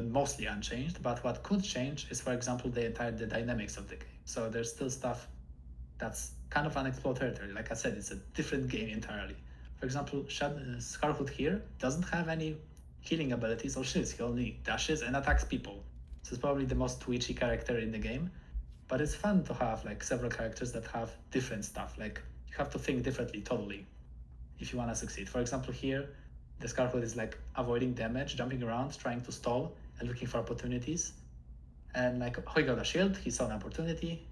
mostly unchanged, but what could change is, for example, the dynamics of the game. So there's still stuff that's kind of unexplored territory. Like I said, it's a different game entirely. For example, Scarhood here doesn't have any healing abilities or shields. He only dashes and attacks people. So it's probably the most twitchy character in the game. But it's fun to have like several characters that have different stuff. Like you have to think differently totally if you want to succeed. For example, here, the Scarhood is like avoiding damage, jumping around, trying to stall, and looking for opportunities. And like he got a shield, he saw an opportunity.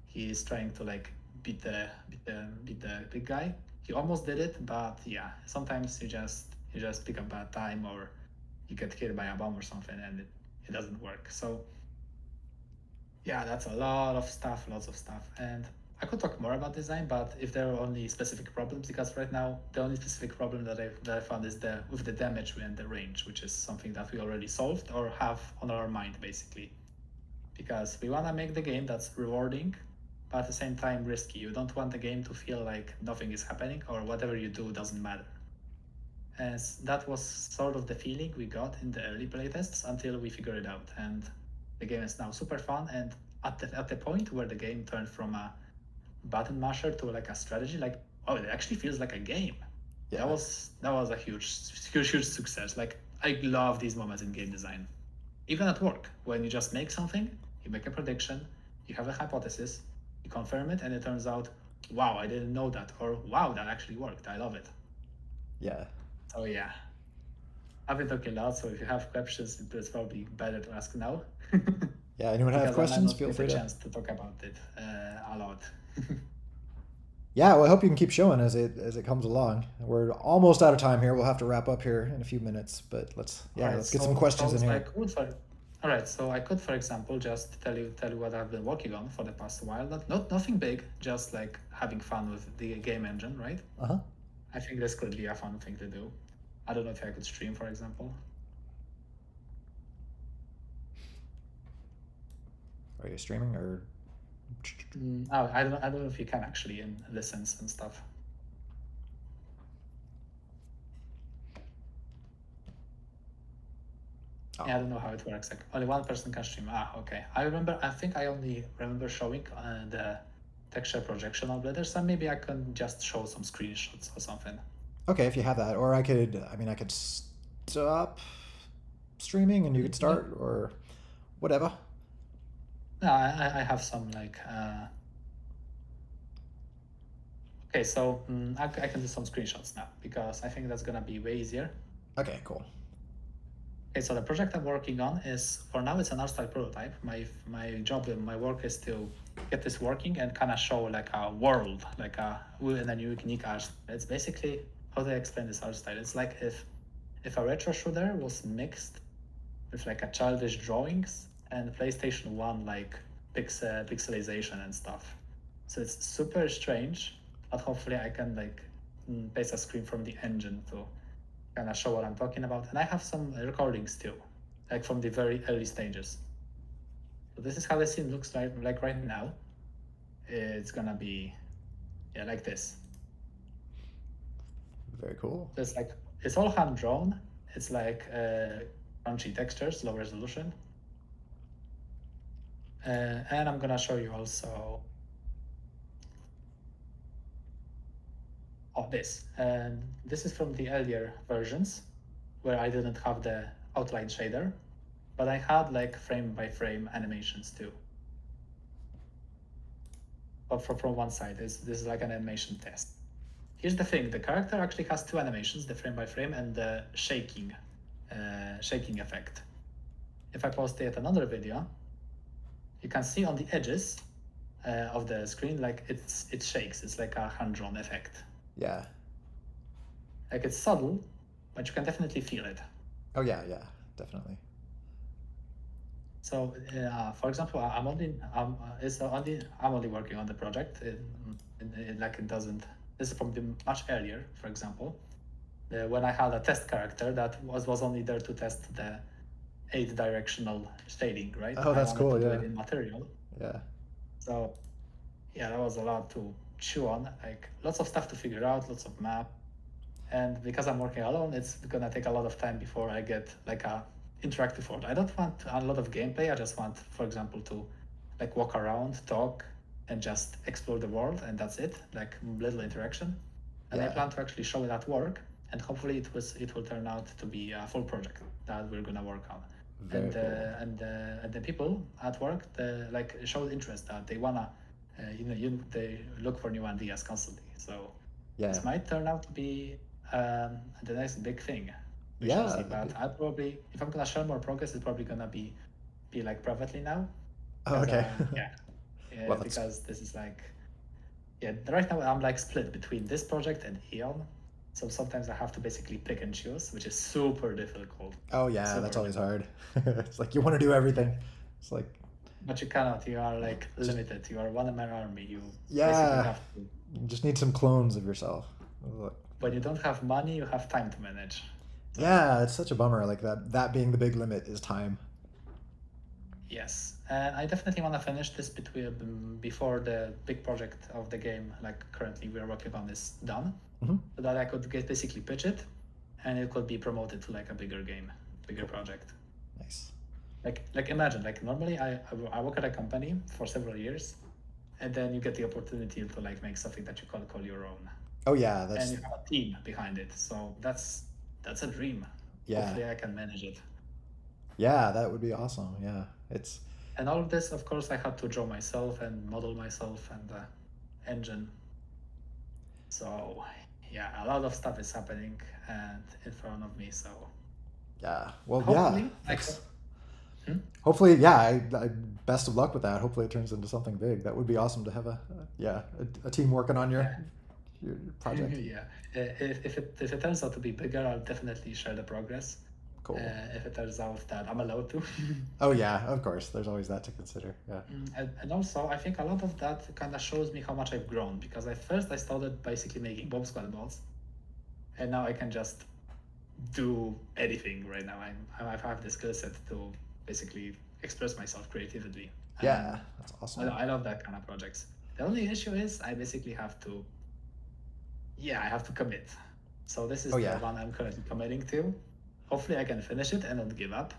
He is trying to like beat the big guy. He almost did it, but yeah, sometimes you just pick a bad time, or you get hit by a bomb or something, and it doesn't work. So yeah, that's a lot of stuff, lots of stuff. And I could talk more about design, but if there are only specific problems, because right now the only specific problem that I found is with the damage and the range, which is something that we already solved or have on our mind basically. Because we want to make the game that's rewarding, but at the same time risky. You don't want the game to feel like nothing is happening or whatever you do doesn't matter. And that was sort of the feeling we got in the early playtests until we figured it out. And the game is now super fun, and at the point where the game turned from a button masher to like a strategy, like, oh, it actually feels like a game. Yeah. That was a huge success. Like, I love these moments in game design. Even at work, when you just make something, you make a prediction, you have a hypothesis, you confirm it, and it turns out, wow, I didn't know that, or wow, that actually worked. I love it. Yeah. So yeah, I've been talking a lot, so if you have questions, it's probably better to ask now. Yeah, anyone have questions, feel free to. Chance to talk about it a lot. Yeah, well, I hope you can keep showing as it comes along. We're almost out of time here. We'll have to wrap up here in a few minutes, but let's get some questions in here. All right, so I could, for example, just tell you what I've been working on for the past while. Nothing big, just like having fun with the game engine, right? Uh-huh. I think this could be a fun thing to do. I don't know if I could stream, for example. Are you streaming or? No, I don't know if you can actually in listens and stuff. Oh. Yeah, I don't know how it works. Like only one person can stream. Okay. I think I only remember showing the texture projection on Blender, so maybe I can just show some screenshots or something. Okay, if you have that, or I could stop streaming and you could start, or whatever. No, I have some like. Okay, so I can do some screenshots now because I think that's gonna be way easier. Okay, cool. Okay, so the project I'm working on is, for now, it's an art style prototype. My job and my work is to get this working and kind of show like a world, like in a unique art. It's basically, how do I explain this art style? It's like if if a retro shooter was mixed with like a childish drawings and PlayStation 1 like pixelization and stuff. So it's super strange, but hopefully I can like paste a screen from the engine to kind of show what I'm talking about. And I have some recordings too, like from the very early stages. So this is how the scene looks like right now. It's gonna be, yeah, like this. Very cool. So it's all hand drawn. It's like crunchy textures, low resolution. And I'm gonna show you also this. And this is from the earlier versions where I didn't have the outline shader, but I had like frame by frame animations too. But from one side, this is like an animation test. Here's the thing: the character actually has two animations: the frame by frame and the shaking effect. If I post yet another video, you can see on the edges of the screen, like it shakes. It's like a hand-drawn effect. Yeah. Like it's subtle, but you can definitely feel it. Oh yeah, definitely. So, for example, I'm only working on the project. It doesn't. This is from the much earlier, for example, when I had a test character that was only there to test the 8-directional shading, right? Oh, that's cool. To do Yeah. it in material. Yeah. So, yeah, that was a lot to chew on. Like lots of stuff to figure out, lots of map, and because I'm working alone, it's gonna take a lot of time before I get like a interactive world. I don't want a lot of gameplay. I just want, for example, to like walk around, talk, and just explore the world, and that's it. Like little interaction. And I Yeah. plan to actually show it at work, and hopefully it will turn out to be a full project that we're gonna work on. Very And cool. and the people at work like showed interest that they wanna they look for new ideas constantly. So Yeah. this might turn out to be the next big thing. We Yeah, shall see. that'd But be- I probably, if I'm gonna share more progress, it's probably gonna be like privately now. Oh, okay. Yeah, Well, that's- because this is like, yeah, right now I'm like split between this project and Eon. So sometimes I have to basically pick and choose, which is super difficult. Oh yeah, Super that's always hard. It's like you want to do everything. It's like But you cannot. You are like limited. You are one-man army. You Yeah. basically have to. you just need some clones of yourself. When you don't have money, you have time to manage. So, Yeah, it's such a bummer. Like that being the big limit is time. Yes, and I definitely want to finish this before the big project of the game, like currently we're working on, is done, Mhm. so that I could basically pitch it, and it could be promoted to like a bigger game, bigger project. Nice. Like imagine, like normally I work at a company for several years, and then you get the opportunity to like make something that you call your own, Oh yeah, and that's you have a team behind it. So that's a dream. Yeah. Hopefully I can manage it. yeah, that would be awesome. Yeah. It's And all of this, of course, I had to draw myself and model myself and the engine. So, yeah, a lot of stuff is happening and in front of me. So, yeah. Well, hopefully, yeah. I That's- can. Hopefully, yeah. I best of luck with that. Hopefully, it turns into something big. That would be awesome to have a team working on your project. Yeah. If it turns out to be bigger, I'll definitely share the progress. Cool. If it turns out that I'm allowed to. Oh yeah, of course. There's always that to consider. Yeah. And also, I think a lot of that kind of shows me how much I've grown, because at first I started basically making Bomb Squad mods, and now I can just do anything right now. I have the skill set to basically express myself creatively. Yeah, that's awesome. I love that kind of projects. The only issue is I basically have to, I have to commit. So this is Oh, the yeah. one I'm currently committing to. Hopefully I can finish it and not give up.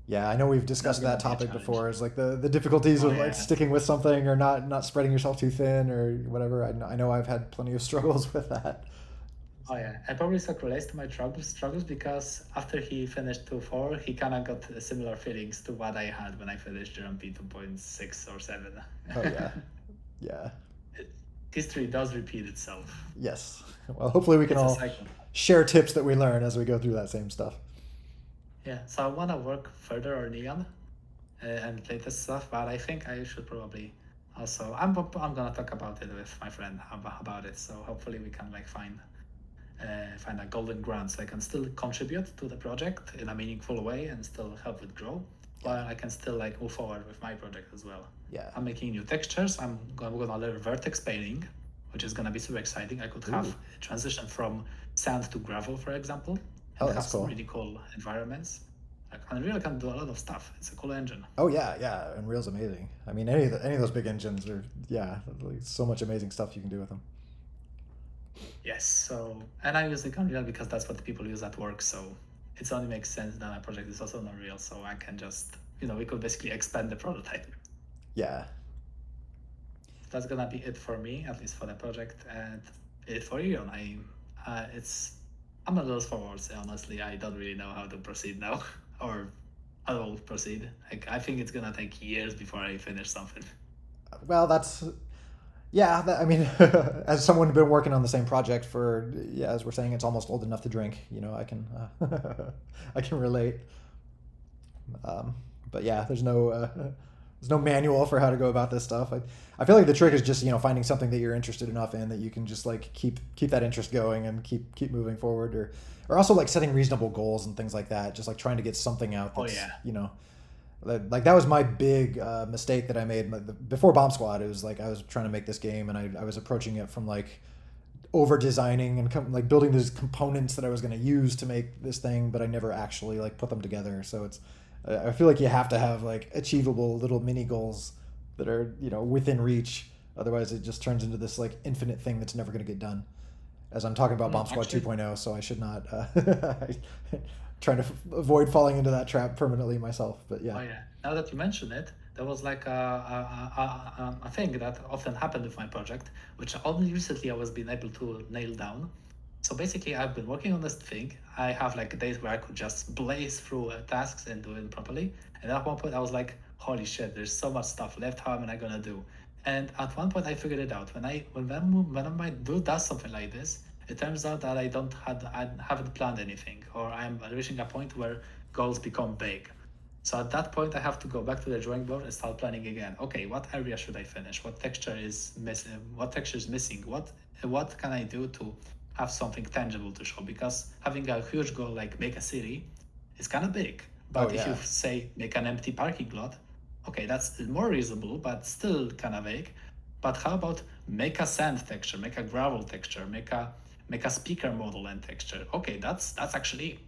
Yeah, I know we've discussed That's that gonna be a topic challenge. before. Is like the difficulties of Oh, yeah. like sticking with something or not spreading yourself too thin or whatever. I know I've had plenty of struggles with that. Oh yeah, and probably Sok relates to my struggles because after he finished 2.4, he kind of got similar feelings to what I had when I finished GMP 2.6 or 7. Oh yeah, yeah, History does repeat itself. yes. Well, hopefully we can It's a all cycle. share tips that we learn as we go through that same stuff. Yeah, so I want to work further on Neon and latest stuff, but I think I should probably also, I'm gonna talk about it with my friend about it, so hopefully we can like find find a golden grant, so I can still contribute to the project in a meaningful way and still help it grow, while I can still like move forward with my project as well. Yeah. I'm making new textures. I'm gonna learn vertex painting, which is gonna be super exciting. I could have a transition from sand to gravel, for example, and have that's some cool. really cool environments. Like Unreal can do a lot of stuff. It's a cool engine. Oh yeah. Unreal's amazing. I mean, any of those big engines are like so much amazing stuff you can do with them. Yes. So, and I use Unreal because that's what people use at work. So it only makes sense that my project is also on Unreal. So I can just, we could basically expand the prototype. Yeah. That's gonna be it for me, at least for the project, and it for you. I'm a little forward. Honestly, I don't really know how to proceed now, or I will proceed. Like, I think it's gonna take years before I finish something. Well, that's I mean, as someone who's been working on the same project for as we're saying, it's almost old enough to drink. I can I can relate. But yeah, there's no manual for how to go about this stuff. I feel like the trick is just finding something that you're interested enough in that you can just like keep that interest going and keep moving forward, or also like setting reasonable goals and things like that. Just like trying to get something out. That's, like that was my big mistake that I made before Bomb Squad. It was like I was trying to make this game and I was approaching it from like over designing and like building these components that I was going to use to make this thing, but I never actually like put them together. So I feel like you have to have like achievable little mini goals that are within reach. Otherwise, it just turns into this like infinite thing that's never going to get done. As I'm talking about Bomb Squad 2.0, so I should not trying to avoid falling into that trap permanently myself. But yeah. Oh yeah. Now that you mention it, there was like a thing that often happened with my project, which only recently I was being able to nail down. So basically, I've been working on this thing. I have like days where I could just blaze through tasks and do it properly. And at one point, I was like, "Holy shit! There's so much stuff left. How am I gonna do?" And at one point, I figured it out. When I does something like this, it turns out that I haven't planned anything, or I'm reaching a point where goals become vague. So at that point, I have to go back to the drawing board and start planning again. Okay, what area should I finish? What texture is missing? What texture is missing? What can I do to have something tangible to show? Because having a huge goal like make a city is kind of big. But if you say make an empty parking lot, okay, that's more reasonable, but still kind of vague. But how about make a sand texture, make a gravel texture, make a speaker model and texture? Okay, that's actually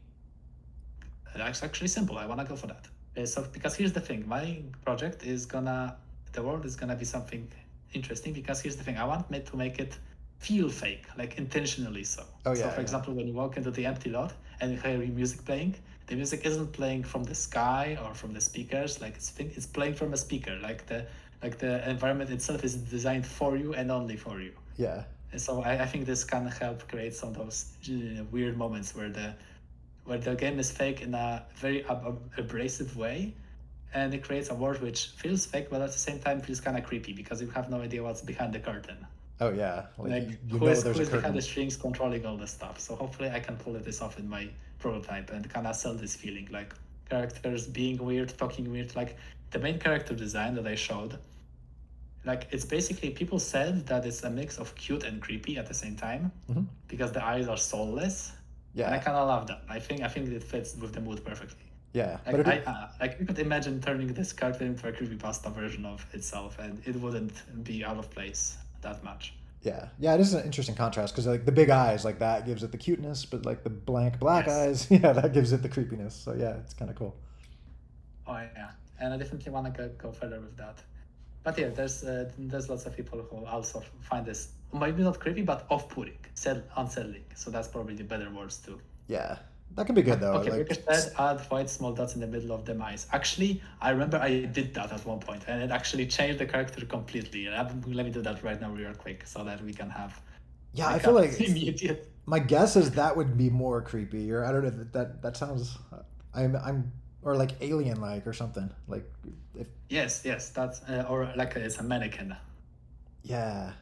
simple. I want to go for that. So because here's the thing, my project the world is gonna be something interesting, because here's the thing, I want to make it feel fake, like intentionally so. So for example, when you walk into the empty lot and you hear music playing, the music isn't playing from the sky or from the speakers, like it's playing from a speaker, like the environment itself is designed for you and only for you. Yeah. And so I think this can help create some of those weird moments where the game is fake in a very abrasive way, and it creates a world which feels fake, but at the same time feels kind of creepy because you have no idea what's behind the curtain. Oh yeah, who is behind the strings controlling all the stuff. So hopefully I can pull this off in my prototype and kind of sell this feeling, like characters being weird, talking weird. Like the main character design that I showed, like it's basically, people said that it's a mix of cute and creepy at the same time, because the eyes are soulless. Yeah, and I kind of love that. I think it fits with the mood perfectly. Yeah, like you could imagine turning this character into a creepypasta version of itself, and it wouldn't be out of place that much. Yeah, it is an interesting contrast, because like the big eyes, like that gives it the cuteness, but like the blank black eyes, that gives it the creepiness. So yeah, it's kind of cool. Oh yeah, and I definitely want to go further with that. But yeah, there's lots of people who also find this maybe not creepy, but off-putting, unsettling. So that's probably the better words too. Yeah, that can be good though. Okay, like, said add white small dots in the middle of the eyes. Actually, I remember I did that at one point, and it actually changed the character completely. Let me do that right now real quick so that we can have. Yeah, I feel like immediate. My guess is that would be more creepy, or I don't know. That sounds. I'm or like alien-like or something. Like if. Yes, that's or like it's a mannequin. Yeah,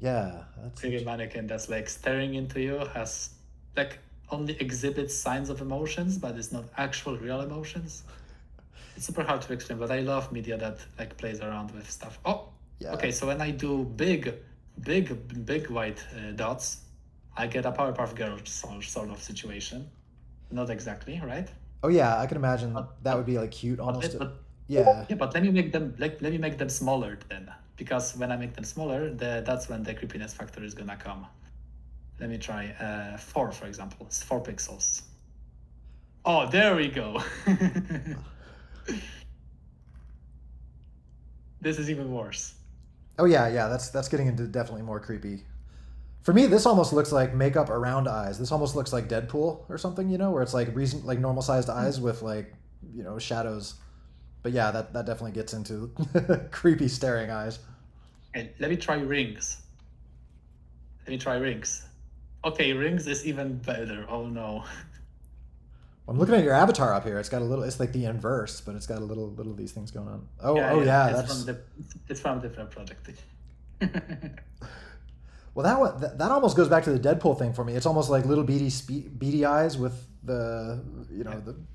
that's a mannequin that's like staring into you, has like only exhibits signs of emotions, but it's not actual real emotions. It's super hard to explain, but I love media that like plays around with stuff. Oh, yeah. Okay, so when I do big white dots, I get a Powerpuff Girls sort of situation. Not exactly, right? Oh yeah, I can imagine But that would be like cute but, almost. but Yeah. yeah, but let me make them let me make them smaller then, because when I make them smaller, that's when the creepiness factor is gonna come. Let me try 4, for example. It's 4 pixels. Oh, there we go. This is even worse. Oh yeah, yeah. That's getting into definitely more creepy. For me, this almost looks like makeup around eyes. This almost looks like Deadpool or something, where it's like like normal sized eyes with like shadows. But yeah, that definitely gets into creepy staring eyes. Okay, let me try rings. Let me try rings. Okay, rings is even better. Oh no. I'm looking at your avatar up here. It's got a little. It's like the inverse, but it's got a little of these things going on. Oh yeah, It's that's. it's from a different project. Well, that almost goes back to the Deadpool thing for me. It's almost like little beady eyes with the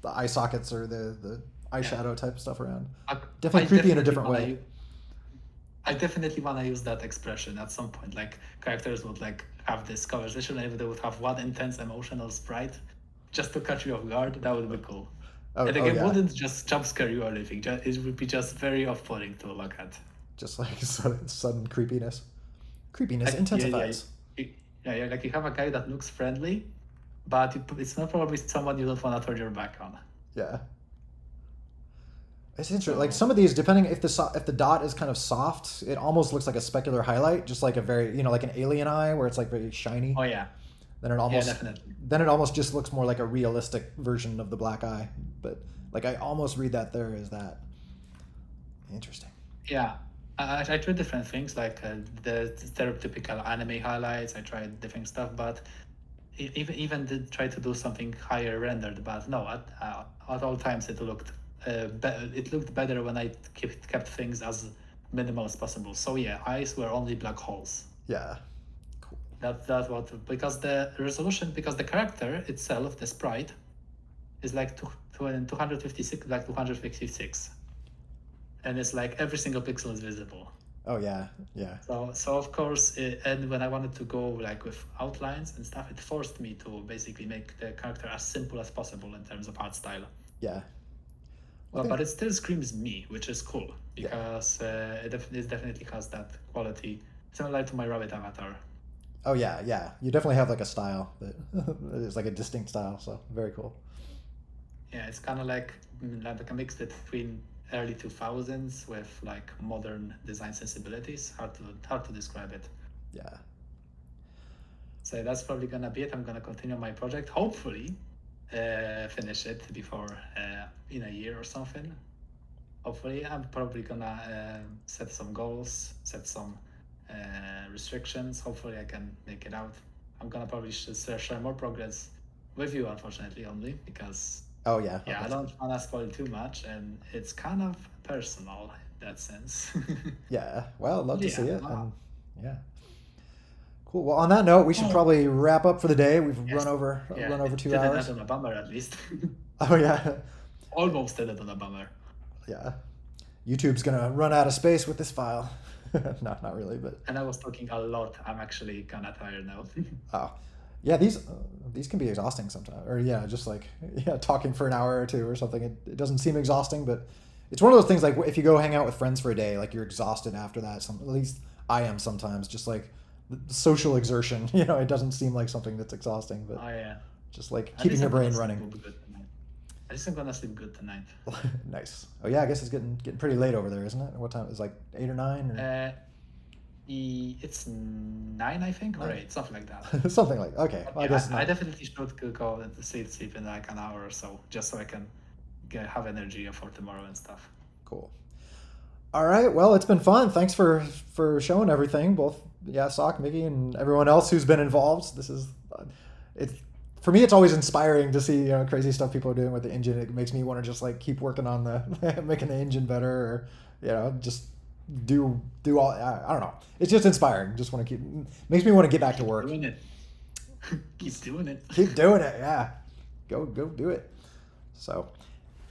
the eye sockets or the eyeshadow type stuff around. Definitely creepy in a different way. I definitely want to use that expression at some point. Like characters would like have this conversation, and if they would have one intense emotional sprite, just to catch you off guard, that would be cool. And the game yeah. wouldn't just jump scare you or anything. It would be just very off-putting to look at. Just like sudden creepiness. Creepiness Like, intensifies. Yeah, like you have a guy that looks friendly, but it's not probably someone you don't want to turn your back on. Yeah. It's interesting. Like some of these, depending if the dot is kind of soft, it almost looks like a specular highlight, just like a very like an alien eye where it's like very shiny. Oh yeah. Then it almost definitely. Then it almost just looks more like a realistic version of the black eye. But like I almost read that there as that. Interesting. Yeah. I tried different things like the stereotypical anime highlights. I tried different stuff, but even did try to do something higher rendered. But no, at all times it looked it looked better when I kept things as minimal as possible. So yeah, eyes were only black holes. Yeah. Cool. That's what, because the resolution, because the character itself, the sprite, is like 256, like 256. And it's like every single pixel is visible. Oh yeah, yeah. So of course, and when I wanted to go like with outlines and stuff, it forced me to basically make the character as simple as possible in terms of art style. Yeah. But it still screams me, which is cool because it definitely has that quality similar to my rabbit avatar. Oh yeah, yeah. You definitely have like a style that is like a distinct style. So very cool. Yeah, it's kind of like a mix between early 2000s with like modern design sensibilities. Hard to describe it. Yeah. So that's probably gonna be it. I'm gonna continue my project. Hopefully, finish it before in a year or something. Hopefully, I'm probably gonna set some goals, set some restrictions. Hopefully, I can make it out. I'm gonna probably share more progress with you, unfortunately, only because. Oh yeah. Yeah, I don't want to spoil too much, and it's kind of personal in that sense. Yeah. Well, I'd love to see it. And, yeah. Cool. Well, on that note, we should probably wrap up for the day. We've run over 2 hours. Didn't on a bummer, at least. Oh yeah. Almost did it on a bummer. Yeah. YouTube's gonna run out of space with this file. Not really, but. And I was talking a lot. I'm actually kind of tired now. Oh. Yeah, these can be exhausting sometimes. Or yeah, just like talking for an hour or two or something. It doesn't seem exhausting, but it's one of those things like if you go hang out with friends for a day, like you're exhausted after that. At least I am sometimes. Just like the social exertion, it doesn't seem like something that's exhausting, but just like keeping your brain running. At least I'm gonna sleep good tonight. Nice. Oh yeah, I guess it's getting pretty late over there, isn't it? What time? It's like 8 or 9? Or... It's 9, I think, or 8, something like that. Something like okay. Well, I definitely should go to sleep in like an hour or so, just so I can have energy for tomorrow and stuff. Cool. All right. Well, it's been fun. Thanks for showing everything, both Sock, Mickey, and everyone else who's been involved. This is it's for me. It's always inspiring to see crazy stuff people are doing with the engine. It makes me want to just like keep working on the making the engine better, or just do all. I don't know. It's just inspiring. Just want to makes me want to get back to work. Doing it. Keep doing it. Keep doing it. Yeah. Go do it. So,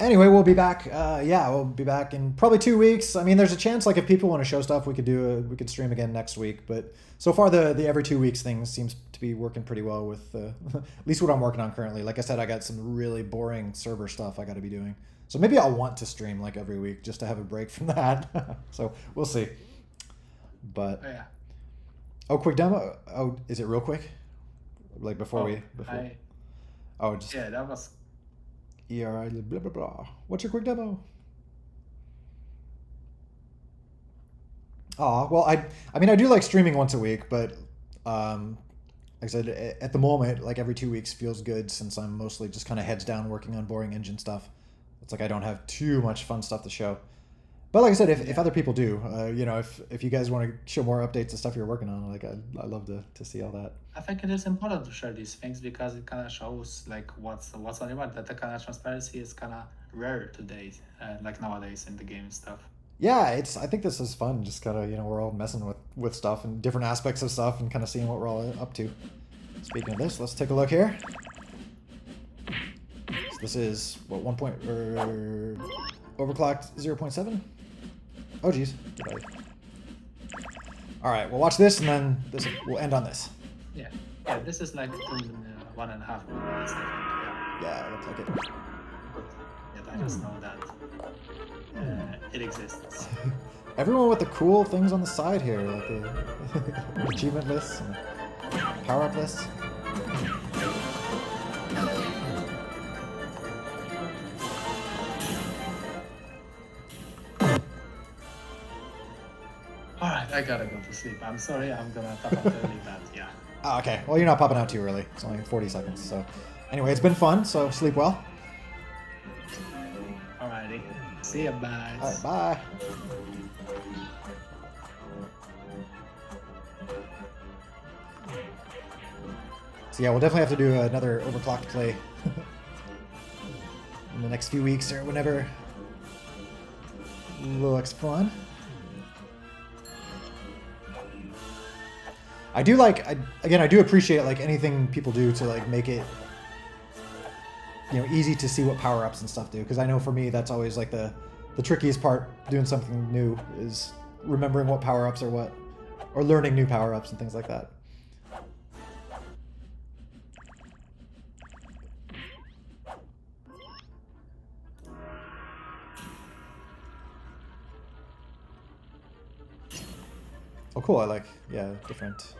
Anyway, we'll be back. We'll be back in probably 2 weeks. I mean, there's a chance, like, if people want to show stuff, we could stream again next week. But so far, the every 2 weeks thing seems to be working pretty well with at least what I'm working on currently. Like I said, I got some really boring server stuff I got to be doing. So maybe I'll want to stream like every week just to have a break from that. So we'll see. But quick demo. Oh, is it real quick? Like before that was. ERI blah blah blah. What's your quick demo? Well, I mean I do like streaming once a week, but like I said, at the moment, like every 2 weeks feels good since I'm mostly just kind of heads down working on boring engine stuff. It's like I don't have too much fun stuff to show. But like I said, if other people do, if you guys want to show more updates of stuff you're working on, like I love to see all that. I think it is important to share these things because it kind of shows like what's on the market. That the kind of transparency is kind of rare today, like nowadays in the game stuff. Yeah, I think this is fun. Just kind of we're all messing with stuff and different aspects of stuff and kind of seeing what we're all up to. Speaking of this, let's take a look here. So this is what overclocked 0.7. Oh geez. All right, we'll watch this and then we'll end on this. Yeah, this is like 1.5 minutes. Yeah, it looks like it. Yeah, I just know that it exists. Everyone with the cool things on the side here, like the achievement lists and power-up lists. Alright, I gotta go to sleep. I'm sorry, I'm gonna top up early, but yeah. Oh, okay, well, you're not popping out too early. It's only 40 seconds, so... Anyway, it's been fun, so sleep well. Alrighty. See ya, bye. Alright, bye. So yeah, we'll definitely have to do another overclocked play in the next few weeks or whenever. Looks fun. I do like, I do appreciate like anything people do to like make it, easy to see what power-ups and stuff do. Because I know for me, that's always like the trickiest part, doing something new, is remembering what power-ups are what, or learning new power-ups and things like that. Oh, cool. I like, different.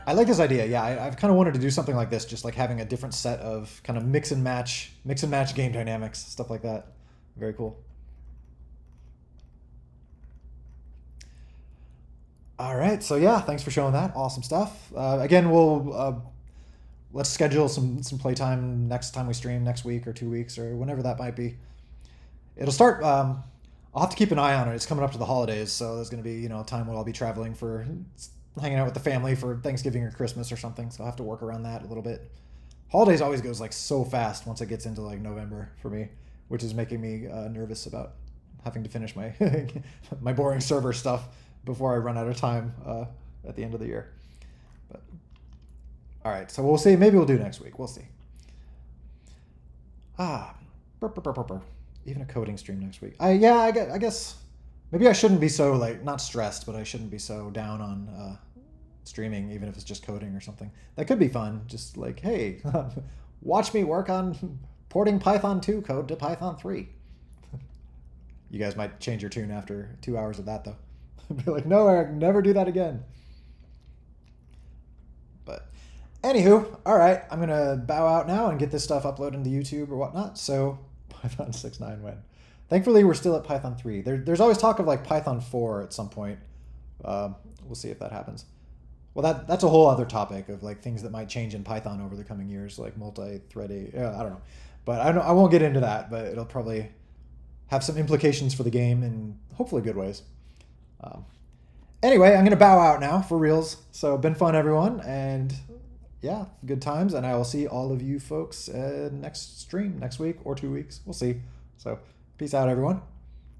I like this idea. Yeah, I've kind of wanted to do something like this, just like having a different set of kind of mix and match game dynamics, stuff like that. Very cool. All right. So yeah, thanks for showing that. Awesome stuff. Again, let's schedule some playtime next time we stream, next week or 2 weeks or whenever that might be. It'll start. I'll have to keep an eye on it. It's coming up to the holidays, so there's going to be, a time when I'll be traveling for hanging out with the family for Thanksgiving or Christmas or something, so I'll have to work around that a little bit. Holidays always goes like so fast once it gets into like November for me, which is making me nervous about having to finish my my boring server stuff before I run out of time at the end of the year. But all right, so we'll see. Maybe we'll do next week. We'll see. Even a coding stream next week. I guess maybe I shouldn't be so like not stressed, but I shouldn't be so down on streaming, even if it's just coding or something. That could be fun. Just like, hey, watch me work on porting Python 2 code to Python 3. You guys might change your tune after 2 hours of that, though. Be like, no, Eric, never do that again. But anywho, all right, I'm gonna bow out now and get this stuff uploaded into YouTube or whatnot. So. Python 6.9 when. Thankfully, we're still at Python 3. There's always talk of like Python 4 at some point. We'll see if that happens. Well, that's a whole other topic of like things that might change in Python over the coming years, like multi-threading. I don't know, but I won't get into that. But it'll probably have some implications for the game in hopefully good ways. Anyway, I'm gonna bow out now for reals. So been fun, everyone, and. Yeah, good times, and I will see all of you folks next stream, next week or 2 weeks. We'll see. So, peace out, everyone.